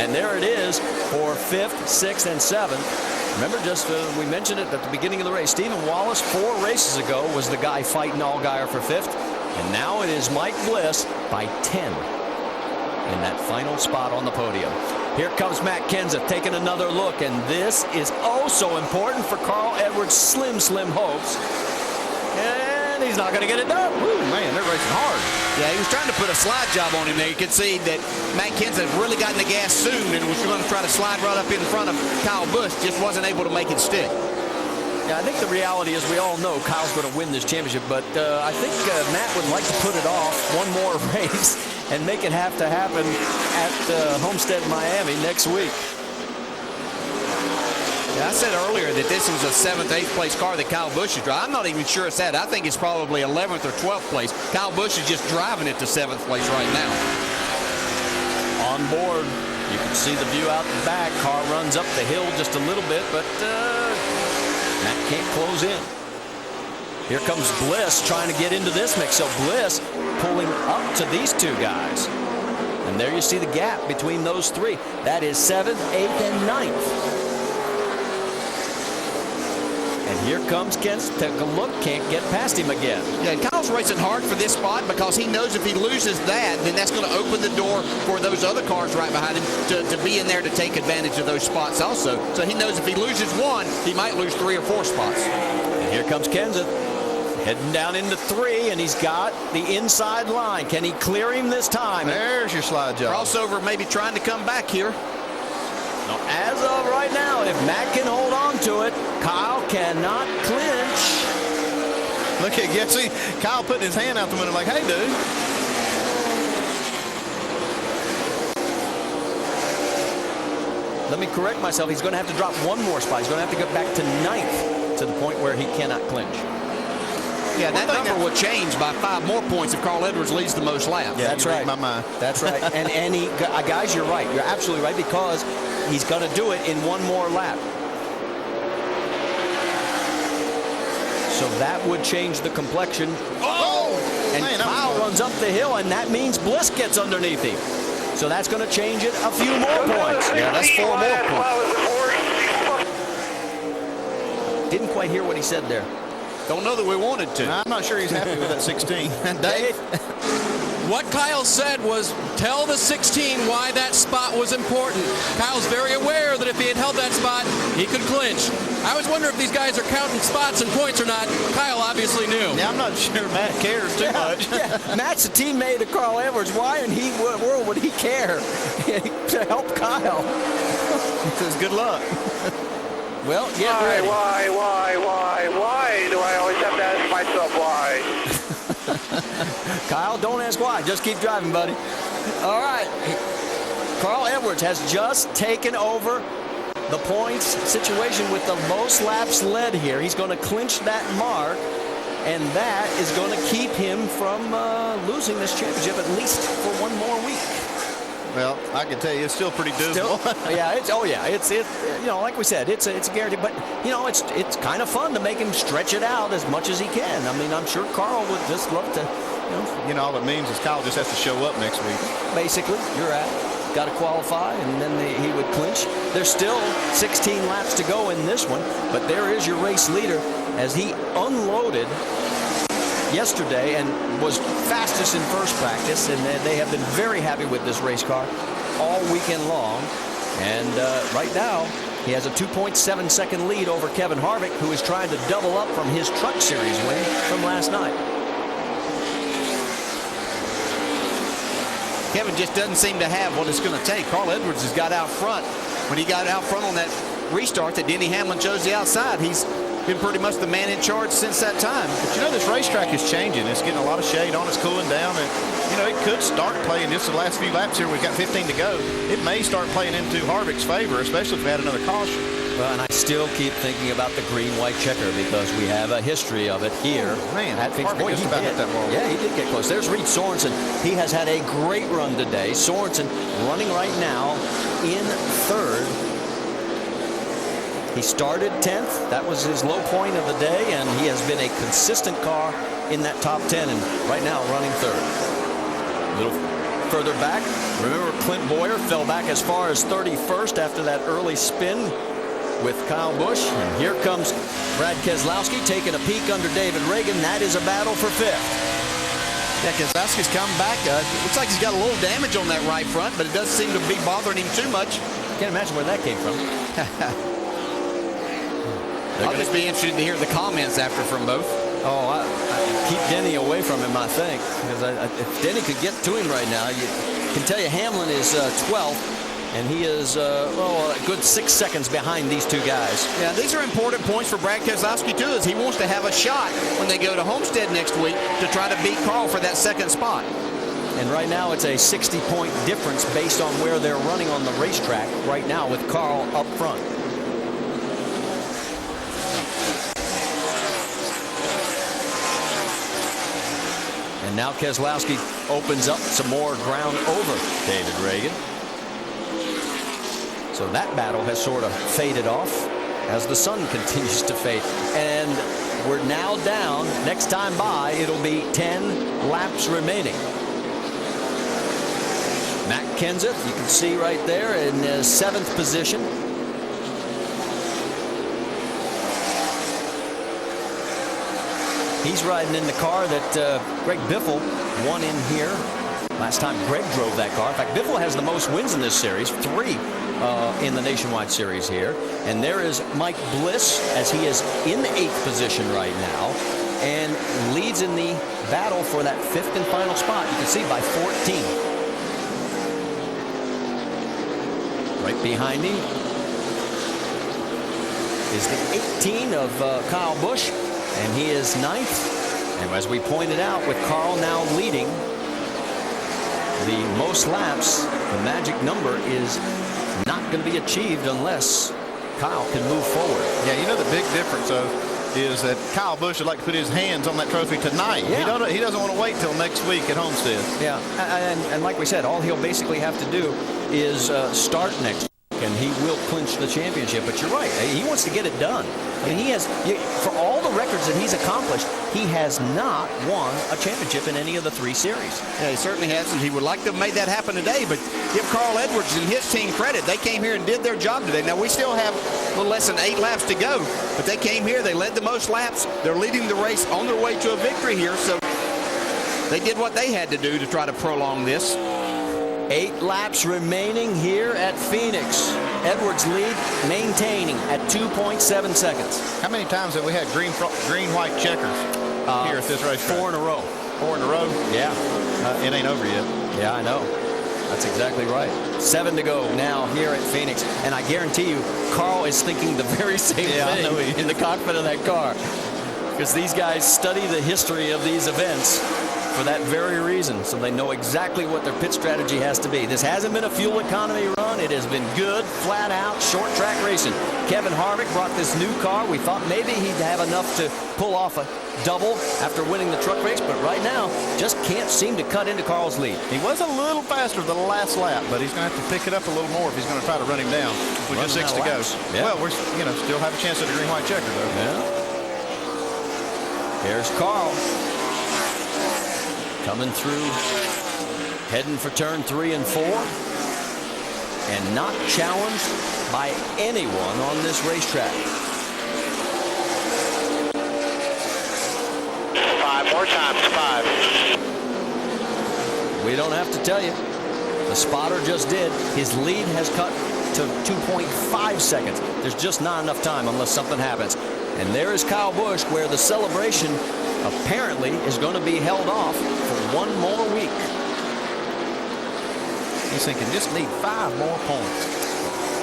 And there it is for 5th, 6th, and 7th. Remember, just we mentioned it at the beginning of the race. Stephen Wallace, 4 races ago, was the guy fighting Allgaier for 5th. And now it is Mike Bliss by 10 in that final spot on the podium. Here comes Matt Kenseth taking another look. And this is oh so important for Carl Edwards' slim hopes. And he's not going to get it done. Ooh, man, they're racing hard. Yeah, he was trying to put a slide job on him there. You could see that Matt Kenseth really got in the gas soon and was going to try to slide right up in front of Kyle Busch. Just wasn't able to make it stick. Yeah, I think the reality is we all know Kyle's going to win this championship, but I think Matt would like to put it off one more race and make it have to happen at Homestead, Miami next week. Yeah, I said earlier that this was a 7th, 8th place car that Kyle Busch is driving. I'm not even sure it's that. I think it's probably 11th or 12th place. Kyle Busch is just driving it to 7th place right now. On board, you can see the view out the back. Car runs up the hill just a little bit, but Matt can't close in. Here comes Bliss trying to get into this mix. So Bliss pulling up to these 2 guys. And there you see the gap between those 3. That is 7th, 8th, and 9th. And here comes Kenseth. Take a look. Can't get past him again. Yeah, and Kyle's racing hard for this spot because he knows if he loses that, then that's going to open the door for those other cars right behind him to be in there to take advantage of those spots also. So he knows if he loses 1, he might lose 3 or 4 spots. And here comes Kenseth heading down into 3, and he's got the inside line. Can he clear him this time? There's your slide job. Crossover maybe trying to come back here. No, as of right now, if Matt can hold on to it, Kyle cannot clinch. Look at Getsy. Kyle putting his hand out the window like, hey, dude. Let me correct myself. He's going to have to drop 1 more spot. He's going to have to get back to 9th to the point where he cannot clinch. Yeah, that number will change by 5 more points if Carl Edwards leads the most laps. Yeah, that's right. My mind. That's right. and he, guys, you're right. You're absolutely right because he's going to do it in 1 more lap. So that would change the complexion. Oh! And man, Kyle runs up the hill, and that means Bliss gets underneath him. So that's going to change it a few more points. Yeah, that's 4 more points. Didn't quite hear what he said there. Don't know that we wanted to. I'm not sure he's happy with that 16. Dave? What Kyle said was, tell the 16 why that spot was important. Kyle's very aware that if he had held that spot, he could clinch. I was wondering if these guys are counting spots and points or not. Kyle obviously knew. Yeah, I'm not sure Matt cares too much. Yeah. Matt's a teammate of Carl Edwards. Why in the world would he care to help Kyle? He says, good luck. Well, get ready. Why do I always have to ask myself why? Kyle, don't ask why. Just keep driving, buddy. All right. Carl Edwards has just taken over the points situation with the most laps led here. He's going to clinch that mark. and that is going to keep him from losing this championship at least for one more week. Well, I can tell you, it's still pretty dismal. It's you know, like we said, it's a guarantee. But you know, it's kind of fun to make him stretch it out as much as he can. I mean, I'm sure Carl would just love to. You know, all it means is Kyle just has to show up next week. Basically, you're got to qualify, and then he would clinch. There's still 16 laps to go in this one, but there is your race leader as he unloaded yesterday and was fastest in first practice, and they have been very happy with this race car all weekend long. And right now he has a 2.7 second lead over Kevin Harvick, who is trying to double up from his Truck Series win from last night. Kevin just doesn't seem to have what it's going to take. Carl Edwards has got out front. When he got out front on that restart that Denny Hamlin chose the outside, he's been pretty much the man in charge since that time. But you know, this racetrack is changing. It's getting a lot of shade on. It's cooling down. And, you know, it could start playing just the last few laps here. We've got 15 to go. It may start playing into Harvick's favor, especially if we had another caution. Well, and I still keep thinking about the green-white checker because we have a history of it here. Man, at Phoenix. Boy, just about hit that ball. Yeah, he did get close. There's Reed Sorensen. He has had a great run today. Sorensen running right now in third. He started 10th. That was his low point of the day, and he has been a consistent car in that top 10, and right now running third. A little further back, remember Clint Boyer fell back as far as 31st after that early spin with Kyle Busch. And here comes Brad Keselowski taking a peek under David Reagan. That is a battle for 5th. Yeah, Keselowski's come back. Looks like he's got a little damage on that right front, but it doesn't seem to be bothering him too much. Can't imagine where that came from. I'll just be interested to hear the comments after from both. Oh, I keep Denny away from him, I think, because if Denny could get to him right now, you can tell you Hamlin is 12th, and he is a good 6 seconds behind these two guys. Yeah, these are important points for Brad Keselowski too, as he wants to have a shot when they go to Homestead next week to try to beat Carl for that second spot. And right now it's a 60-point difference based on where they're running on the racetrack right now with Carl up front. And now Keselowski opens up some more ground over David Reagan. So that battle has sort of faded off as the sun continues to fade. And we're now down. Next time by, it'll be 10 laps remaining. Matt Kenseth, you can see right there in 7th position. He's riding in the car that Greg Biffle won in here last time Greg drove that car. In fact, Biffle has the most wins in this series, 3 in the Nationwide Series here. And there is Mike Bliss as he is in 8th position right now and leads in the battle for that 5th and final spot. You can see by 14. Right behind him is the 18 of Kyle Busch. And he is 9th. And as we pointed out, with Carl now leading the most laps, the magic number is not going to be achieved unless Kyle can move forward. Yeah, you know the big difference is that Kyle Busch would like to put his hands on that trophy tonight. Yeah. He doesn't want to wait till next week at Homestead. Yeah, and like we said, all he'll basically have to do is start next week, and he will clinch the championship. But you're right, he wants to get it done. I mean, he has, for all the records that he's accomplished, he has not won a championship in any of the 3 series. Yeah, he certainly hasn't. He would like to have made that happen today, but give Carl Edwards and his team credit. They came here and did their job today. Now, we still have a little less than 8 laps to go, but they came here. They led the most laps. They're leading the race on their way to a victory here, so they did what they had to do to try to prolong this. 8 laps remaining here at Phoenix. Edwards lead maintaining at 2.7 seconds. How many times have we had green-white checkers here at this racetrack? 4 in a row. 4 in a row? Yeah. It ain't over yet. Yeah, I know. That's exactly right. 7 to go now here at Phoenix. And I guarantee you, Carl is thinking the very same thing in the cockpit of that car. Because these guys study the history of these events for that very reason, so they know exactly what their pit strategy has to be. This hasn't been a fuel economy run. It has been good, flat out, short track racing. Kevin Harvick brought this new car. We thought maybe he'd have enough to pull off a double after winning the truck race, but right now just can't seem to cut into Carl's lead. He was a little faster the last lap, but he's going to have to pick it up a little more if he's going to try to run him down with just 6 to go. Yeah. Well, we're still have a chance at a green-white checker, though. Yeah. Here's Carl coming through, heading for turn 3 and 4, and not challenged by anyone on this racetrack. 5 more times, 5. We don't have to tell you. The spotter just did. His lead has cut to 2.5 seconds. There's just not enough time unless something happens. And there is Kyle Busch, where the celebration apparently is going to be held off for 1 more week. He's thinking, just need 5 more points.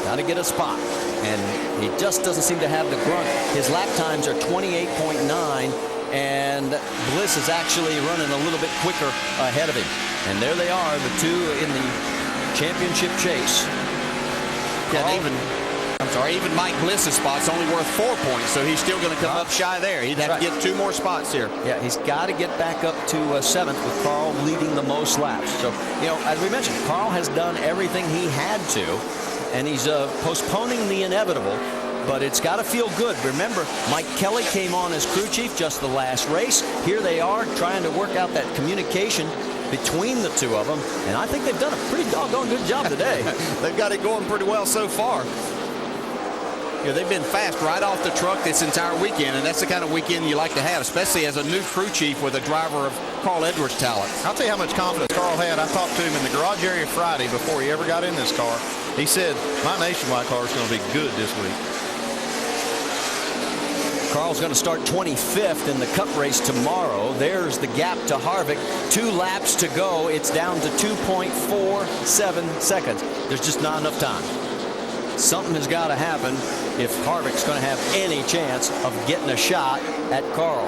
Got to get a spot. And he just doesn't seem to have the grunt. His lap times are 28.9, and Bliss is actually running a little bit quicker ahead of him. And there they are, the two in the championship chase. Even Mike Bliss's spot's only worth 4 points, so he's still going to come up shy there. He'd have to get 2 more spots here. Yeah, he's got to get back up to 7th with Carl leading the most laps. So, as we mentioned, Carl has done everything he had to, and he's postponing the inevitable, but it's got to feel good. Remember, Mike Kelly came on as crew chief just the last race. Here they are trying to work out that communication between the two of them, and I think they've done a pretty doggone good job today. They've got it going pretty well so far. They've been fast right off the truck this entire weekend, and that's the kind of weekend you like to have, especially as a new crew chief with a driver of Carl Edwards' talent. I'll tell you how much confidence Carl had. I talked to him in the garage area Friday before he ever got in this car. He said, my Nationwide car is going to be good this week. Carl's going to start 25th in the Cup race tomorrow. There's the gap to Harvick. 2 laps to go. It's down to 2.47 seconds. There's just not enough time. Something has got to happen if Harvick's going to have any chance of getting a shot at Carl.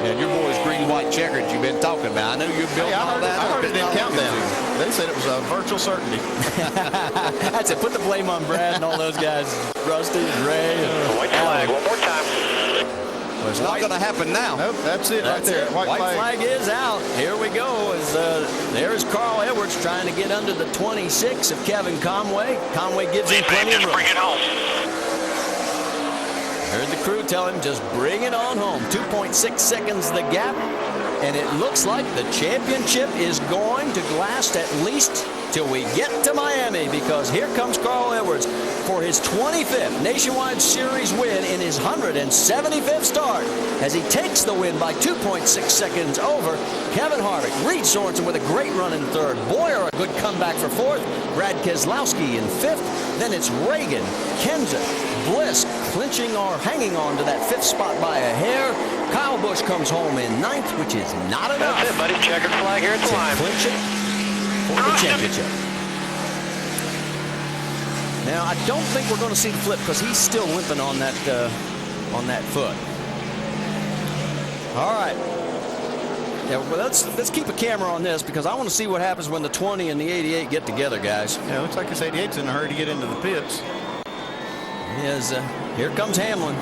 And your boys green-white checkered you've been talking about. I know you're building all that. I heard it in countdown. They said it was a virtual certainty. That's it. Put the blame on Brad and all those guys. Rusty and Ray. White flag, one more time. Well, it's not going to happen now. Nope, that's it right there. White flag is out. Here we go. There's Carl Edwards trying to get under the 26 of Kevin Conway. Conway gives him plenty of room. Bring it home. Heard the crew tell him, just bring it on home. 2.6 seconds the gap. And it looks like the championship is going to last at least till we get to Miami, because here comes Carl Edwards for his 25th Nationwide Series win in his 175th start as he takes the win by 2.6 seconds over Kevin Harvick. Reed Sorensen with a great run in 3rd. Boyer a good comeback for 4th. Brad Keselowski in 5th. Then it's Reagan, Kenseth, Bliss clinching or hanging on to that 5th spot by a hair. Kyle Busch comes home in 9th, which is not enough. That's it, buddy. Checkered flag here at the line. Clinch it for the championship. Now, I don't think we're going to see the flip because he's still limping on that foot. All right. Yeah, well, let's keep a camera on this because I want to see what happens when the 20 and the 88 get together, guys. Yeah, it looks like this 88's in a hurry to get into the pits. Here comes Hamlin.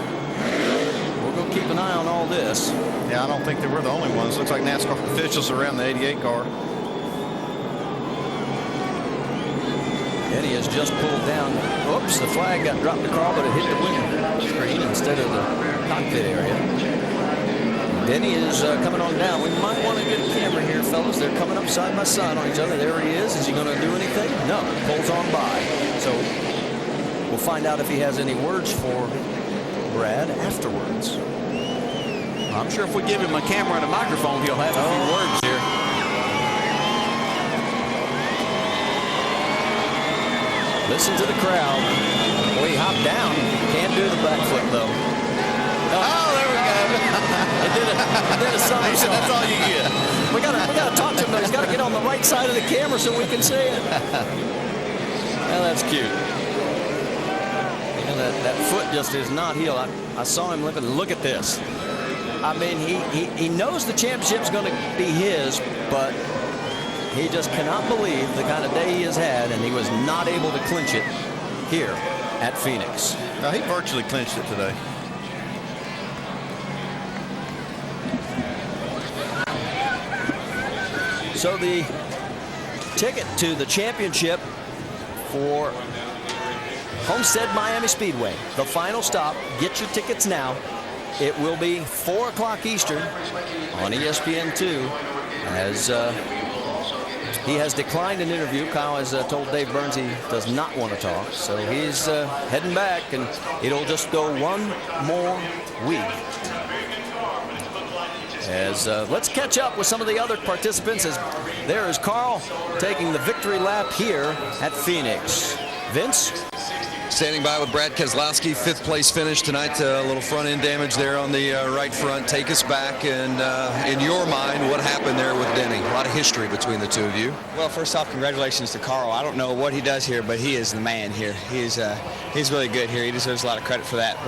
We'll go keep an eye on all this. Yeah, I don't think they were the only ones. Looks like NASCAR officials around the 88 car. Denny has just pulled down. Oops, the flag got dropped to Carl, but it hit the window screen instead of the cockpit area. Denny is coming on down. We might want to get a camera here, fellas. They're coming up side by side on each other. There he is. Is he going to do anything? No. Pulls on by. So we'll find out if he has any words for Brad afterwards. I'm sure if we give him a camera and a microphone, he'll have a few words here. Listen to the crowd. Boy, he hopped down. Can't do the back flip, though. Oh, there we go. It did a somersault. That's all you get. We gotta talk to him, though. He's got to get on the right side of the camera so we can see it. Well, that's cute. And that foot just is not healed. I saw him limping. Look at this. I mean, he knows the championship's going to be his, but he just cannot believe the kind of day he has had, and he was not able to clinch it here at Phoenix. Now, he virtually clinched it today. So the ticket to the championship for Homestead Miami Speedway, the final stop. Get your tickets now. It will be 4 o'clock Eastern on ESPN2 as he has declined an interview. Kyle has told Dave Burns he does not want to talk, so he's heading back, and it'll just go one more week. As let's catch up with some of the other participants, as there is Carl taking the victory lap here at Phoenix. Vince? Standing by with Brad Keselowski, 5th place finish tonight. A little front end damage there on the right front. Take us back, and in your mind, what happened there with Denny? A lot of history between the two of you. Well, first off, congratulations to Carl. I don't know what he does here, but he is the man here. He's really good here. He deserves a lot of credit for that.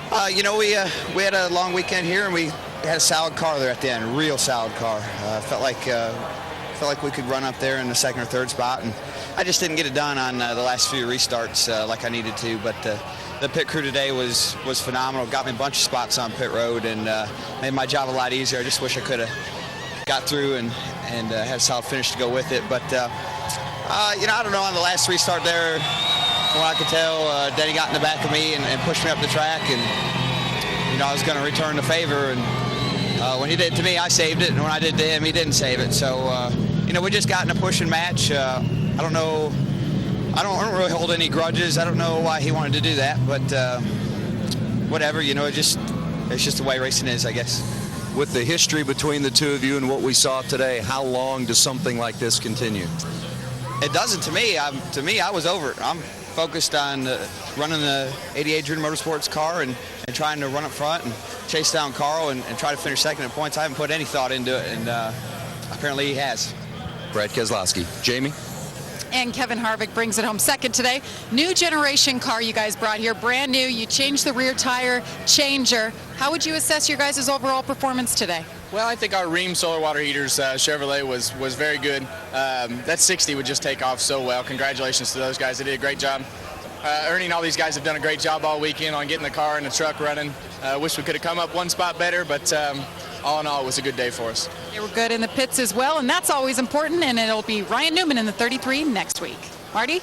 But you know, we had a long weekend here, and we had a solid car there at the end, a real solid car. Felt like we could run up there in the 2nd or 3rd spot, and I just didn't get it done on the last few restarts like I needed to. But the pit crew today was phenomenal. Got me a bunch of spots on pit road, and made my job a lot easier. I just wish I could have got through and had a solid finish to go with it. But you know, I don't know, on the last restart there, from what I could tell, Denny got in the back of me and pushed me up the track, and you know, I was going to return the favor, and when he did it to me, I saved it, and when I did to him, he didn't save it. So you know, we just got in a pushing match. I don't know. I don't really hold any grudges. I don't know why he wanted to do that, but whatever. You know, it's just the way racing is, I guess. With the history between the two of you and what we saw today, how long does something like this continue? It doesn't to me. I was over it. I'm focused on running the 88 Dream Motorsports car and trying to run up front and chase down Carl and try to finish second at points. I haven't put any thought into it, and apparently he has. Brad Keselowski. Jamie? And Kevin Harvick brings it home second today. New generation car you guys brought here, brand new. You changed the rear tire changer. How would you assess your guys' overall performance today? Well, I think our Rheem solar water heaters Chevrolet was very good. That 60 would just take off so well. Congratulations to those guys. They did a great job. Ernie and all these guys have done a great job all weekend on getting the car and the truck running. Wish we could have come up one spot better, but all in all, it was a good day for us. They were good in the pits as well, and that's always important, and it'll be Ryan Newman in the 33 next week. Marty?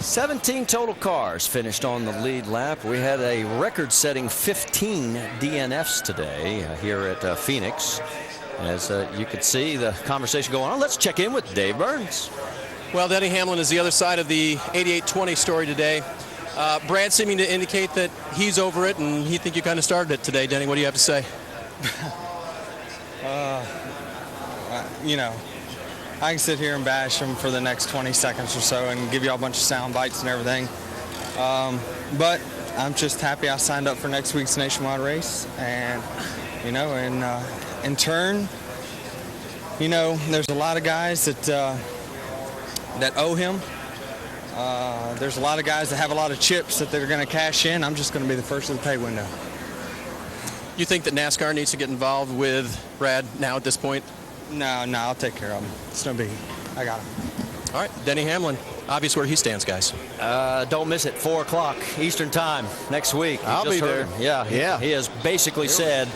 17 total cars finished on the lead lap. We had a record-setting 15 DNFs today here at Phoenix. As you could see the conversation going on, let's check in with Dave Burns. Well, Denny Hamlin is the other side of the 88-20 story today. Brad seeming to indicate that he's over it, and he think you kind of started it today. Denny, what do you have to say? You know, I can sit here and bash him for the next 20 seconds or so and give you all a bunch of sound bites and everything. But I'm just happy I signed up for next week's nationwide race. And, you know, in turn, you know, there's a lot of guys that owe him. There's a lot of guys that have a lot of chips that they're going to cash in. I'm just going to be the first of the pay window. You think that NASCAR needs to get involved with Brad now at this point? No, I'll take care of him. It's no biggie. I got him. All right, Denny Hamlin, obvious where he stands, guys. Don't miss it, 4 o'clock Eastern time next week. I'll be there. Yeah. He has basically said,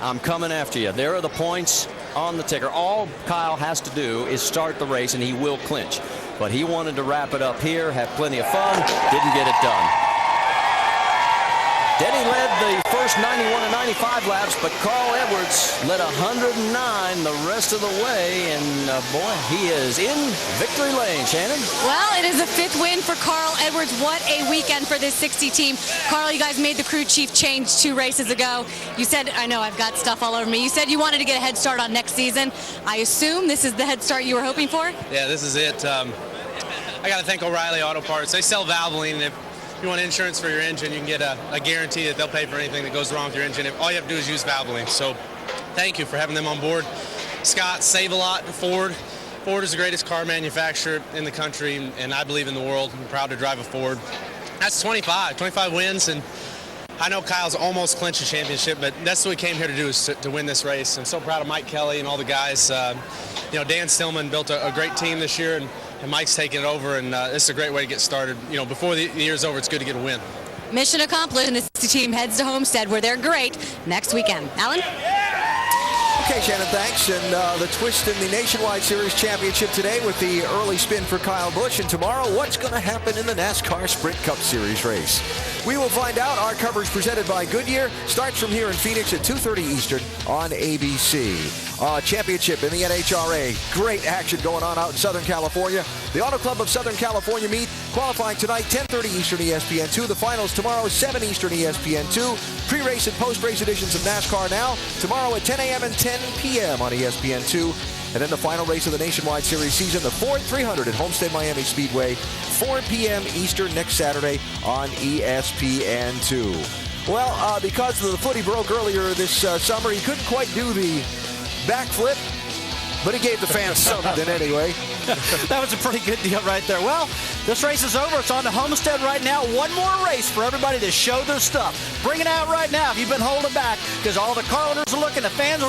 I'm coming after you. There are the points on the ticker. All Kyle has to do is start the race, and he will clinch. But he wanted to wrap it up here, have plenty of fun, didn't get it done. Denny led the first 91 and 95 laps, but Carl Edwards led 109 the rest of the way, and boy, he is in victory lane. Shannon? Well, it is a 5th win for Carl Edwards. What a weekend for this 60 team. Carl, you guys made the crew chief change 2 races ago. You said, I know I've got stuff all over me, you said you wanted to get a head start on next season. I assume this is the head start you were hoping for? Yeah, this is it. I got to thank O'Reilly Auto Parts. They sell Valvoline, and if you want insurance for your engine, you can get a guarantee that they'll pay for anything that goes wrong with your engine. All you have to do is use Valvoline. So thank you for having them on board. Scott, save a lot. Ford is the greatest car manufacturer in the country, and I believe in the world. I'm proud to drive a Ford. That's 25 wins, and I know Kyle's almost clinched a championship, but that's what we came here to do, is to win this race. I'm so proud of Mike Kelly and all the guys. You know, Dan Stillman built a great team this year, and Mike's taking it over, and this is a great way to get started. You know, before the year's over, it's good to get a win. Mission accomplished, and this team heads to Homestead, where they're great next weekend. Alan? Okay, Shannon, thanks. And the twist in the Nationwide Series Championship today with the early spin for Kyle Busch. And tomorrow, what's going to happen in the NASCAR Sprint Cup Series race? We will find out. Our coverage presented by Goodyear starts from here in Phoenix at 2:30 Eastern on ABC. Championship in the NHRA. Great action going on out in Southern California. The Auto Club of Southern California meet qualifying tonight, 10:30 Eastern ESPN2. The finals tomorrow, 7 Eastern ESPN2. Pre-race and post-race editions of NASCAR Now tomorrow at 10 a.m. and 10 p.m. on ESPN2. And then the final race of the Nationwide Series season, the Ford 300 at Homestead Miami Speedway, 4 p.m. Eastern next Saturday on ESPN2. Well, because the footy broke earlier this summer, he couldn't quite do the backflip, but he gave the fans something anyway. That was a pretty good deal right there. Well, this race is over. It's on to Homestead right now. One more race for everybody to show their stuff. Bring it out right now if you've been holding back, because all the car owners are looking, the fans are